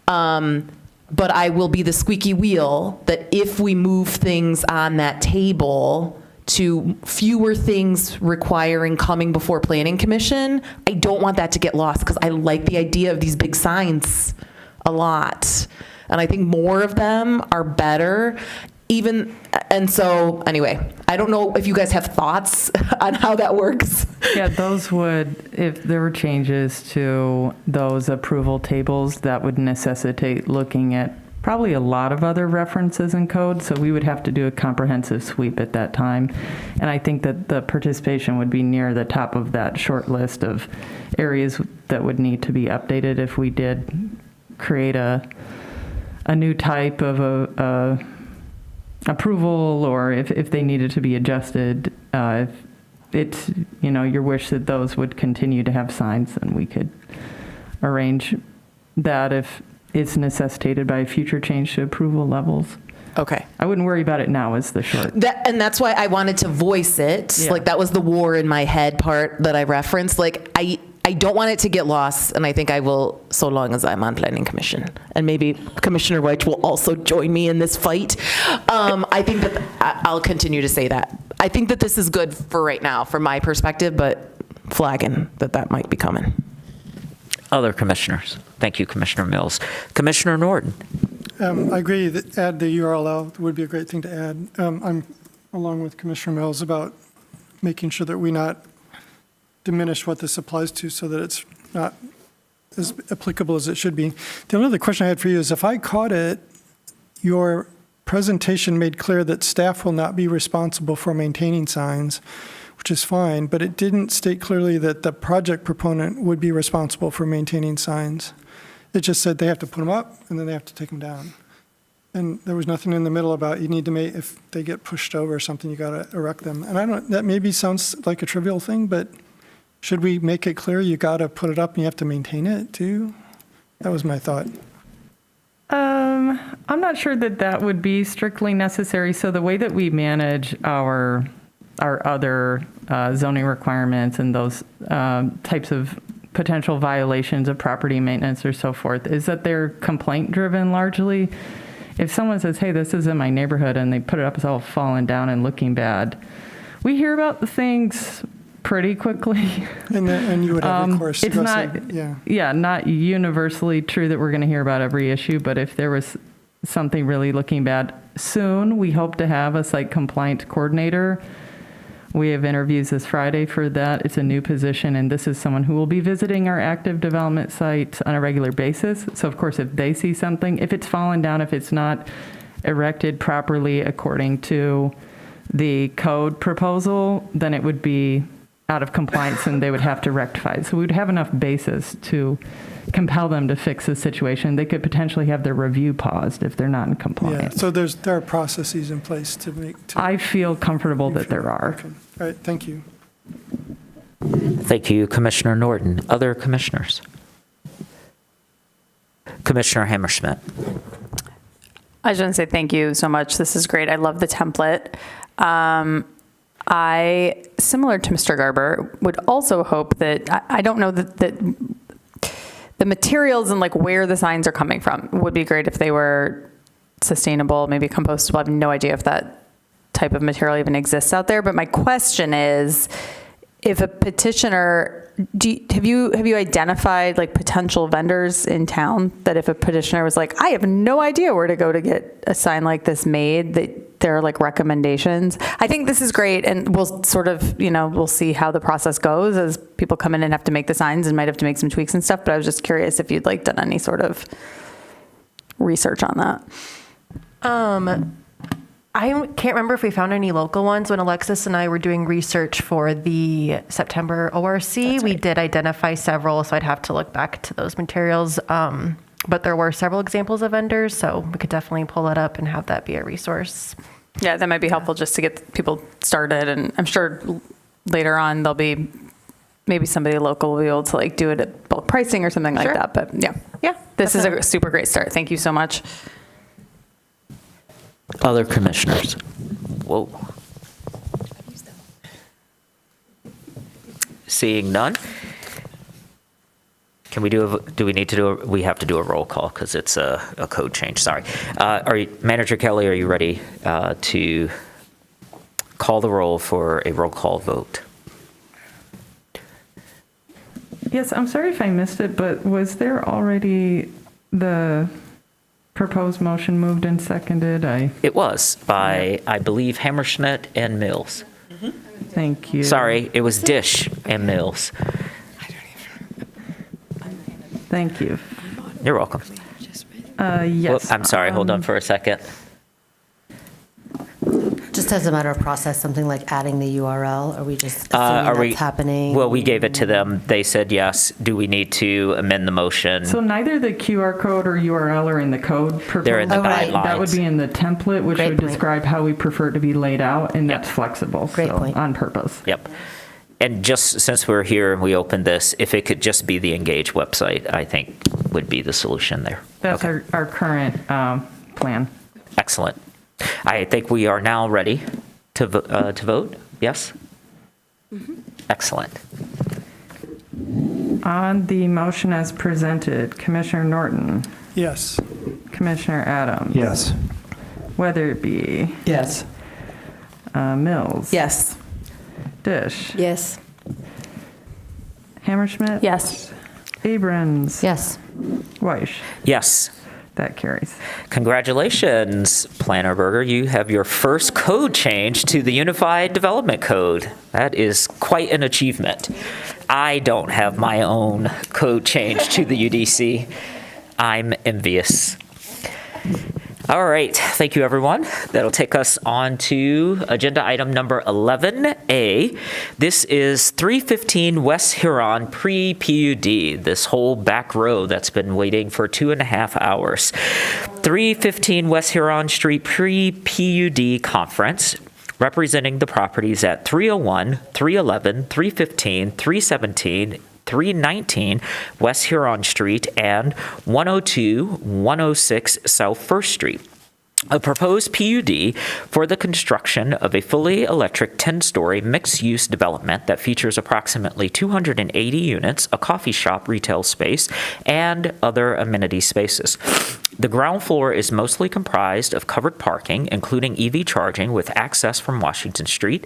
But I will be the squeaky wheel that if we move things on that table to fewer things requiring coming before planning commission, I don't want that to get lost, because I like the idea of these big signs a lot. And I think more of them are better. And so anyway, I don't know if you guys have thoughts on how that works. Yeah, those would, if there were changes to those approval tables, that would necessitate looking at probably a lot of other references in code. So we would have to do a comprehensive sweep at that time. And I think that the participation would be near the top of that short list of areas that would need to be updated if we did create a new type of a approval, or if they needed to be adjusted. If it's, your wish that those would continue to have signs, then we could arrange that if it's necessitated by a future change to approval levels. Okay. I wouldn't worry about it now is the short. And that's why I wanted to voice it. Yeah. Like, that was the war in my head part that I referenced. Like, I don't want it to get lost, and I think I will, so long as I'm on planning commission. And maybe Commissioner White will also join me in this fight. I think that I'll continue to say that. I think that this is good for right now, from my perspective, but flagging that might be coming. Other commissioners. Thank you, Commissioner Mills. Commissioner Norton. I agree that add the URL would be a great thing to add. I'm along with Commissioner Mills about making sure that we not diminish what this applies to, so that it's not as applicable as it should be. The only other question I had for you is, if I caught it, your presentation made clear that staff will not be responsible for maintaining signs, which is fine, but it didn't state clearly that the project proponent would be responsible for maintaining signs. It just said they have to put them up and then they have to take them down. And there was nothing in the middle about you need to make, if they get pushed over or something, you got to erect them. And that maybe sounds like a trivial thing, but should we make it clear you got to put it up and you have to maintain it too? That was my thought. I'm not sure that would be strictly necessary. So the way that we manage our other zoning requirements and those types of potential violations of property maintenance or so forth is that they're complaint driven largely. If someone says, hey, this is in my neighborhood, and they put it up, it's all falling down and looking bad, we hear about the things pretty quickly. And you would have recourse. It's not universally true that we're going to hear about every issue, but if there was something really looking bad, soon we hope to have a site compliance coordinator. We have interviews this Friday for that. It's a new position, and this is someone who will be visiting our active development sites on a regular basis. So of course, if they see something, if it's fallen down, if it's not erected properly according to the code proposal, then it would be out of compliance and they would have to rectify it. So we'd have enough basis to compel them to fix the situation. They could potentially have their review paused if they're not in Yeah, compliance. so there are processes in place to make. I feel comfortable that there are. Okay. All right, thank you. Thank you, Commissioner Norton. Other commissioners? Commissioner Hammerschmidt. I just want to say thank you so much. This is great. I love the template. I, similar to Mr. Garber, would also hope that, I don't know that the materials and like where the signs are coming from would be great if they were sustainable, maybe compostable. I have no idea if that type of material even exists out there. But my question is, if a petitioner, have you identified like potential vendors in town that if a petitioner was like, I have no idea where to go to get a sign like this made, that there are like recommendations? I think this is great, and we'll sort of, we'll see how the process goes as people come in and have to make the signs and might have to make some tweaks and stuff. But I was just curious if you'd like done any sort of research on that. I can't remember if we found any local ones. When Alexis and I were doing research for the September ORC, we did identify several, so I'd have to look back to those materials. But there were several examples of vendors, so we could definitely pull that up and have that be a resource. Yeah, that might be helpful just to get people started. And I'm sure later on there'll be maybe somebody local will be able to like do it at bulk pricing or something like that. But yeah, this is a super great start. Thank you so much. Other commissioners? Whoa. Seeing none? Can we do we have to do a roll call because it's a code change, sorry. Manager Kelly, are you ready to call the roll for a roll call vote? Yes, I'm sorry if I missed it, but was there already the proposed motion moved and seconded? It was by, I believe, Hammerschmidt and Mills. Thank you. Sorry, it was Dish and Mills. Thank you. You're welcome. Yes. I'm sorry, hold on for a second. Just as a matter of process, something like adding the URL, are we just assuming that's happening? Well, we gave it to them. They said yes. Do we need to amend the motion? So neither the QR code or URL are in the code proposed. They're in the guidelines. That would be in the template, which would describe how we prefer it to be laid out, and that's flexible. Great point. On purpose. Yep. And just since we're here and we opened this, if it could just be the Engage website, I think would be the solution there. That's our current plan. Excellent. I think we are now ready to vote. Yes? Mm-hmm. Excellent. On the motion as presented, Commissioner Norton. Yes. Commissioner Adams. Yes. Weatherby. Yes. Mills. Yes. Dish. Yes. Hammerschmidt. Yes. Abrams. Yes. Weish. Yes. That carries. Congratulations, Planner Berger. You have your first code change to the Unified Development Code. That is quite an achievement. I don't have my own code change to the UDC. I'm envious. All right, thank you, everyone. That'll take us on to agenda item number 11A. This is 315 West Huron pre-PUD, this whole back row that's been waiting for 2.5 hours. 315 West Huron Street pre-PUD conference, representing the properties at 301, 311, 315, 317, 319 West Huron Street and 102, 106 South 1st Street. A proposed PUD for the construction of a fully electric 10-story mixed-use development that features approximately 280 units, a coffee shop retail space, and other amenity spaces. The ground floor is mostly comprised of covered parking, including EV charging with access from Washington Street.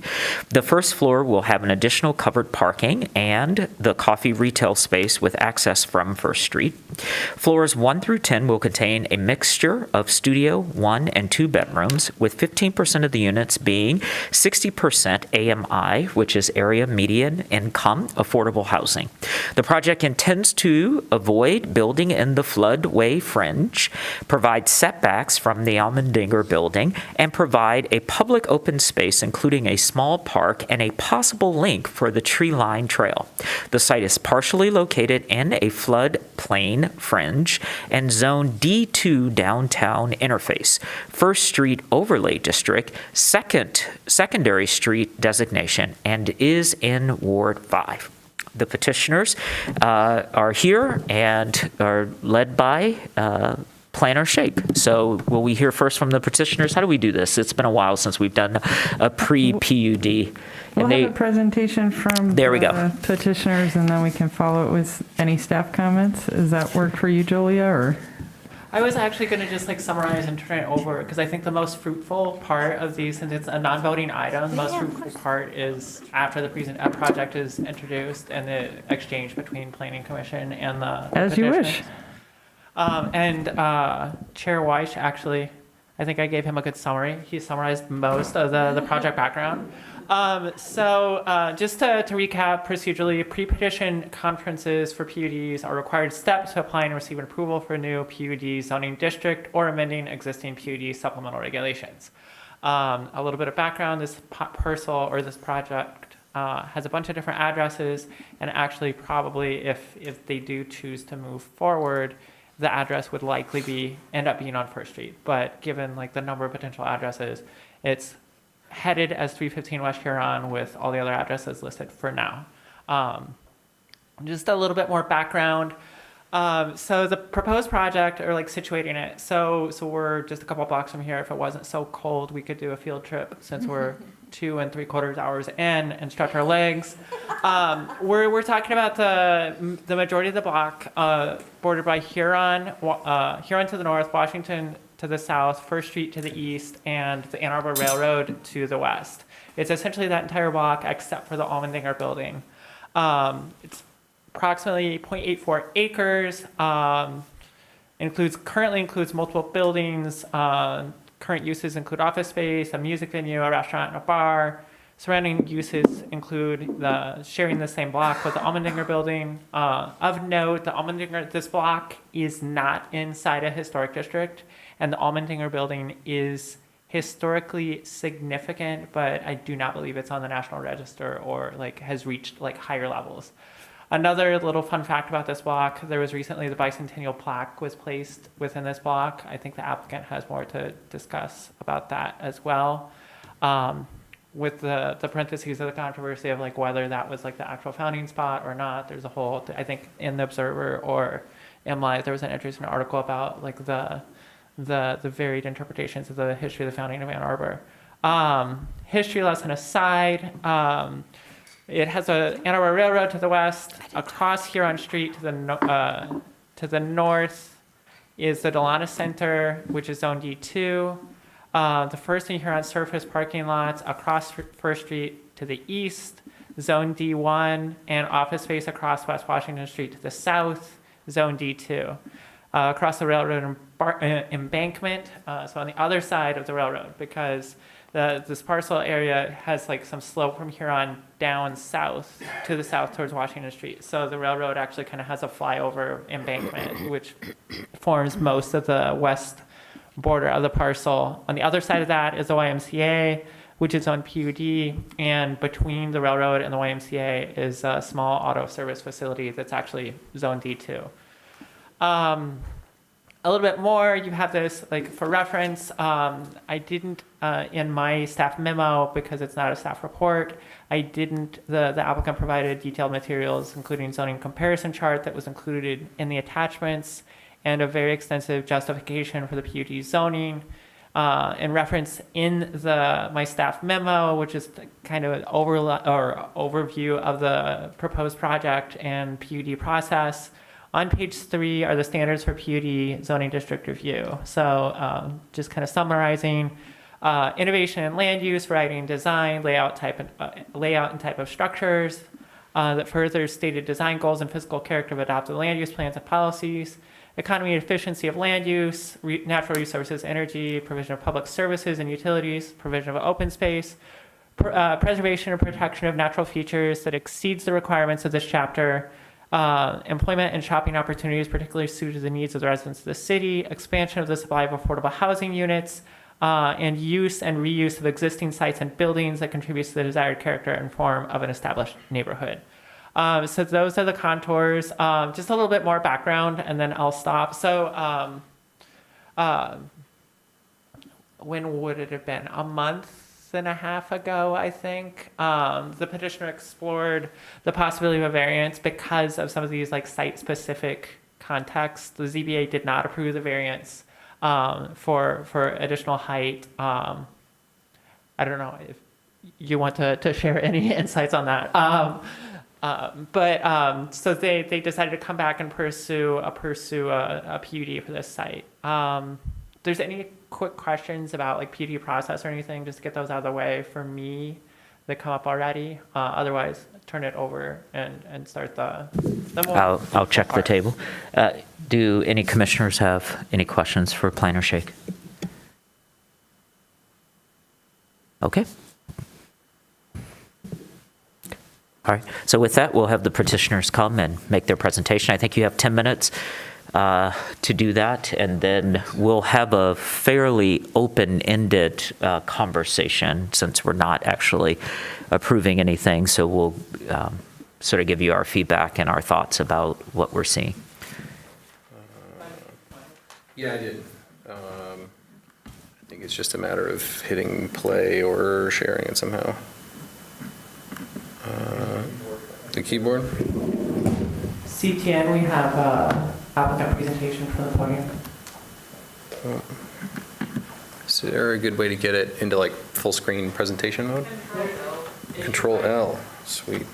The first floor will have an additional covered parking and the coffee retail space with access from 1st Street. Floors 1 through 10 will contain a mixture of studio, 1 and 2 bedrooms, with 15% of the units being 60% AMI, which is area median income affordable housing. The project intends to avoid building in the floodway fringe, provide setbacks from the Almendinger building, and provide a public open space, including a small park and a possible link for the tree-lined trail. The site is partially located in a floodplain fringe and Zone D2 downtown interface, First Street Overlay District, secondary street designation, and is in Ward 5. The petitioners are here and are led by Planner Shake. So will we hear first from the petitioners? How do we do this? It's been a while since we've done a pre-PUD. We'll have a presentation from the petitioners, and then we can follow it with any staff comments. Does that work for you, Julia, or? I was actually going to just summarize and turn it over because I think the most fruitful part of these, since it's a non-voting item, the most fruitful part is after the project is introduced and the exchange between Planning Commission and the As you wish. Chair Weiss, actually, I think I gave him a good summary. He summarized most of the project background. Just to recap procedurally, pre-petition conferences for PUDs are required steps to apply and receive approval for a new PUD zoning district or amending existing PUD supplemental regulations. A little bit of background, this parcel or this project has a bunch of different addresses, and actually probably if they do choose to move forward, the address would likely end up being on First Street. But given the number of potential addresses, it's headed as 315 West Huron with all the other addresses listed for now. Just a little bit more background. So the proposed project, or situating it, so we're just a couple blocks from here. If it wasn't so cold, we could do a field trip since we're 2 3/4 hours in and stretch our legs. We're talking about the majority of the block bordered by Huron to the north, Washington to the south, First Street to the east, and the Ann Arbor Railroad to the west. It's essentially that entire block except for the Almendinger building. It's approximately 0.84 acres, currently includes multiple buildings. Current uses include office space, a music venue, a restaurant, and a bar. Surrounding uses include sharing the same block with the Almendinger building. Of note, this block is not inside a historic district, and the Almendinger building is historically significant, but I do not believe it's on the National Register or has reached higher levels. Another little fun fact about this block, there was recently the bicentennial plaque was placed within this block. I think the applicant has more to discuss about that as well. With the parentheses of the controversy of whether that was the actual founding spot or not, there's a whole, I think in the Observer or MLive, there was an interesting article about the varied interpretations of the history of the founding of Ann Arbor. History lesson aside, it has a Ann Arbor Railroad to the west. Across Huron Street to the north is the Delana Center, which is Zone D2. The First and Huron surface parking lots across First Street to the east, Zone D1, and office space across West Washington Street to the south, Zone D2. Across the railroad embankment, so on the other side of the railroad, because this parcel area has some slope from Huron down south to the south towards Washington Street. So the railroad actually kind of has a flyover embankment, which forms most of the west border of the parcel. On the other side of that is the YMCA, which is on PUD, and between the railroad and the YMCA is a small auto service facility that's actually Zone D2. A little bit more, you have this for reference. I didn't in my staff memo, because it's not a staff report, the applicant provided detailed materials, including zoning comparison chart that was included in the attachments, and a very extensive justification for the PUD zoning. In reference in my staff memo, which is kind of an overview of the proposed project and PUD process. On page 3 are the standards for PUD zoning district review. So just kind of summarizing, innovation in land use, variety in design, layout and type of structures, that furthers stated design goals and physical character of adopted land use plans and policies, economy and efficiency of land use, natural resources, energy, provision of public services and utilities, provision of open space, preservation and protection of natural features that exceeds the requirements of this chapter, employment and shopping opportunities particularly suited to the needs of the residents of the city, expansion of the supply of affordable housing units, and use and reuse of existing sites and buildings that contributes to the desired character and form of an established neighborhood. So those are the contours. Just a little bit more background, and then I'll stop. So when would it have been? A month and a half ago, I think. The petitioner explored the possibility of a variance because of some of these like site-specific contexts. The ZBA did not approve the variance for additional height. I don't know if you want to share any insights on that. So they decided to come back and pursue a PUD for this site. There's any quick questions about like PUD process or anything, just to get those out of the way for me that come up already. Otherwise, turn it over and start the more. I'll check the table. Do any commissioners have any questions for Planner Shake? Okay. All right. So with that, we'll have the petitioners come and make their presentation. I think you have 10 minutes to do that, and then we'll have a fairly open-ended conversation since we're not actually approving anything. So we'll sort of give you our feedback and our thoughts about what we're seeing. Yeah, I did. I think it's just a matter of hitting play or sharing it somehow. The keyboard? CTN, we have applicant presentation for the podium. Is there a good way to get it into like full screen presentation mode? Control L. Sweet.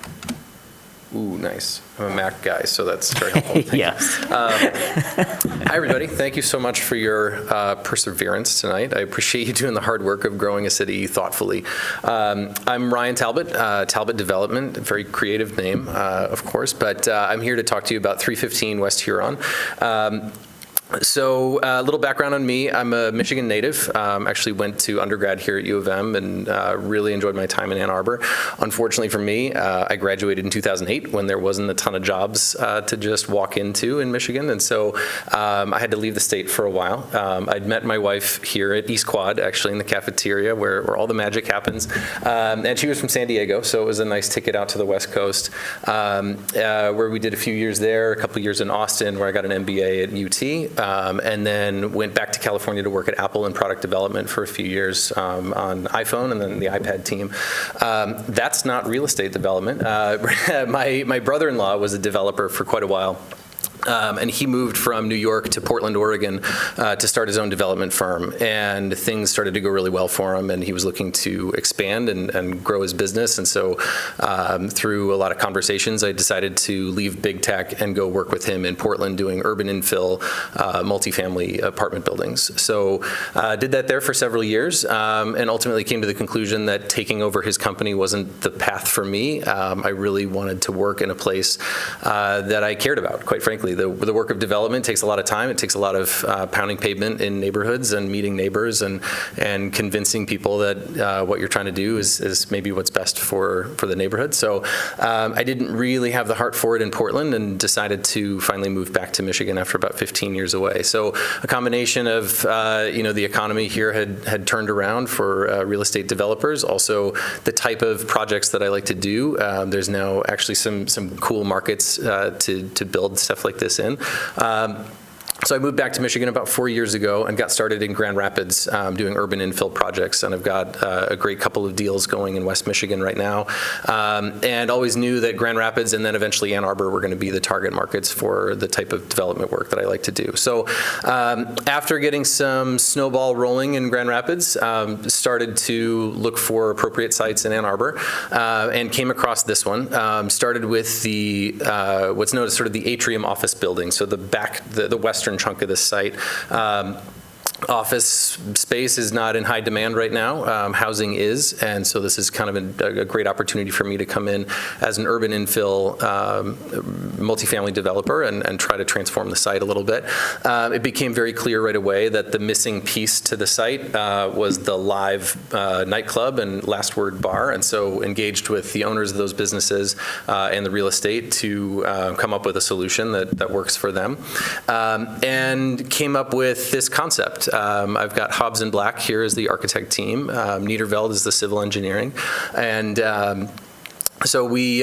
Ooh, nice. I'm a Mac guy, so that's very helpful. Yes. Hi, everybody. Thank you so much for your perseverance tonight. I appreciate you doing the hard work of growing a city thoughtfully. I'm Ryan Talbot, Talbot Development, a very creative name, of course, but I'm here to talk to you about 315 West Huron. So a little background on me. I'm a Michigan native. Actually went to undergrad here at U of M and really enjoyed my time in Ann Arbor. Unfortunately for me, I graduated in 2008 when there wasn't a ton of jobs to just walk into in Michigan. And so I had to leave the state for a while. I'd met my wife here at East Quad, actually in the cafeteria where all the magic happens. And she was from San Diego, so it was a nice ticket out to the West Coast, where we did a few years there, a couple years in Austin, where I got an MBA at UT. And then went back to California to work at Apple in product development for a few years on iPhone and then the iPad team. That's not real estate development. My brother-in-law was a developer for quite a while. And he moved from New York to Portland, Oregon to start his own development firm. And things started to go really well for him, and he was looking to expand and grow his business. And so through a lot of conversations, I decided to leave big tech and go work with him in Portland doing urban infill multifamily apartment buildings. So did that there for several years and ultimately came to the conclusion that taking over his company wasn't the path for me. I really wanted to work in a place that I cared about, quite frankly. The work of development takes a lot of time. It takes a lot of pounding pavement in neighborhoods and meeting neighbors and convincing people that what you're trying to do is maybe what's best for the neighborhood. So I didn't really have the heart for it in Portland and decided to finally move back to Michigan after about 15 years away. So a combination of the economy here had turned around for real estate developers. Also the type of projects that I like to do. There's now actually some cool markets to build stuff like this in. So I moved back to Michigan about 4 years ago and got started in Grand Rapids doing urban infill projects. And I've got a great couple of deals going in West Michigan right now. And always knew that Grand Rapids and then eventually Ann Arbor were going to be the target markets for the type of development work that I like to do. So after getting some snowball rolling in Grand Rapids, started to look for appropriate sites in Ann Arbor and came across this one. Started with the what's known as sort of the atrium office building. So the western chunk of this site. Office space is not in high demand right now. Housing is, and so this is kind of a great opportunity for me to come in as an urban infill multifamily developer and try to transform the site a little bit. It became very clear right away that the missing piece to the site was the live nightclub and Last Word bar, and so engaged with the owners of those businesses and the real estate to come up with a solution that works for them, and came up with this concept. I've got Hobbs and Black here as the architect team. Niederveld is the civil engineering. And so we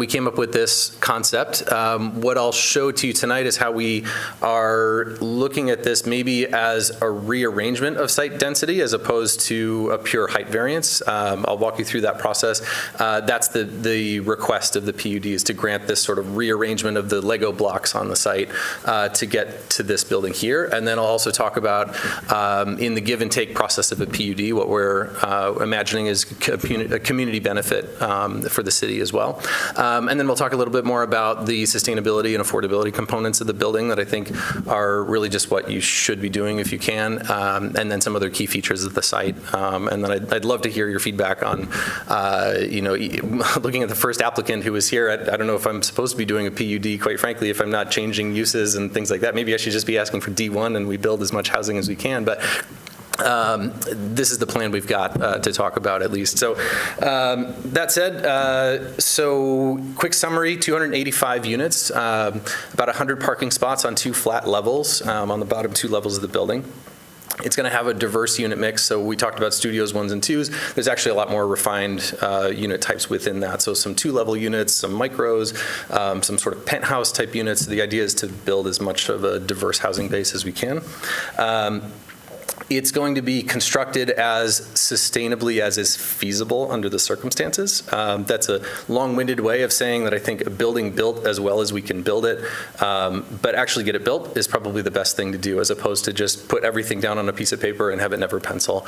came up with this concept. What I'll show to you tonight is how we are looking at this maybe as a rearrangement of site density as opposed to a pure height variance. I'll walk you through that process. That's the request of the PUD, is to grant this sort of rearrangement of the Lego blocks on the site to get to this building here. And then I'll also talk about in the give and take process of a PUD, what we're imagining is a community benefit for the city as well. And then we'll talk a little bit more about the sustainability and affordability components of the building that I think are really just what you should be doing if you can, and then some other key features of the site. And then I'd love to hear your feedback on, looking at the first applicant who was here, I don't know if I'm supposed to be doing a PUD, quite frankly, if I'm not changing uses and things like that. Maybe I should just be asking for D1 and we build as much housing as we can. But this is the plan we've got to talk about, at least. So that said, so quick summary, 285 units, about 100 parking spots on 2 flat levels on the bottom 2 levels of the building. It's going to have a diverse unit mix. So we talked about studios 1s and 2s. There's actually a lot more refined unit types within that. So some 2-level units, some micros, some sort of penthouse type units. The idea is to build as much of a diverse housing base as we can. It's going to be constructed as sustainably as is feasible under the circumstances. That's a long-winded way of saying that I think a building built as well as we can build it, but actually get it built is probably the best thing to do, as opposed to just put everything down on a piece of paper and have it never pencil.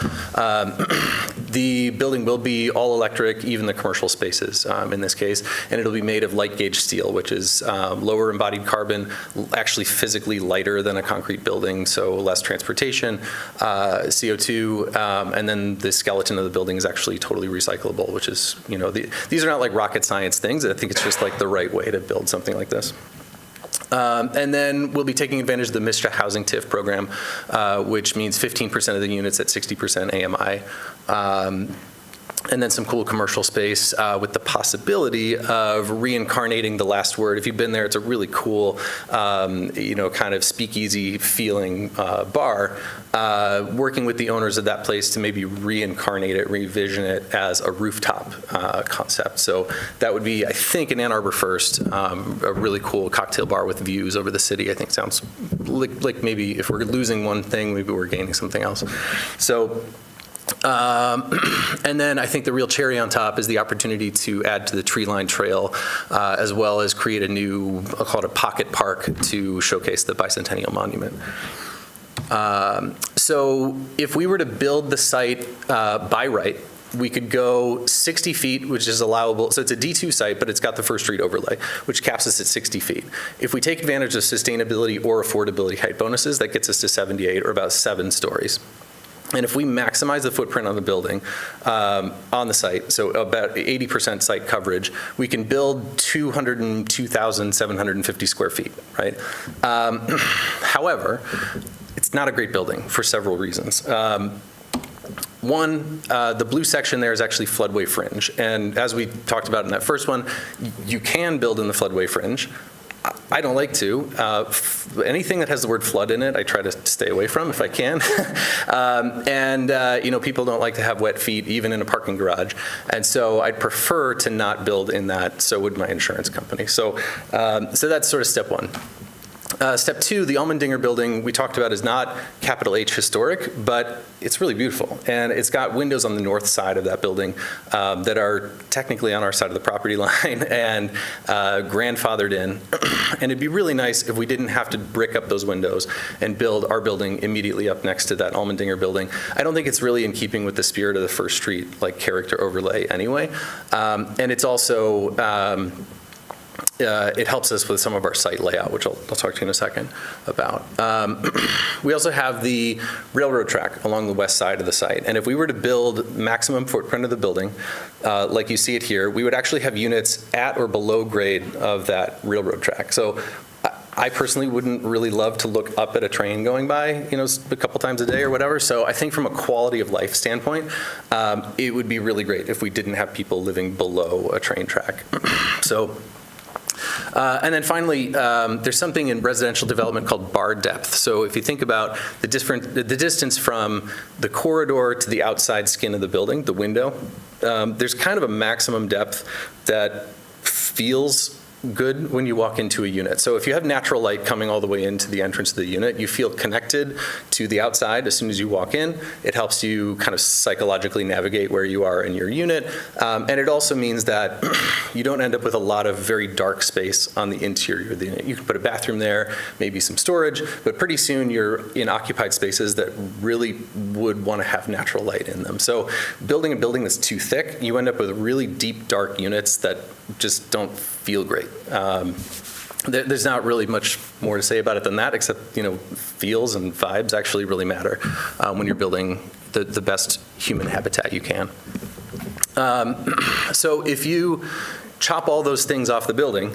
The building will be all electric, even the commercial spaces in this case, and it'll be made of light gauge steel, which is lower embodied carbon, actually physically lighter than a concrete building, so less transportation. CO2, and then the skeleton of the building is actually totally recyclable, which is, these are not like rocket science things. I think it's just like the right way to build something like this. And then we'll be taking advantage of the MISTRA Housing TIF program, which means 15% of the units at 60% AMI. And then some cool commercial space with the possibility of reincarnating the Last Word. If you've been there, it's a really cool, kind of speakeasy feeling bar. Working with the owners of that place to maybe reincarnate it, revision it as a rooftop concept. So that would be, I think, in Ann Arbor first, a really cool cocktail bar with views over the city. I think sounds like maybe if we're losing one thing, maybe we're gaining something else. So. And then I think the real cherry on top is the opportunity to add to the tree line trail, as well as create a new, I'll call it a pocket park, to showcase the Bicentennial Monument. So if we were to build the site by right, we could go 60 feet, which is allowable. So it's a D2 site, but it's got the first street overlay, which caps us at 60 feet. If we take advantage of sustainability or affordability height bonuses, that gets us to 78, or about 7 stories. And if we maximize the footprint on the building on the site, so about 80% site coverage, we can build 202,750 square feet, right? However, it's not a great building for several reasons. One, the blue section there is actually floodway fringe. And as we talked about in that first one, you can build in the floodway fringe. I don't like to. Anything that has the word flood in it, I try to stay away from if I can. People don't like to have wet feet, even in a parking garage. And so I'd prefer to not build in that, so would my insurance company. So that's sort of step one. Step 2, the Allmendinger building we talked about is not capital H historic, but it's really beautiful. And it's got windows on the north side of that building that are technically on our side of the property line and grandfathered in. And it'd be really nice if we didn't have to brick up those windows and build our building immediately up next to that Allmendinger building. I don't think it's really in keeping with the spirit of the First Street, like, character overlay anyway. And it's also it helps us with some of our site layout, which I'll talk to you in a second about. We also have the railroad track along the west side of the site. And if we were to build maximum footprint of the building, like you see it here, we would actually have units at or below grade of that railroad track. So I personally wouldn't really love to look up at a train going by, you know, a couple times a day or whatever. So I think from a quality of life standpoint, it would be really great if we didn't have people living below a train track. So. And then finally, there's something in residential development called bar depth. So if you think about the distance from the corridor to the outside skin of the building, the window, there's kind of a maximum depth that feels good when you walk into a unit. So if you have natural light coming all the way into the entrance of the unit, you feel connected to the outside as soon as you walk in. It helps you kind of psychologically navigate where you are in your unit. And it also means that you don't end up with a lot of very dark space on the interior of the unit. You can put a bathroom there, maybe some storage, but pretty soon you're in occupied spaces that really would want to have natural light in them. So building a building that's too thick, you end up with really deep, dark units that just don't feel great. There's not really much more to say about it than that, except, you know, feels and vibes actually really matter when you're building the best human habitat you can. So if you chop all those things off the building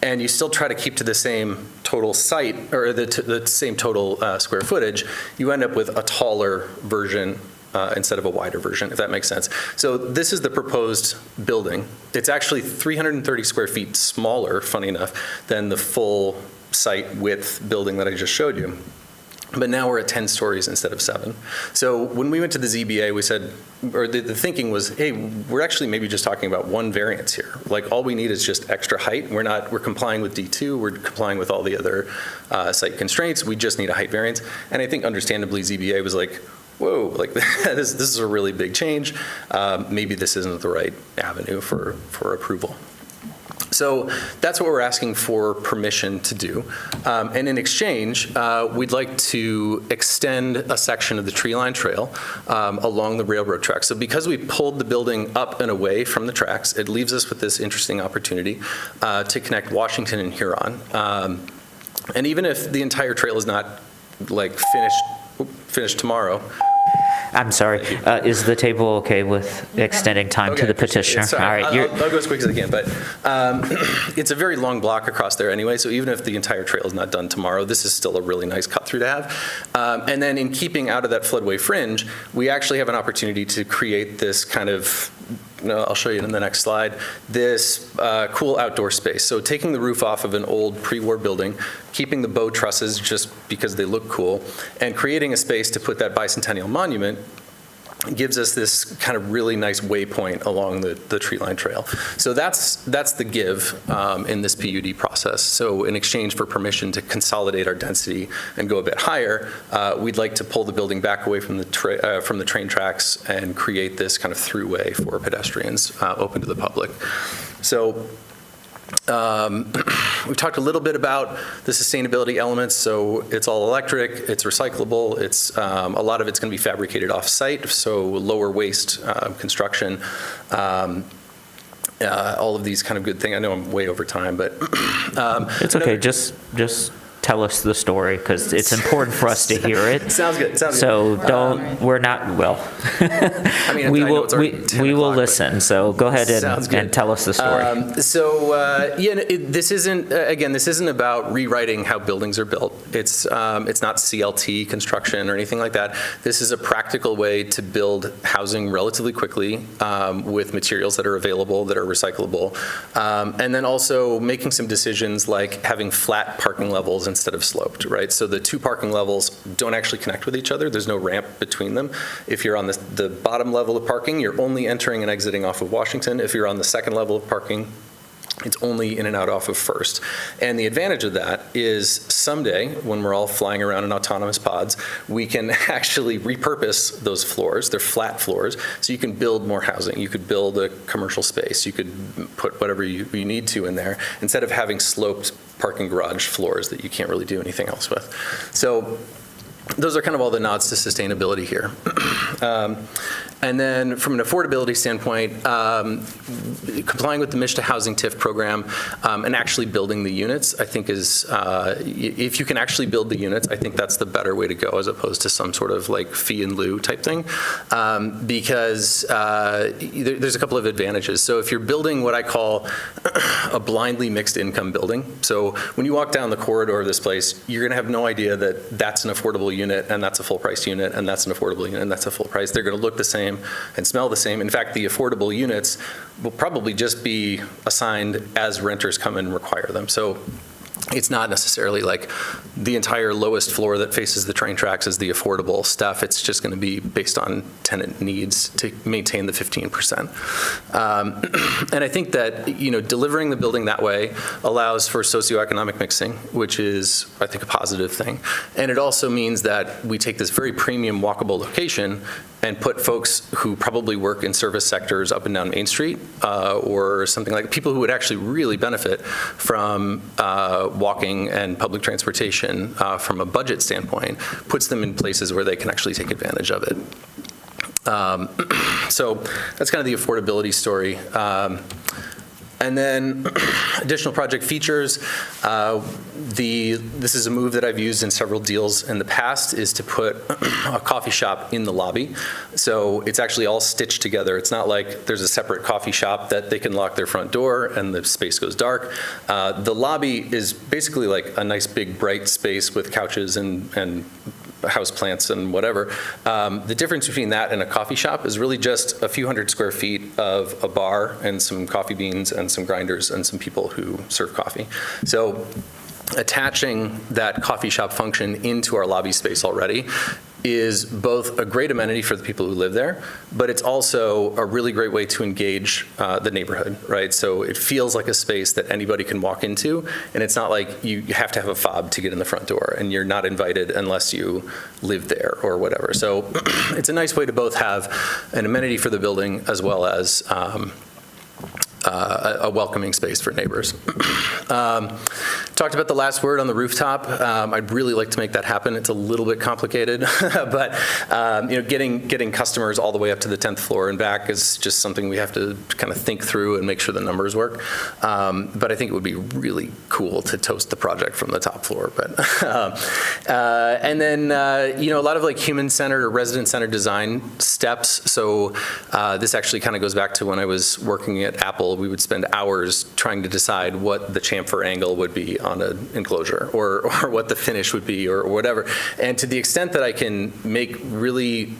and you still try to keep to the same total site, or the same total square footage, you end up with a taller version instead of a wider version, if that makes sense. So this is the proposed building. It's actually 330 square feet smaller, funny enough, than the full site width building that I just showed you. But now we're at 10 stories instead of 7. So when we went to the ZBA, we said, or the thinking was, hey, we're actually maybe just talking about one variance here. Like, all we need is just extra height. We're complying with D2, we're complying with all the other site constraints. We just need a height variance. And I think understandably ZBA was like, whoa, like this is a really big change. Maybe this isn't the right avenue for approval. So that's what we're asking for permission to do. And in exchange, we'd like to extend a section of the tree line trail along the railroad track. So because we pulled the building up and away from the tracks, it leaves us with this interesting opportunity to connect Washington and Huron. And even if the entire trail is not like finished tomorrow. I'm sorry. Is the table okay with extending time to the petitioner? All right. I'll go as quick as I can, but it's a very long block across there anyway, so even if the entire trail is not done tomorrow, this is still a really nice cut through to have. And then in keeping out of that floodway fringe, we actually have an opportunity to create this kind of, I'll show you in the next slide, this cool outdoor space. So taking the roof off of an old pre-war building, keeping the bow trusses just because they look cool, and creating a space to put that bicentennial monument gives us this kind of really nice waypoint along the tree line trail. So that's the give in this PUD process. So in exchange for permission to consolidate our density and go a bit higher, we'd like to pull the building back away from the train tracks and create this kind of throughway for pedestrians open to the public. So we've talked a little bit about the sustainability elements. So it's all electric, it's recyclable, it's a lot of it's going to be fabricated off-site, so lower waste construction. All of these kind of good things. I know I'm way over time, but it's okay. Just tell us the story, because it's important for us to hear it. Sounds good. So we're not, well, I mean, we will listen. So go ahead and tell us the story. This isn't about rewriting how buildings are built. It's not CLT construction or anything like that. This is a practical way to build housing relatively quickly with materials that are available, that are recyclable, and then also making some decisions like having flat parking levels instead of sloped, right? So the two parking levels don't actually connect with each other. There's no ramp between them. If you're on the bottom level of parking, you're only entering and exiting off of Washington. If you're on the second level of parking, it's only in and out off of First. And the advantage of that is someday, when we're all flying around in autonomous pods, we can actually repurpose those floors. They're flat floors, so you can build more housing. You could build a commercial space. You could put whatever you need to in there, instead of having sloped parking garage floors that you can't really do anything else with. So those are kind of all the nods to sustainability here. And then from an affordability standpoint, complying with the Mish to Housing TIF program and actually building the units, I think is, if you can actually build the units, I think that's the better way to go as opposed to some sort of like fee in lieu type thing. Because there's a couple of advantages. So if you're building what I call a blindly mixed income building, so when you walk down the corridor of this place, you're gonna have no idea that that's an affordable unit and that's a full price unit and that's an affordable unit and that's a full price. They're gonna look the same and smell the same. In fact, the affordable units will probably just be assigned as renters come and require them. So it's not necessarily like the entire lowest floor that faces the train tracks is the affordable stuff. It's just going to be based on tenant needs to maintain the 15%. And I think that, delivering the building that way allows for socioeconomic mixing, which is, I think, a positive thing. And it also means that we take this very premium walkable location and put folks who probably work in service sectors up and down Main Street or something like people who would actually really benefit from walking and public transportation from a budget standpoint, puts them in places where they can actually take advantage of it. So that's kind of the affordability story. And then additional project features. This is a move that I've used in several deals in the past, is to put a coffee shop in the lobby. So it's actually all stitched together. It's not like there's a separate coffee shop that they can lock their front door and the space goes dark. The lobby is basically like a nice big bright space with couches and house plants and whatever. The difference between that and a coffee shop is really just a few hundred square feet of a bar and some coffee beans and some grinders and some people who serve coffee. So attaching that coffee shop function into our lobby space already is both a great amenity for the people who live there, but it's also a really great way to engage the neighborhood, right? So it feels like a space that anybody can walk into, and it's not like you have to have a fob to get in the front door, and you're not invited unless you live there or whatever. So it's a nice way to both have an amenity for the building as well as a welcoming space for neighbors. Talked about the last word on the rooftop. I'd really like to make that happen. It's a little bit complicated, but getting customers all the way up to the 10th floor and back is just something we have to kind of think through and make sure the numbers work. But I think it would be really cool to toast the project from the top floor. But and then a lot of like human-centered or resident-centered design steps. So this actually kind of goes back to when I was working at Apple. We would spend hours trying to decide what the chamfer angle would be on an enclosure or what the finish would be or whatever. And to the extent that I can make really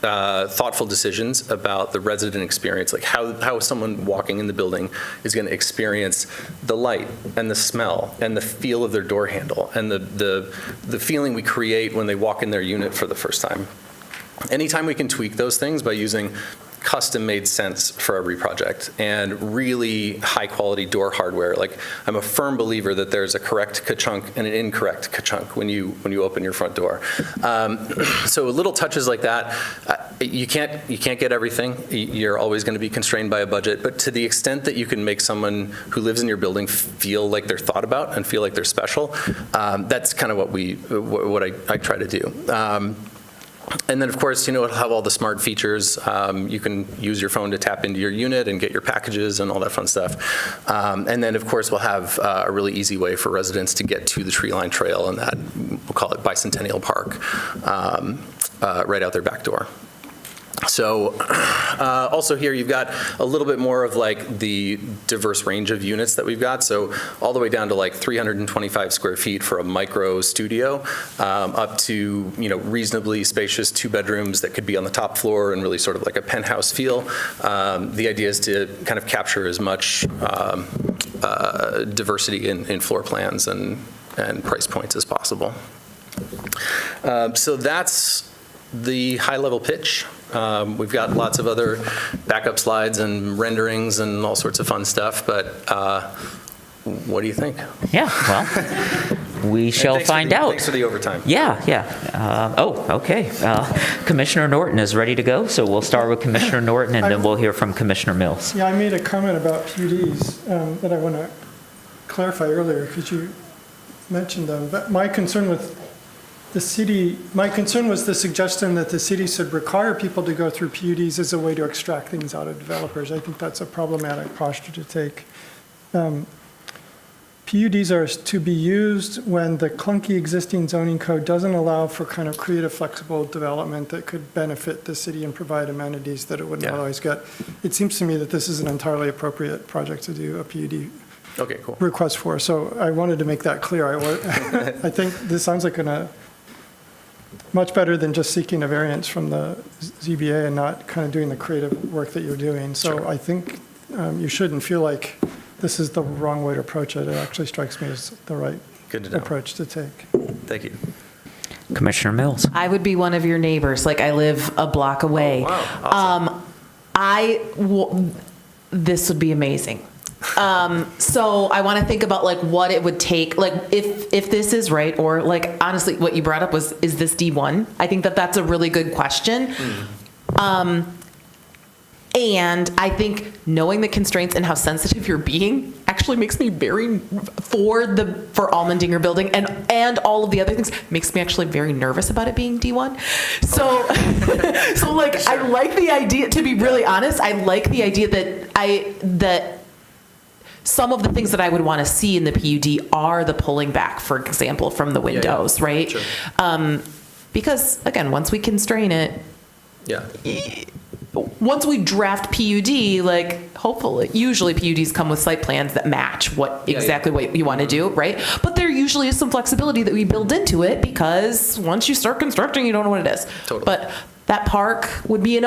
thoughtful decisions about the resident experience, like how someone walking in the building is going to experience the light and the smell and the feel of their door handle and the feeling we create when they walk in their unit for the first time. Anytime we can tweak those things by using custom-made scents for every project and really high-quality door hardware. Like, I'm a firm believer that there's a correct ka-chunk and an incorrect ka-chunk when you open your front door. So little touches like that, you can't get everything. You're always going to be constrained by a budget. But to the extent that you can make someone who lives in your building feel like they're thought about and feel like they're special, that's kind of what I try to do. And then, of course, it'll have all the smart features. You can use your phone to tap into your unit and get your packages and all that fun stuff. And then, of course, we'll have a really easy way for residents to get to the tree line trail and that, we'll call it Bicentennial Park, right out their back door. So also here you've got a little bit more of like the diverse range of units that we've got. So all the way down to like 325 square feet for a micro studio, up to reasonably spacious 2 bedrooms that could be on the top floor and really sort of like a penthouse feel. The idea is to kind of capture as much diversity in floor plans and price points as possible. So that's the high-level pitch. We've got lots of other backup slides and renderings and all sorts of fun stuff, but what do you think? Yeah, well, we shall find out. Thanks for the overtime. Yeah. Okay. Commissioner Norton is ready to go, so we'll start with Commissioner Norton, and then we'll hear from Commissioner Mills. Yeah, I made a comment about PUDs that I want to clarify earlier because you mentioned them. But my concern with the city, my concern was the suggestion that the city should require people to go through PUDs as a way to extract things out of developers. I think that's a problematic posture to take. PUDs are to be used when the clunky existing zoning code doesn't allow for kind of creative, flexible development that could benefit the city and provide amenities that it wouldn't otherwise get. It seems to me that this is an entirely appropriate project to do a PUD request for. So I wanted to make that clear. I think this sounds like much better than just seeking a variance from the ZBA and not kind of doing the creative work that you're doing. So I think you shouldn't feel like this is the wrong way to approach it. It actually strikes me as the right approach to take. Thank you. Commissioner Mills. I would be one of your neighbors. Like, I live a block away. Oh, wow. Awesome. This would be amazing. So I want to think about like what it would take, like if this is right, or like honestly, what you brought up was, is this D1? I think that that's a really good question. And I think knowing the constraints and how sensitive you're being actually makes me very for Allmendinger building and all of the other things makes me actually very nervous about it being D1. So so like I like the idea, to be really honest, I like the idea that some of the things that I would want to see in the PUD are the pulling back, for example, from the windows, right? Sure. Because again, once we constrain it, once we draft PUD, like hopefully, usually PUDs come with site plans that match what you want to do, right? But there usually is some flexibility that we build into it because once you start constructing, you don't know what it is. Totally. But that park would be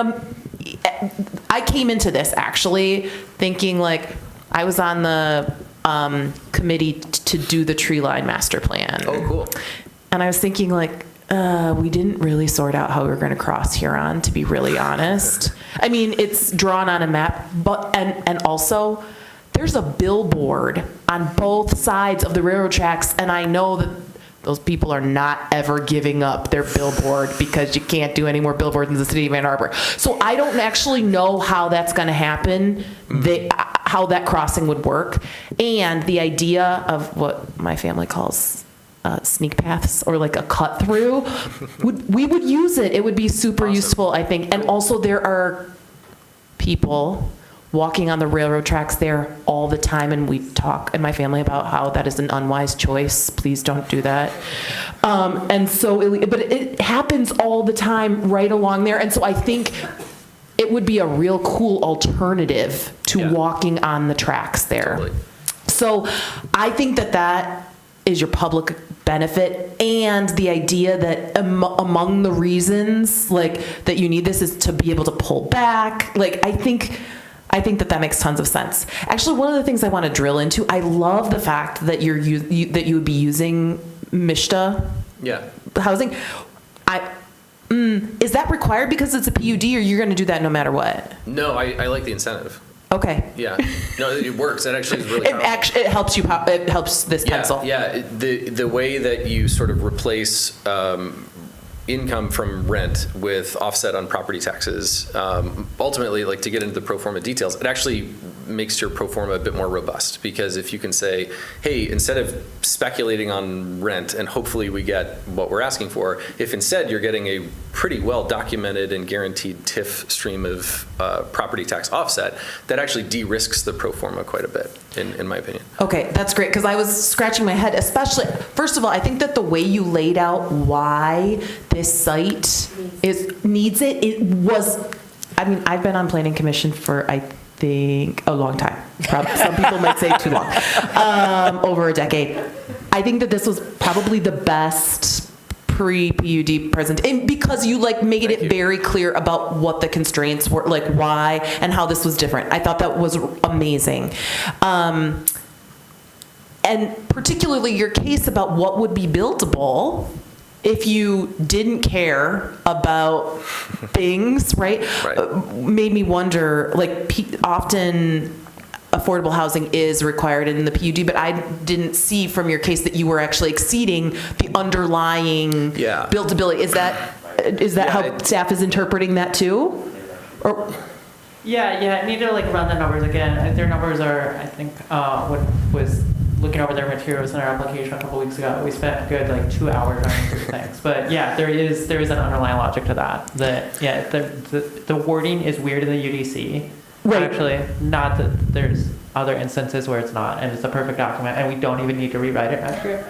I came into this actually thinking like I was on the committee to do the tree line master plan. Oh, cool. And I was thinking like, we didn't really sort out how we were going to cross Huron, to be really honest. I mean, it's drawn on a map, but and also there's a billboard on both sides of the railroad tracks, and I know that those people are not ever giving up their billboard because you can't do any more billboards in the city of Ann Arbor. So I don't actually know how that's going to happen, how that crossing would work, and the idea of what my family calls sneak paths or like a cut through, we would use it. It would be super useful, I think. And also there are people walking on the railroad tracks there all the time, and we talk in my family about how that is an unwise choice. Please don't do that. And so, but it happens all the time right along there. And so I think it would be a real cool alternative to walking on the tracks there. Totally. So I think that is your public benefit, and the idea that among the reasons like that you need this is to be able to pull back. Like I think that makes tons of sense. Actually, one of the things I want to drill into, I love the fact that that you would be using MISHDA housing. Is that required because it's a PUD, or you're going to do that no matter what? No, I like the incentive. Okay. Yeah. No, it works. It actually is really powerful. It helps you. It helps this pencil. Yeah. The way that you sort of replace income from rent with offset on property taxes, ultimately, like to get into the pro forma details, it actually makes your pro forma a bit more robust, because if you can say, hey, instead of speculating on rent and hopefully we get what we're asking for, if instead you're getting a pretty well documented and guaranteed TIF stream of property tax offset, that actually de-risks the pro forma quite a bit, in my opinion. Okay, that's great, because I was scratching my head, especially, first of all, I think that the way you laid out why this site needs it was, I mean, I've been on planning commission for, I think, a long time. Some people might say too long. Over a decade. I think that this was probably the best pre-PUD present, and because you like made it very clear about what the constraints were, like why and how this was different. I thought that was amazing. And particularly your case about what would be buildable if you didn't care about things, right? Made me wonder, like often affordable housing is required in the PUD, but I didn't see from your case that you were actually exceeding the underlying buildability. Is that how staff is interpreting that too? Or I need to like run the numbers again. Their numbers are, I think, what was looking over their materials in our application a couple weeks ago. We spent a good like 2 hours running through things. But yeah, there is an underlying logic to that. The wording is weird in the UDC. Right. Actually, not that there's other instances where it's not, and it's a perfect document, and we don't even need to rewrite it next year.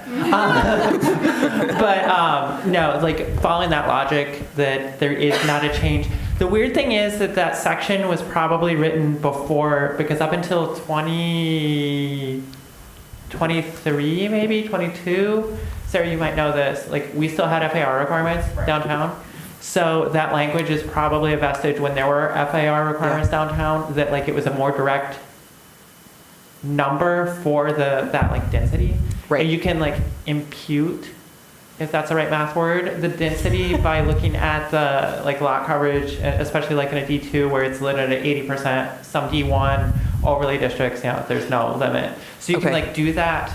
No, like following that logic that there is not a change. The weird thing is that section was probably written before, because up until 2023, maybe 22, Sarah, you might know this, like we still had FAR requirements downtown. So that language is probably a vestige when there were FAR requirements downtown, that like it was a more direct number for that like density. Right. And you can like impute, if that's the right math word, the density by looking at the like lot coverage, especially like in a D2 where it's lit at 80%, some D1 overlay districts, there's no limit. So you can like do that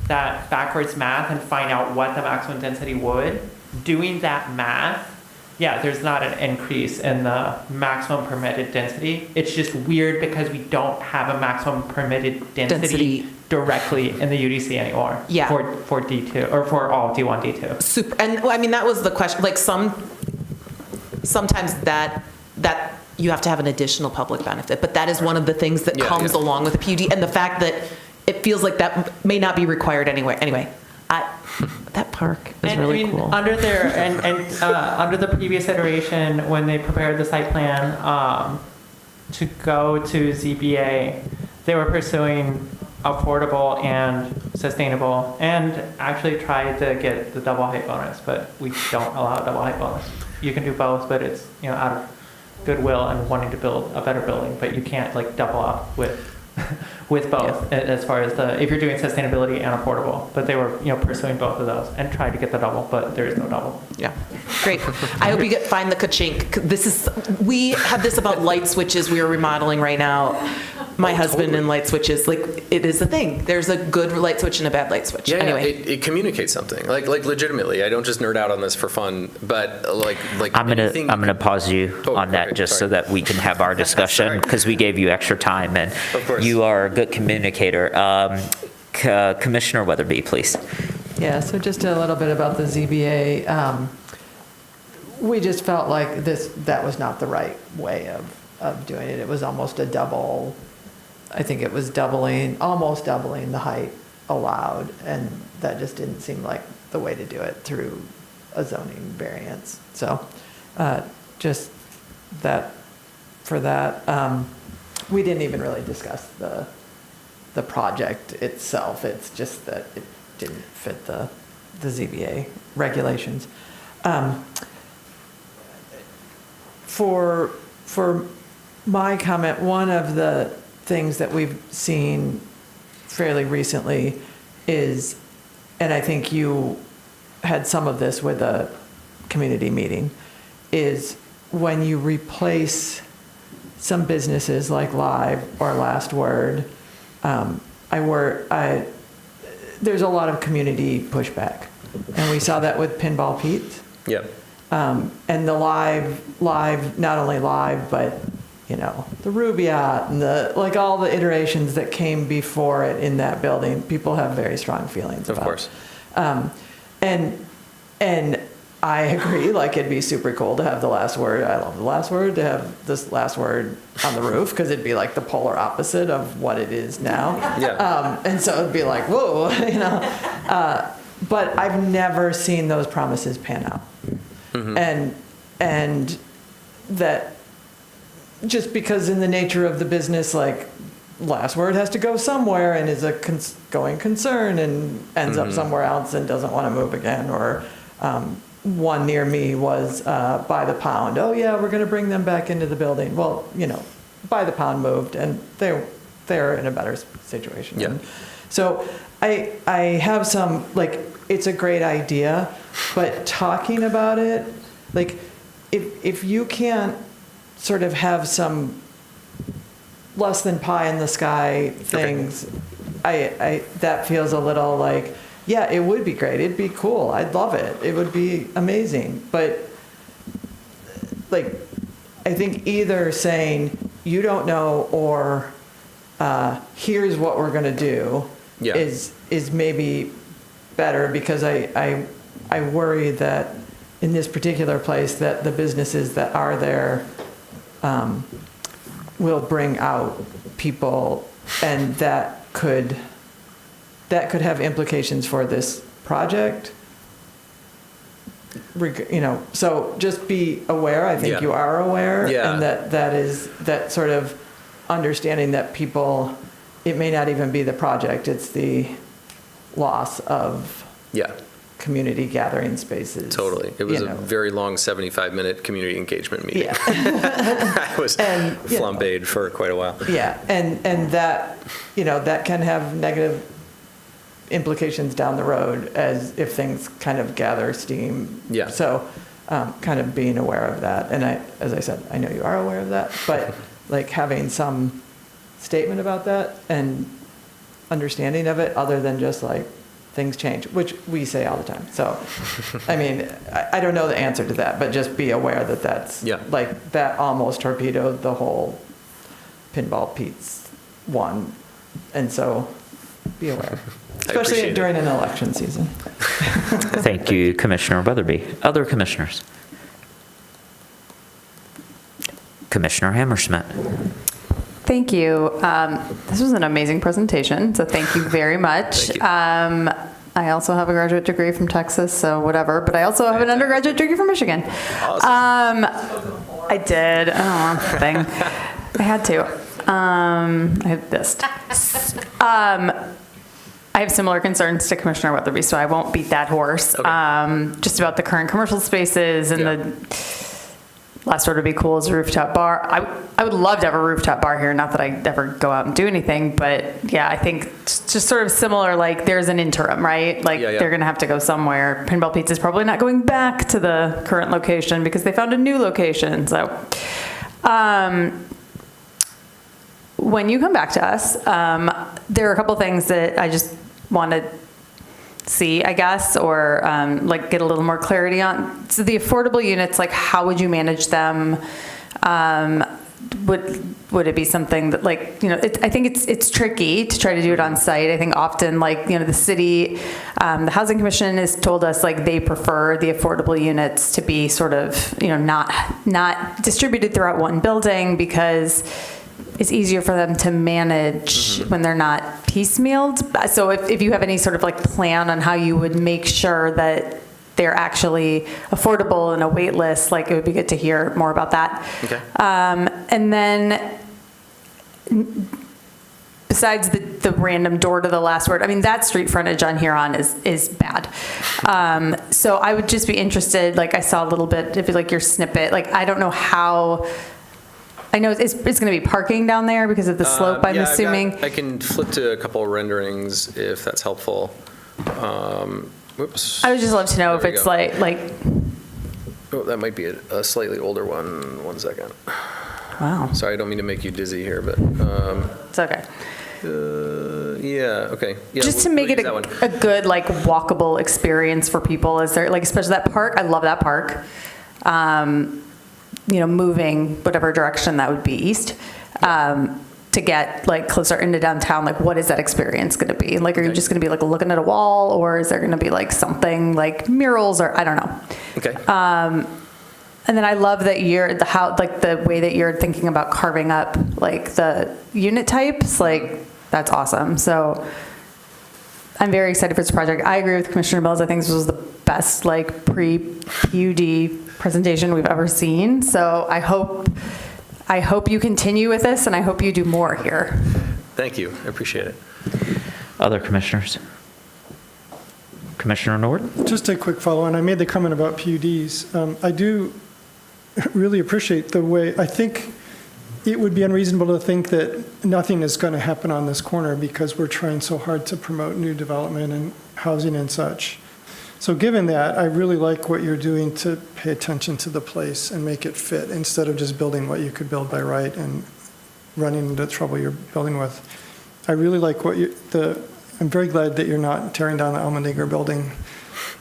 backwards math and find out what the maximum density would. Doing that math, there's not an increase in the maximum permitted density. It's just weird because we don't have a maximum permitted density directly in the UDC anymore. Yeah. For D2 or for all D1, D2. Super. And I mean, that was the question. Like sometimes that you have to have an additional public benefit, but that is one of the things that comes along with a PUD, and the fact that it feels like that may not be required anyway. Anyway, that park is really cool. Under under the previous iteration, when they prepared the site plan to go to ZBA, they were pursuing affordable and sustainable, and actually tried to get the double height bonus, but we don't allow a double height bonus. You can do both, but it's out of goodwill and wanting to build a better building, but you can't like double up with both as far as if you're doing sustainability and affordable. But they were pursuing both of those and tried to get the double, but there is no double. Yeah, great. I hope you find the ka-chink. We have this about light switches we are remodeling right now. My husband and light switches, like it is a thing. There's a good light switch and a bad light switch. Anyway, it communicates something. Like legitimately, I don't just nerd out on this for fun, but like I'm gonna pause you on that so that we can have our discussion, because we gave you extra time and you are a good communicator. Commissioner Weatherby, please. Yeah, so just a little bit about the ZBA. We just felt like that was not the right way of doing it. It was almost a double. I think it was almost doubling the height allowed, and that just didn't seem like the way to do it through a zoning variance. So just that for that. We didn't even really discuss the project itself. It's just that it didn't fit the ZBA regulations. For my comment, one of the things that we've seen fairly recently is, and I think you had some of this with a community meeting, is when you replace some businesses like Live or Last Word, there's a lot of community pushback. And we saw that with Pinball Pete's. Yeah. And the live, not only Live, but the Rubaiyat and like all the iterations that came before it in that building, people have very strong feelings about. Of course. And I agree, like it'd be super cool to have the Last Word. I love the Last Word, to have this Last Word on the roof, because it'd be like the polar opposite of what it is now. Yeah. And so it'd be like, whoa, but I've never seen those promises pan out. Mm-hmm. And that just because in the nature of the business, like Last Word has to go somewhere and is a going concern and ends up somewhere else and doesn't want to move again. Or one near me was By the Pound. Oh yeah, we're going to bring them back into the building. Well, By the Pound moved and they're in a better situation. Yeah. So I have some, like, it's a great idea, but talking about it, like if you can't sort of have some less than pie in the sky things, I that feels a little like, yeah, it would be great. It'd be cool. I'd love it. It would be amazing. But like, I think either saying you don't know or here's what we're going to do Yeah. is maybe better, because I worry that in this particular place that the businesses that are there will bring out people, and that could have implications for this project. So just be aware. I think Yeah. you are aware, Yeah. and that sort of understanding that people, it may not even be the project, it's the loss of community gathering spaces. Totally. It was a very long 75-minute community engagement meeting. Yeah. I was flambéed for quite a while. Yeah, and that, that can have negative implications down the road as if things kind of gather steam. Yeah. So kind of being aware of that. And as I said, I know you are aware of that, but like having some statement about that and understanding of it, other than just like things change, which we say all the time. So, I mean, I don't know the answer to that, but just be aware that that's like that almost torpedoed the whole Pinball Pete's one. And so be aware, especially during an election season. Thank you, Commissioner Weatherby. Other commissioners? Commissioner Hammersmith. Thank you. This was an amazing presentation, so thank you very much. I also have a graduate degree from Texas, so whatever, but I also have an undergraduate degree from Michigan. Awesome. I did. Oh, thing. I had to. I had this. I have similar concerns to Commissioner Weatherby, so I won't beat that horse. Okay. Just about the current commercial spaces and the last word would be cool is a rooftop bar. I would love to have a rooftop bar here. Not that I ever go out and do anything, but yeah, I think just sort of similar, like there's an interim, right? Like they're going to have to go somewhere. Pinball Pizza is probably not going back to the current location because they found a new location. So when you come back to us, there are a couple things that I just want to see, I guess, or like get a little more clarity on. So the affordable units, like how would you manage them? Would it be something that, like, I think it's tricky to try to do it on site. I think often, like, the city, the Housing Commission has told us, like, they prefer the affordable units to be sort of, not distributed throughout one building because it's easier for them to manage when they're not piecemealed. So if you have any sort of like plan on how you would make sure that they're actually affordable and a wait list, like it would be good to hear more about that. Okay. And then besides the random door to the last word, I mean, that street frontage on Huron is bad. So I would just be interested, like I saw a little bit, if you like your snippet, like I don't know how, I know it's going to be parking down there because of the slope, I'm assuming. I can flip to a couple of renderings if that's helpful. Whoops. I would just love to know if it's like. Oh, that might be a slightly older one. 1 second. Wow. Sorry, I don't mean to make you dizzy here, but. It's okay. Yeah, okay. Yeah, just to make it a good, like, walkable experience for people. Is there, like, especially that park? I love that park. Moving whatever direction that would be east, to get like closer into downtown, like what is that experience going to be? Like, are you just going to be like looking at a wall, or is there going to be like something like murals, or I don't know. Okay. And then I love that the way that you're thinking about carving up like the unit types, like that's awesome. So I'm very excited for this project. I agree with Commissioner Mills. I think this was the best like pre-PUD presentation we've ever seen. So I hope you continue with this, and I hope you do more here. Thank you. I appreciate it. Other commissioners? Commissioner Nord? Just a quick follow-on. I made the comment about PUDs. I do really appreciate the way, I think it would be unreasonable to think that nothing is going to happen on this corner because we're trying so hard to promote new development and housing and such. So given that, I really like what you're doing to pay attention to the place and make it fit instead of just building what you could build by right and running into the trouble you're building with. I really like I'm very glad that you're not tearing down the Almendinger building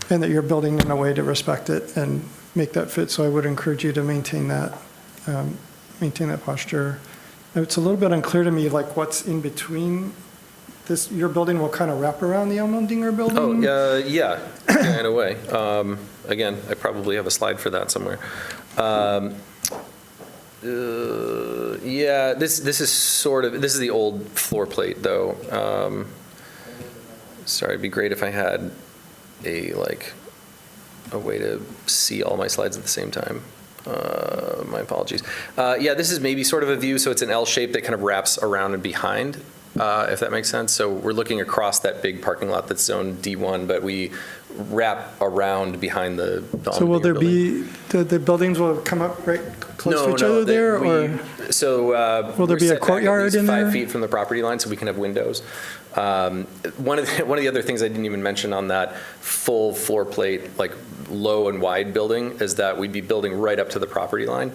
and that you're building in a way to respect it and make that fit. So I would encourage you to maintain that posture. It's a little bit unclear to me, like what's in between your building will kind of wrap around the Elmendinger building? Oh, yeah, in a way. Again, I probably have a slide for that somewhere. Yeah, this is the old floor plate, though. Sorry, it'd be great if I had a way to see all my slides at the same time. My apologies. Yeah, this is maybe sort of a view, so it's an L shape that kind of wraps around and behind, if that makes sense. So we're looking across that big parking lot that's zone D1, but we wrap around behind the So will there building. be, the buildings will come up right close to each other there? Will there be a courtyard in there? 5 feet from the property line, so we can have windows. One of the other things I didn't even mention on that full floor plate, low and wide building, is that we'd be building right up to the property line,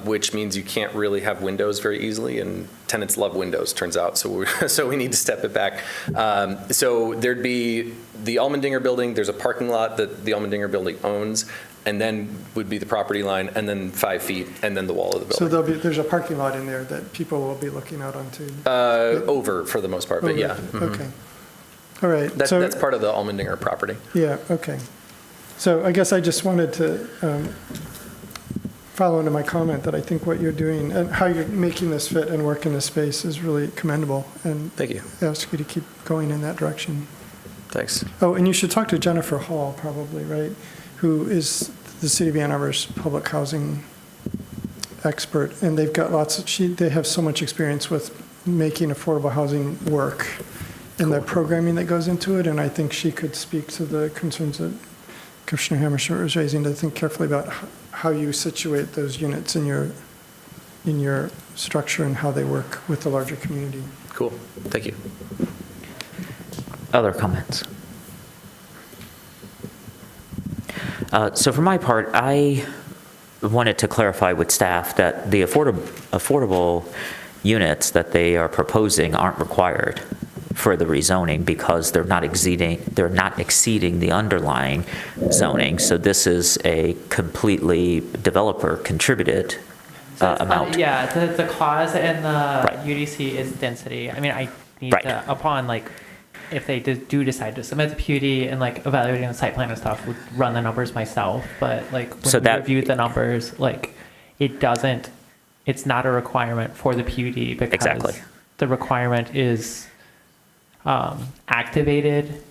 which means you can't really have windows very easily, and tenants love windows, turns out, so we need to step it back. So there'd be the Elmendinger building, there's a parking lot that the Elmendinger building owns, and then would be the property line, and then 5 feet, and then the wall of the building. So there's a parking lot in there that people will be looking out onto? Over for the most part, but yeah. Mhm. Okay. All right. That's part of the Elmendinger property. Yeah, okay. So I guess I just wanted to follow into my comment that I think what you're doing and how you're making this fit and work in this space is really commendable. And thank you. I ask you to keep going in that direction. Thanks. Oh, and you should talk to Jennifer Hall probably, right? Who is the City of Ann Arbor's public housing expert. And they've got they have so much experience with making affordable housing work and the programming that goes into it. And I think she could speak to the concerns that Commissioner Hammersmith was raising, to think carefully about how you situate those units in your structure and how they work with the larger community. Cool. Thank you. Other comments? So for my part, I wanted to clarify with staff that the affordable units that they are proposing aren't required for the rezoning because they're not exceeding the underlying zoning. So this is a completely developer contributed amount. Yeah, the clause in the UDC is density. I mean, I need to, upon if they do decide to submit the PUD and evaluating the site plan and stuff, would run the numbers myself. But when we reviewed the numbers, it's not a requirement for the PUD because the requirement is activated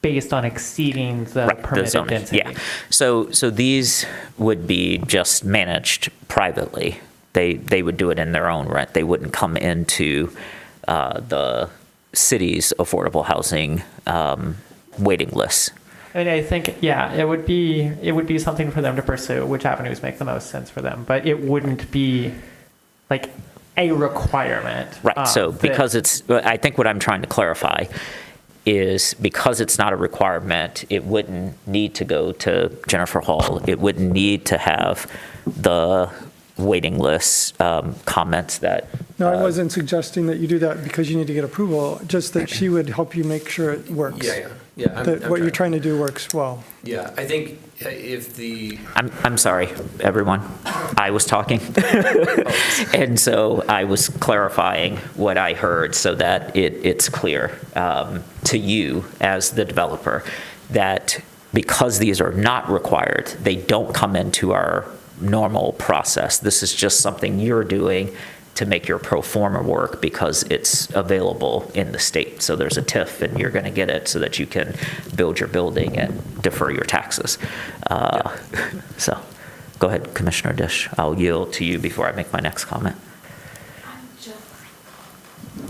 based on exceeding the permitted density. Yeah. So these would be just managed privately. They would do it in their own rent. They wouldn't come into the city's affordable housing waiting lists. I mean, I think, it would be something for them to pursue, which avenues make the most sense for them, but it wouldn't be a requirement. Right. So because I think what I'm trying to clarify is because it's not a requirement, it wouldn't need to go to Jennifer Hall. It wouldn't need to have the waiting list comments that. No, I wasn't suggesting that you do that because you need to get approval, just that she would help you make sure it works. Yeah. That what you're trying to do works well. Yeah, I think if the. I'm sorry, everyone. I was talking. And so I was clarifying what I heard so that it's clear to you as the developer that because these are not required, they don't come into our normal process. This is just something you're doing to make your pro forma work because it's available in the state. So there's a TIF and you're going to get it so that you can build your building and defer your taxes. So go ahead, Commissioner Dish. I'll yield to you before I make my next comment.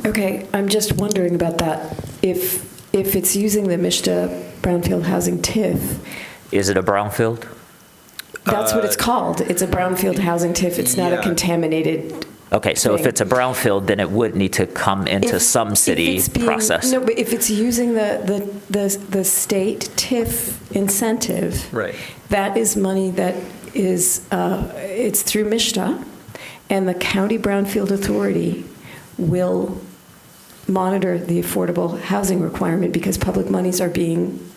Okay, I'm just wondering about that. If it's using the Mishta Brownfield Housing TIF. Is it a brownfield? That's what it's called. It's a brownfield housing TIF. It's not a contaminated. Okay, so if it's a brownfield, then it would need to come into some city process. No, but if it's using the state TIF incentive, right, that is money that is it's through Mishta, and the County Brownfield Authority will monitor the affordable housing requirement because public monies are being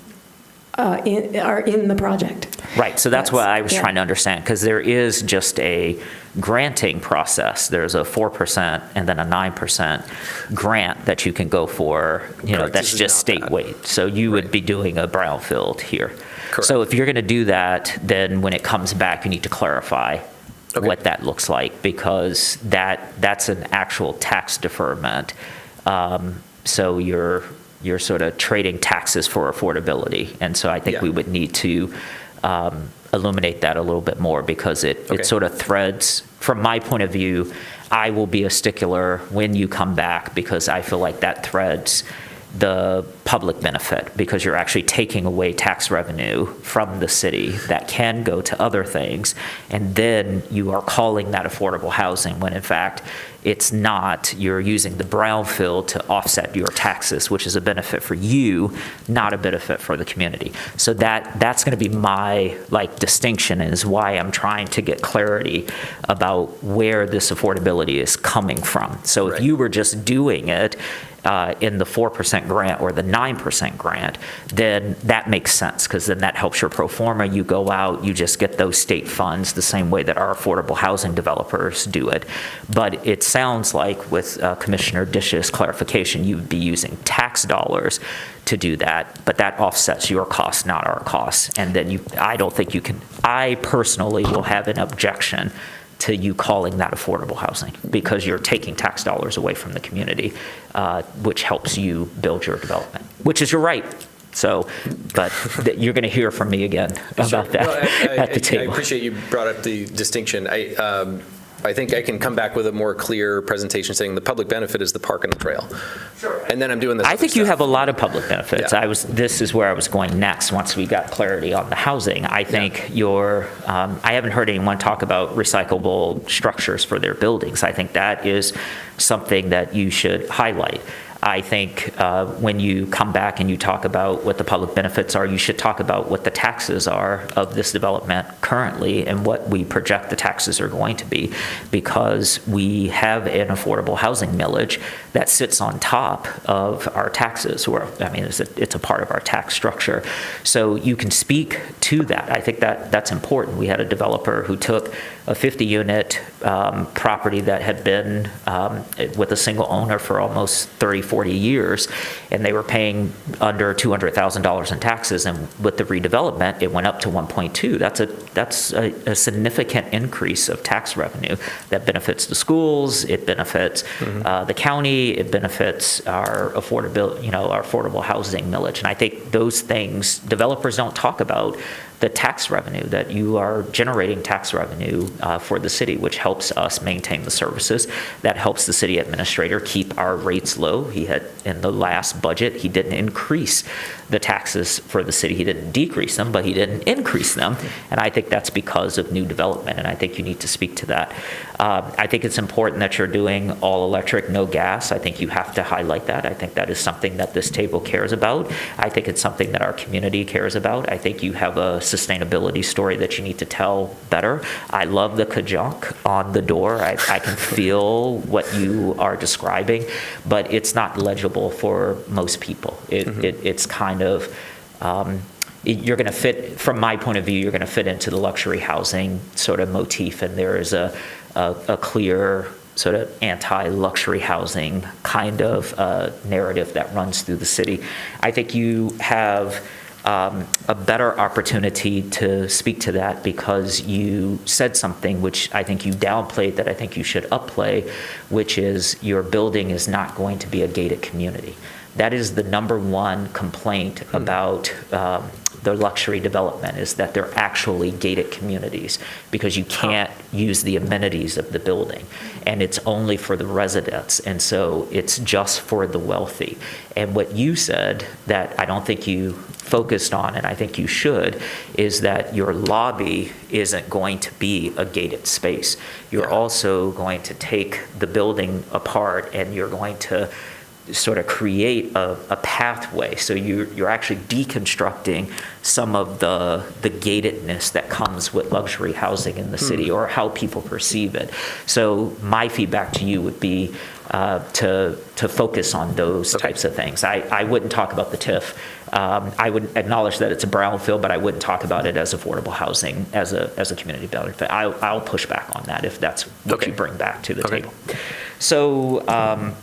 in the project. Right, so that's Yes, what I was yeah. trying to understand, because there is just a granting process. There's a 4% and then a 9% grant that you can go for, Correct. that's This is just not that. statewide. So you would be doing a brownfield here. Correct. So if you're going to do that, then when it comes back, you need to clarify what that looks like, because that's an actual tax deferment. So you're sort of trading taxes for affordability. And so I think we would need to illuminate that a little bit more, because it sort of threads, from my point of view, I will be a stickler when you come back, because I feel like that threads the public benefit, because you're actually taking away tax revenue from the city that can go to other things, and then you are calling that affordable housing when in fact it's not. You're using the brownfield to offset your taxes, which is a benefit for you, not a benefit for the community. So that's going to be my distinction, is why I'm trying to get clarity about where this affordability is coming from. So if you were just doing it in the 4% grant or the 9% grant, then that makes sense, because then that helps your pro forma. You go out, you just get those state funds the same way that our affordable housing developers do it. But it sounds like with Commissioner Dish's clarification, you would be using tax dollars to do that, but that offsets your costs, not our costs. And then I don't think you can, I personally will have an objection to you calling that affordable housing, because you're taking tax dollars away from the community, which helps you build your development, which is your right. So, but you're going to hear from me again about that at the table. I appreciate you brought up the distinction. I think I can come back with a more clear presentation saying the public benefit is the park and the trail. Sure. And then I'm doing this. I think you have a lot of public benefits. This is where I was going next once we got clarity on the housing. I think I haven't heard anyone talk about recyclable structures for their buildings. I think that is something that you should highlight. I think when you come back and you talk about what the public benefits are, you should talk about what the taxes are of this development currently and what we project the taxes are going to be, because we have an affordable housing millage that sits on top of our taxes. It's a part of our tax structure. So you can speak to that. I think that's important. We had a developer who took a 50-unit property that had been with a single owner for almost 40 years, and they were paying under $200,000 in taxes, and with the redevelopment, it went up to 1.2. That's a significant increase of tax revenue that benefits the schools, it benefits the county, it benefits our affordable housing millage. And I think those things, developers don't talk about the tax revenue, that you are generating tax revenue for the city, which helps us maintain the services. That helps the city administrator keep our rates low. In the last budget, he didn't increase the taxes for the city. He didn't decrease them, but he didn't increase them. And I think that's because of new development, and I think you need to speak to that. I think it's important that you're doing all electric, no gas. I think you have to highlight that. I think that is something that this table cares about. I think it's something that our community cares about. I think you have a sustainability story that you need to tell better. I love the conjunct on the door. I can feel what you are describing, but it's not legible for most people. It's kind of, you're going to fit, from my point of view, you're going to fit into the luxury housing sort of motif, and there is a clear sort of anti-luxury housing kind of narrative that runs through the city. I think you have a better opportunity to speak to that, because you said something which I think you downplayed that I think you should upplay, which is your building is not going to be a gated community. That is the number one complaint about the luxury development, is that they're actually gated communities, because you can't use the amenities of the building, and it's only for the residents, and so it's just for the wealthy. And what you said that I don't think you focused on, and I think you should, is that your lobby isn't going to be a gated space. You're also going to take the building apart, and you're going to sort of create a pathway. So you're actually deconstructing some of the gatedness that comes with luxury housing in the city, or how people perceive it. So my feedback to you would be to focus on those types of things. I wouldn't talk about the TIF. I would acknowledge that it's a brownfield, but I wouldn't talk about it as affordable housing as a community benefit. I'll push back on that if that's what you bring back to the table. So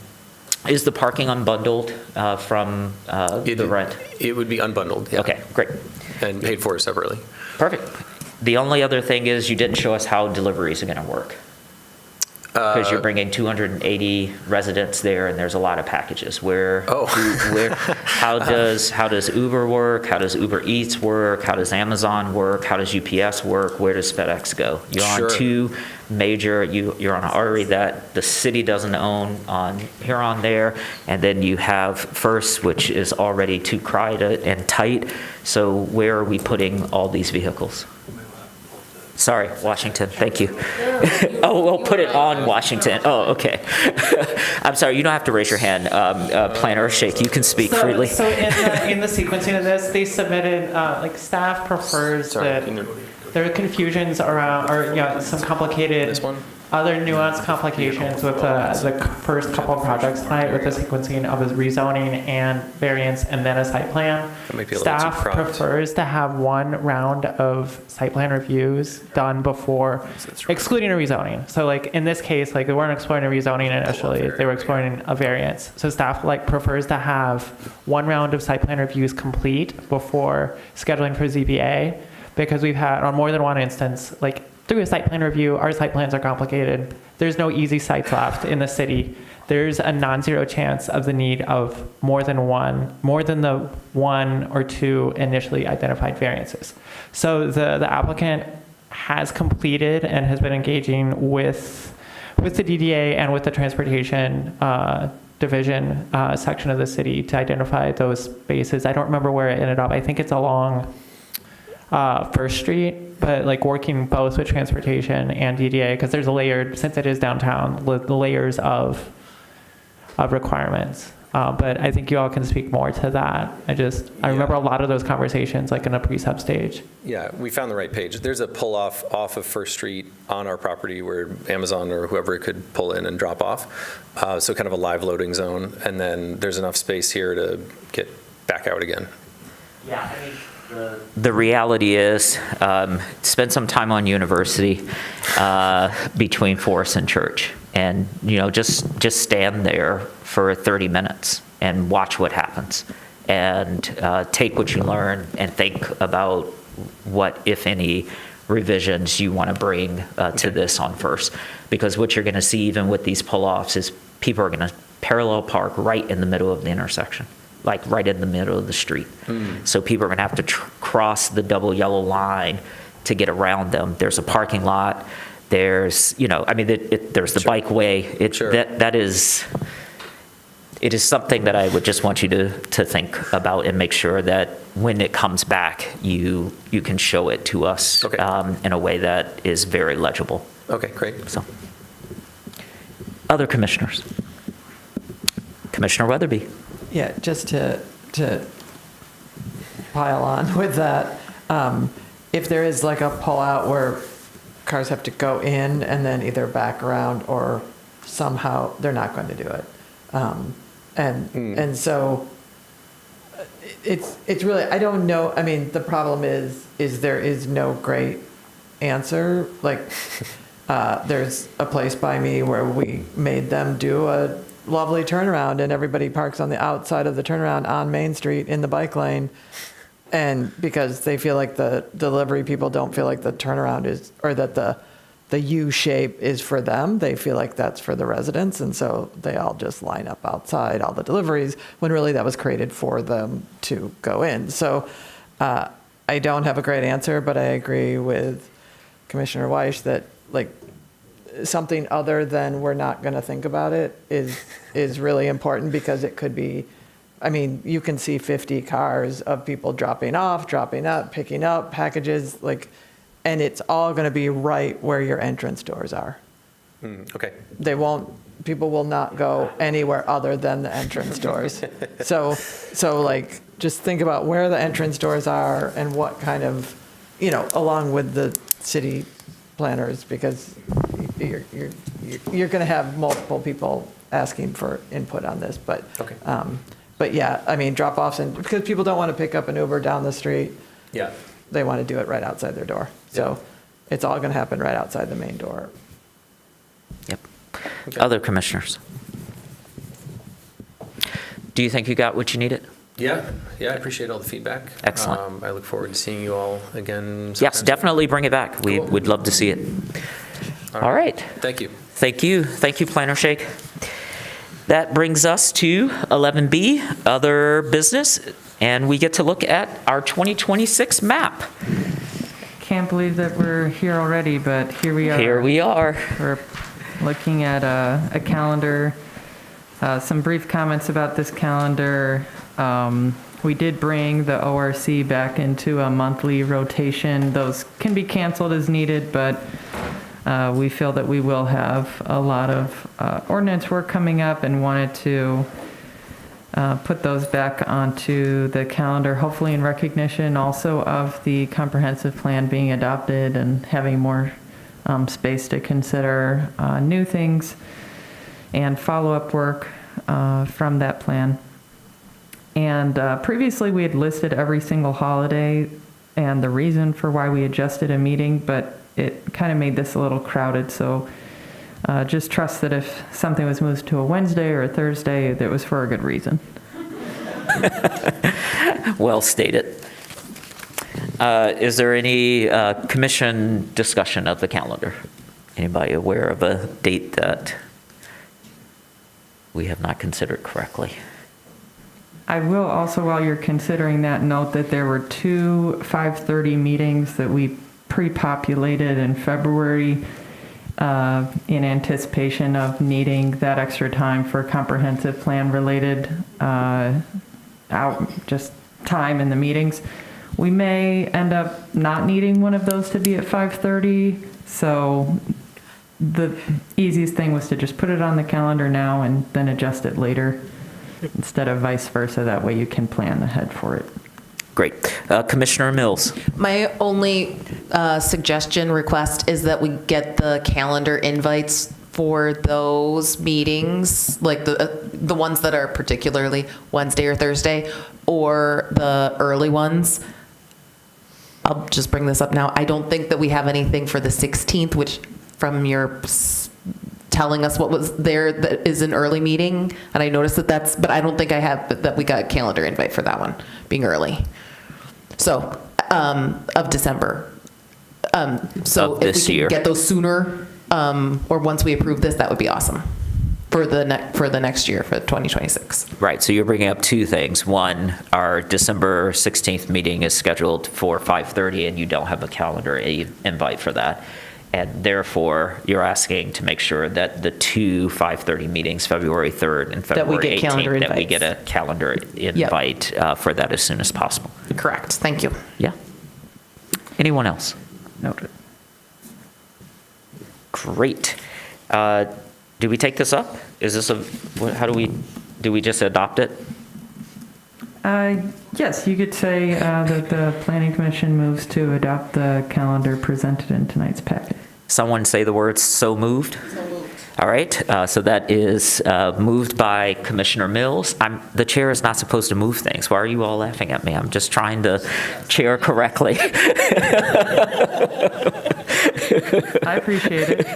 is the parking unbundled from the rent? It would be unbundled. Yeah. Okay, great. And paid for separately. Perfect. The only other thing is you didn't show us how deliveries are going to work. Because you're bringing 280 residents there, and there's a lot of packages. How does Uber work? How does Uber Eats work? How does Amazon work? How does UPS work? Where does FedEx go? You're on two major. You're on an artery that the city doesn't own on Huron there, and then you have First, which is already too crowded and tight. So where are we putting all these vehicles? Sorry, Washington, thank you. Oh, we'll put it on Washington. Oh, okay. I'm sorry, you don't have to raise your hand, Planner Shake, you can speak freely. So in the sequencing of this, they submitted, staff prefers that there are confusions around, or some complicated, other nuanced complications with the first couple of projects tonight with the sequencing of a rezoning and variance and then a site plan. Staff prefers to have one round of site plan reviews done before, excluding a rezoning. So in this case, they weren't exploring a rezoning initially, they were exploring a variance. So staff prefers to have one round of site plan reviews complete before scheduling for ZBA, because we've had on more than one instance, through a site plan review, our site plans are complicated. There's no easy sites left in the city. There's a non-zero chance of the need of more than the one or two initially identified variances. So the applicant has completed and has been engaging with the DDA and with the transportation division section of the city to identify those spaces. I don't remember where it ended up. I think it's along First Street, but working both with transportation and DDA, because there's since it is downtown, the layers of requirements. But I think you all can speak more to that. I remember a lot of those conversations in a pre-sub stage. Yeah, we found the right page. There's a pull off of First Street on our property where Amazon or whoever could pull in and drop off. So kind of a live loading zone. And then there's enough space here to get back out again. Yeah, the reality is, spend some time on University between Forest and Church, and just stand there for 30 minutes and watch what happens, and take what you learn and think about what, if any, revisions you want to bring to this on First, because what you're going to see even with these pull-offs is people are going to parallel park right in the middle of the intersection. Right in the middle of the street. So people are going to have to cross the double yellow line to get around them. There's a parking lot. There's, there's the bikeway. It is something that I would just want you to think about and make sure that when it comes back, you can show it to us in a way that is very legible. Okay, great. So, other commissioners. Commissioner Weatherby. Yeah, just to pile on with that, if there is a pull-out where cars have to go in and then either back around or somehow they're not going to do it. And so it's really, I don't know, the problem is there is no great answer. There's a place by me where we made them do a lovely turnaround, and everybody parks on the outside of the turnaround on Main Street in the bike lane, and because they feel like the delivery people don't feel like the turnaround is, or that the U shape is for them, they feel like that's for the residents, and so they all just line up outside all the deliveries, when really that was created for them to go in. So I don't have a great answer, but I agree with Commissioner Weiss that something other than we're not going to think about it is really important, because it could be, you can see 50 cars of people dropping off, dropping up, picking up packages, and it's all going to be right where your entrance doors are. Okay. People will not go anywhere other than the entrance doors. So just think about where the entrance doors are and what kind of, along with the city planners, because you're going to have multiple people asking for input on this, but But yeah, I mean, drop-offs, and because people don't want to pick up an Uber down the street. Yeah. They want to do it right outside their door. So it's all going to happen right outside the main door. Yep. Other commissioners? Do you think you got what you needed? Yeah, I appreciate all the feedback. Excellent. I look forward to seeing you all again. Yes, sometime definitely bring it back. We'd love to see it. All right. Thank you. Thank you. Thank you, Planner Shake. That brings us to 11B, other business, and we get to look at our 2026 map. Can't believe that we're here already, but here we are. Here we are. We're looking at a calendar. Some brief comments about this calendar. We did bring the ORC back into a monthly rotation. Those can be canceled as needed, but we feel that we will have a lot of ordinance work coming up and wanted to put those back onto the calendar, hopefully in recognition also of the comprehensive plan being adopted and having more space to consider new things and follow-up work from that plan. And previously we had listed every single holiday and the reason for why we adjusted a meeting, but it kind of made this a little crowded. So just trust that if something was moved to a Wednesday or a Thursday, that was for a good reason. Well stated. Is there any commission discussion of the calendar? Anybody aware of a date that we have not considered correctly? I will also, while you're considering that, note that there were two 5:30 meetings that we pre-populated in February in anticipation of needing that extra time for comprehensive plan related just time in the meetings. We may end up not needing one of those to be at 5:30, so the easiest thing was to just put it on the calendar now and then adjust it later instead of vice versa. That way you can plan ahead for it. Great. Commissioner Mills. My only suggestion, request, is that we get the calendar invites for those meetings, like the ones that are particularly Wednesday or Thursday, or the early ones. I'll just bring this up now. I don't think that we have anything for the 16th, which from your telling us what was there that is an early meeting, and I noticed that but I don't think I have that we got a calendar invite for that one being early. So of December. So of if we can get those sooner, or once we approve this, that would be awesome for the next year, for 2026. Right. So you're bringing up two things. One, our December 16th meeting is scheduled for 5:30, and you don't have a calendar invite for that. And therefore, you're asking to make sure that the two 5:30 meetings, February 3rd and February 18th, that we get a calendar invite for that as soon as possible. Correct. Thank you. Yeah. Anyone else? Noted. Great. Do we take this up? Is this how do we just adopt it? Yes, you could say that the Planning Commission moves to adopt the calendar presented in tonight's packet. Someone say the words "so moved." So moved. All right. So that is moved by Commissioner Mills. The chair is not supposed to move things. Why are you all laughing at me? I'm just trying to chair correctly. I appreciate it.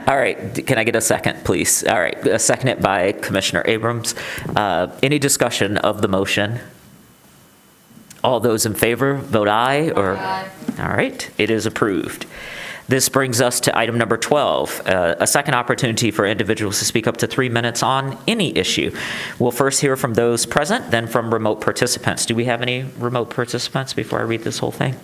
All right. Can I get a second, please? All right. Seconded by Commissioner Abrams. Any discussion of the motion? All those in favor, vote aye. Aye. All right. It is approved. This brings us to item number 12, a second opportunity for individuals to speak up to 3 minutes on any issue. We'll first hear from those present, then from remote participants. Do we have any remote participants before I read this whole thing?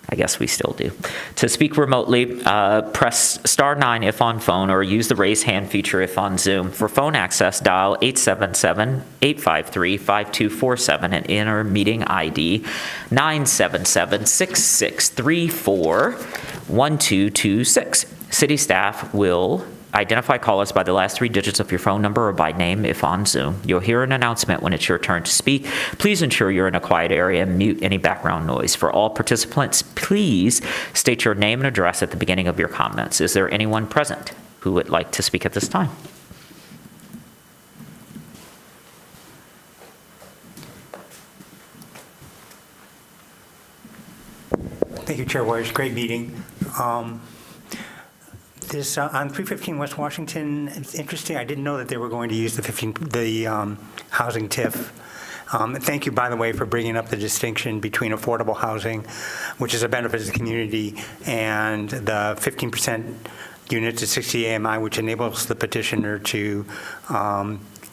I guess we still do. To speak remotely, press *9 if on phone, or use the raise hand feature if on Zoom. For phone access, dial 877-853-5247 and enter meeting ID 977-6634-1226. City staff will identify callers by the last 3 digits of your phone number or by name if on Zoom. You'll hear an announcement when it's your turn to speak. Please ensure you're in a quiet area and mute any background noise. For all participants, please state your name and address at the beginning of your comments. Is there anyone present who would like to speak at this time? Thank you, Chair Warriors. Great meeting. This on 315 West Washington, it's interesting. I didn't know that they were going to use the housing TIF. Thank you, by the way, for bringing up the distinction between affordable housing, which is a benefit to the community, and the 15% units at 60 AMI, which enables the petitioner to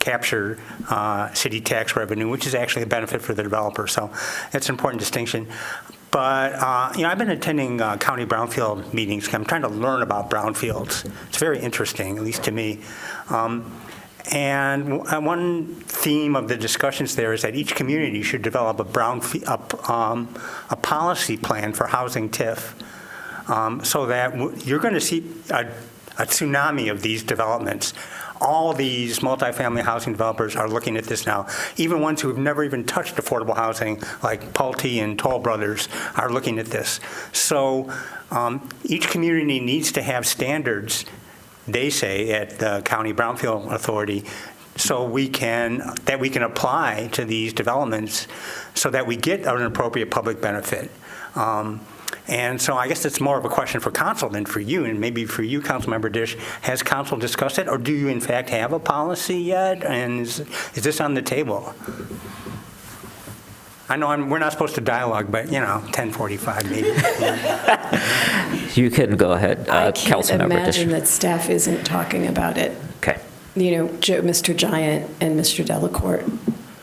capture city tax revenue, which is actually a benefit for the developer. So that's an important distinction. But, I've been attending county brownfield meetings. I'm trying to learn about brownfields. It's very interesting, at least to me. And one theme of the discussions there is that each community should develop a policy plan for housing TIF, so that you're going to see a tsunami of these developments. All these multifamily housing developers are looking at this now. Even ones who have never even touched affordable housing, like Pulte and Toll Brothers, are looking at this. So each community needs to have standards, they say, at the County Brownfield Authority, so we can apply to these developments so that we get an appropriate public benefit. And so I guess it's more of a question for council than for you, and maybe for you, Councilmember Dish. Has council discussed it, or do you in fact have a policy yet? And is this on the table? I know we're not supposed to dialogue, but 10:45 maybe. You can go ahead, I can't Councilmember Dish. imagine that staff isn't talking about it. Okay. Mr. Giant and Mr. Delacourt,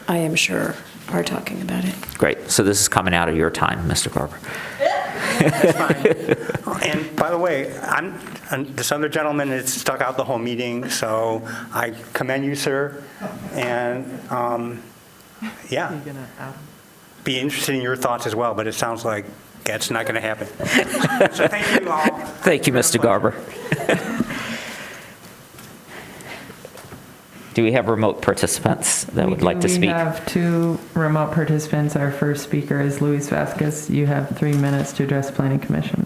I am sure, are talking about it. Great. So this is coming out of your time, Mr. Garber. That's fine. And by the way, this other gentleman has stuck out the whole meeting, so I commend you, sir. And be interested in your thoughts as well, but it sounds like that's not going to happen. So thank you all. Thank you, Mr. Garber. Do we have remote participants that would like to speak? We have 2 remote participants. Our first speaker is Luis Vasquez. You have 3 minutes to address Planning Commission.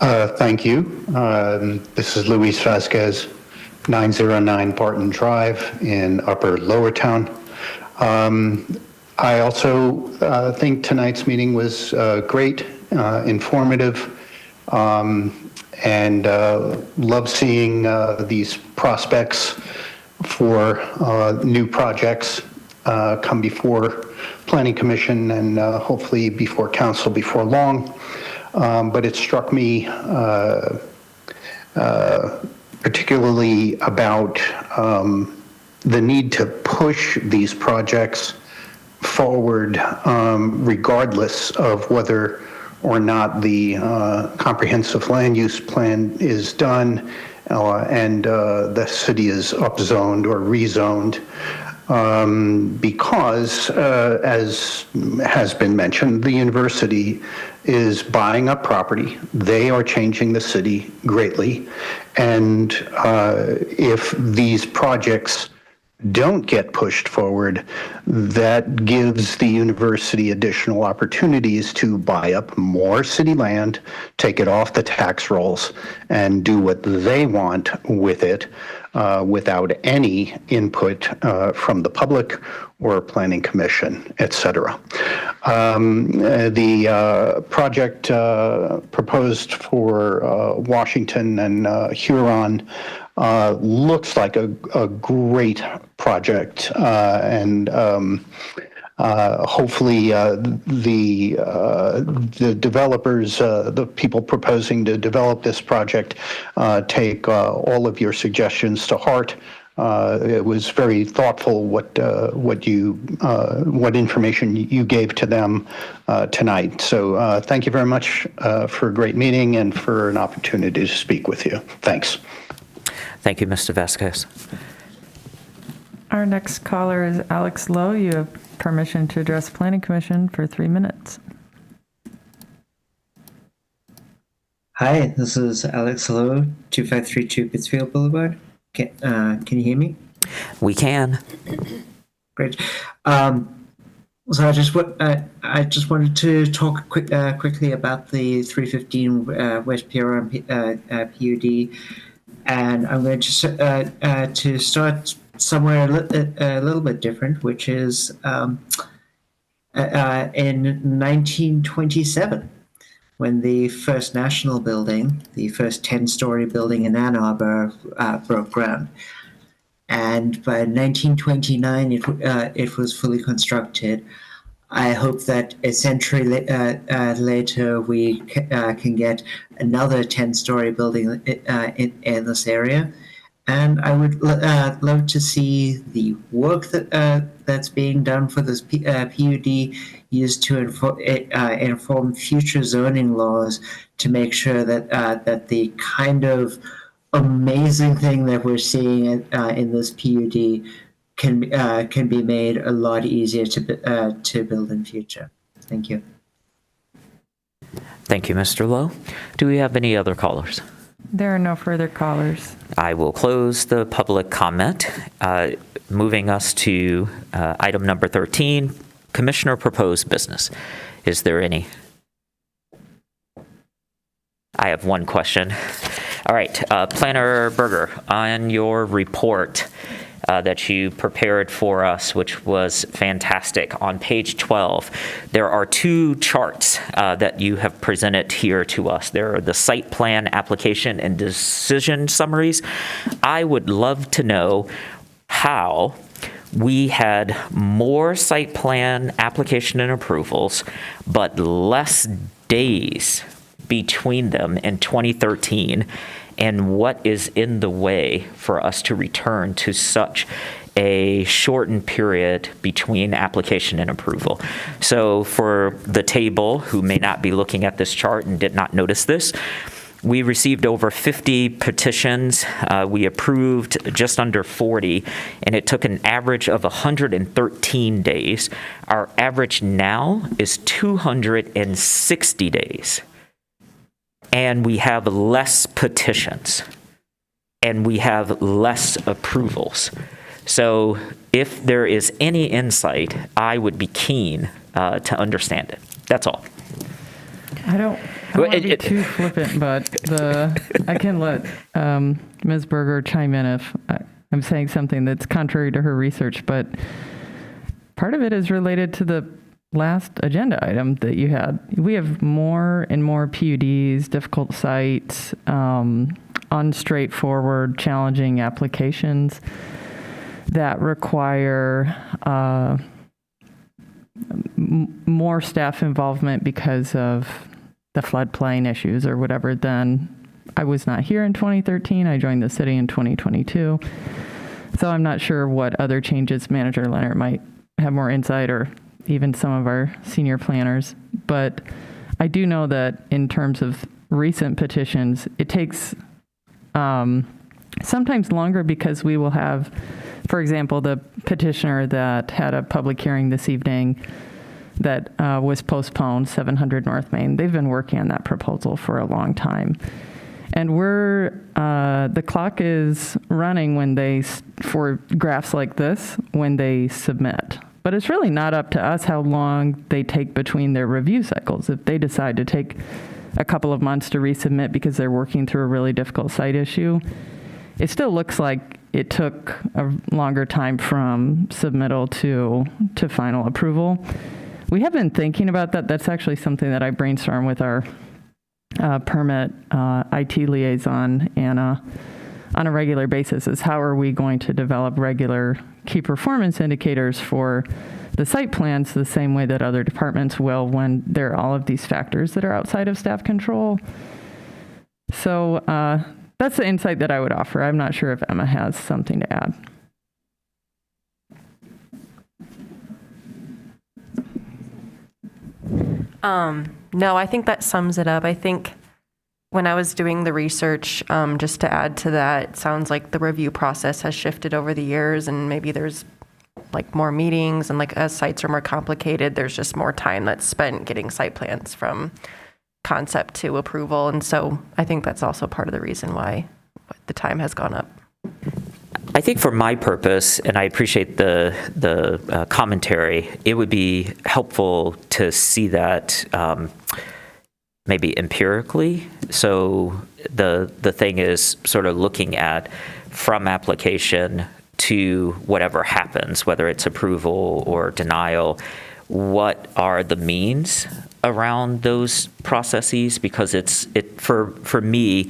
Thank you. This is Luis Vasquez, 909 Barton Drive in Upper Lowertown. I also think tonight's meeting was great, informative, and love seeing these prospects for new projects come before Planning Commission and hopefully before Council before long. But it struck me particularly about the need to push these projects forward regardless of whether or not the comprehensive land use plan is done and the city is upzoned or rezoned. Because, as has been mentioned, the university is buying up property. They are changing the city greatly. And if these projects don't get pushed forward, that gives the university additional opportunities to buy up more city land, take it off the tax rolls, and do what they want with it without any input from the public or Planning Commission, et cetera. The project proposed for Washington and Huron looks like a great project, and hopefully the developers, the people proposing to develop this project, take all of your suggestions to heart. It was very thoughtful what information you gave to them tonight. So thank you very much for a great meeting and for an opportunity to speak with you. Thanks. Thank you, Mr. Vasquez. Our next caller is Alex Lowe. You have permission to address Planning Commission for 3 minutes. Hi, this is Alex Lowe, 2532 Pittsfield Boulevard. Can you hear me? We can. Great. So I just wanted to talk quickly about the 315 West Pier PUD, and I'm going to start somewhere a little bit different, which is in 1927, when the first national building, the first 10-story building in Ann Arbor, broke ground. And by 1929, it was fully constructed. I hope that a century later we can get another 10-story building in this area. And I would love to see the work that's being done for this PUD used to inform future zoning laws to make sure that that the kind of amazing thing that we're seeing in this PUD can be made a lot easier to build in future. Thank you. Thank you, Mr. Lowe. Do we have any other callers? There are no further callers. I will close the public comment, moving us to item number 13, Commissioner Proposed Business. Is there any? I have one question. All right, Planner Berger, on your report that you prepared for us, which was fantastic, on page 12, there are two charts that you have presented here to us. There are the site plan application and decision summaries. I would love to know how we had more site plan application and approvals, but less days between them in 2013, and what is in the way for us to return to such a shortened period between application and approval. So for the table, who may not be looking at this chart and did not notice this, we received over 50 petitions. We approved just under 40, and it took an average of 113 days. Our average now is 260 days. And we have less petitions, and we have less approvals. So if there is any insight, I would be keen to understand it. That's all. I don't want to be too flippant, but I can let Ms. Berger chime in if I'm saying something that's contrary to her research, but part of it is related to the last agenda item that you had. We have more and more PUDs, difficult sites, unstraightforward, challenging applications that require more staff involvement because of the floodplain issues or whatever. Then I was not here in 2013. I joined the city in 2022. So I'm not sure what other changes Manager Leonard might have more insight, or even some of our senior planners. But I do know that in terms of recent petitions, it takes sometimes longer because we will have, for example, the petitioner that had a public hearing this evening that was postponed, 700 North Main. They've been working on that proposal for a long time. And the clock is running when for graphs like this, when they submit. But it's really not up to us how long they take between their review cycles. If they decide to take a couple of months to resubmit because they're working through a really difficult site issue, it still looks like it took a longer time from submittal to final approval. We have been thinking about that. That's actually something that I brainstorm with our permit IT liaison, Anna, on a regular basis, is how are we going to develop regular key performance indicators for the site plans the same way that other departments will when there are all of these factors that are outside of staff control. So that's the insight that I would offer. I'm not sure if Emma has something to add. No, I think that sums it up. I think when I was doing the research, just to add to that, it sounds like the review process has shifted over the years, and maybe there's like more meetings, and like as sites are more complicated, there's just more time that's spent getting site plans from concept to approval. And so I think that's also part of the reason why the time has gone up. I think for my purpose, and I appreciate the commentary, it would be helpful to see that maybe empirically. So the thing is sort of looking at from application to whatever happens, whether it's approval or denial, what are the means around those processes, because for me,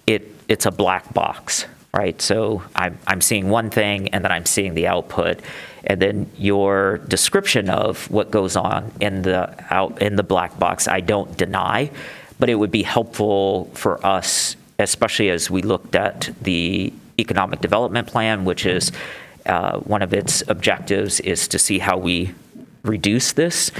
it's a black box, right? So I'm seeing one thing, and then I'm seeing the output, and then your description of what goes on in the black box, I don't deny, but it would be helpful for us, especially as we looked at the economic development plan, which is one of its objectives is to see how we reduce this.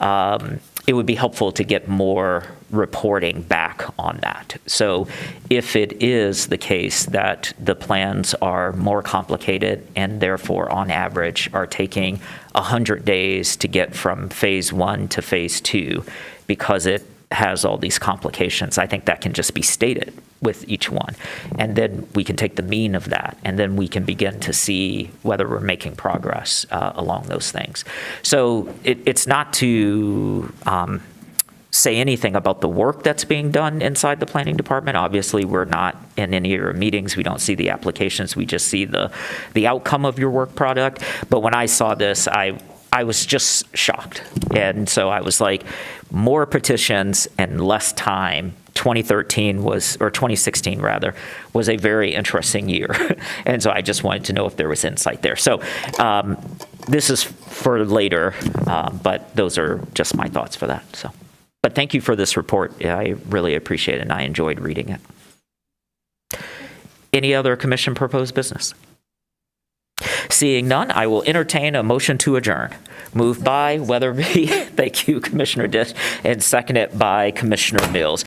It would be helpful to get more reporting back on that. So if it is the case that the plans are more complicated and therefore on average are taking 100 days to get from phase 1 to phase 2 because it has all these complications, I think that can just be stated with each one. And then we can take the mean of that, and then we can begin to see whether we're making progress along those things. So it's not to say anything about the work that's being done inside the planning department. Obviously, we're not in any of your meetings. We don't see the applications. We just see the outcome of your work product. But when I saw this, I was just shocked. And so I was like, more petitions and less time. 2016 was a very interesting year. And so I just wanted to know if there was insight there. So this is for later, but those are just my thoughts for that. So, but thank you for this report. I really appreciate it, and I enjoyed reading it. Any other commission proposed business? Seeing none, I will entertain a motion to adjourn. Moved by Weatherby, thank you, Commissioner Dish, and seconded by Commissioner Mills.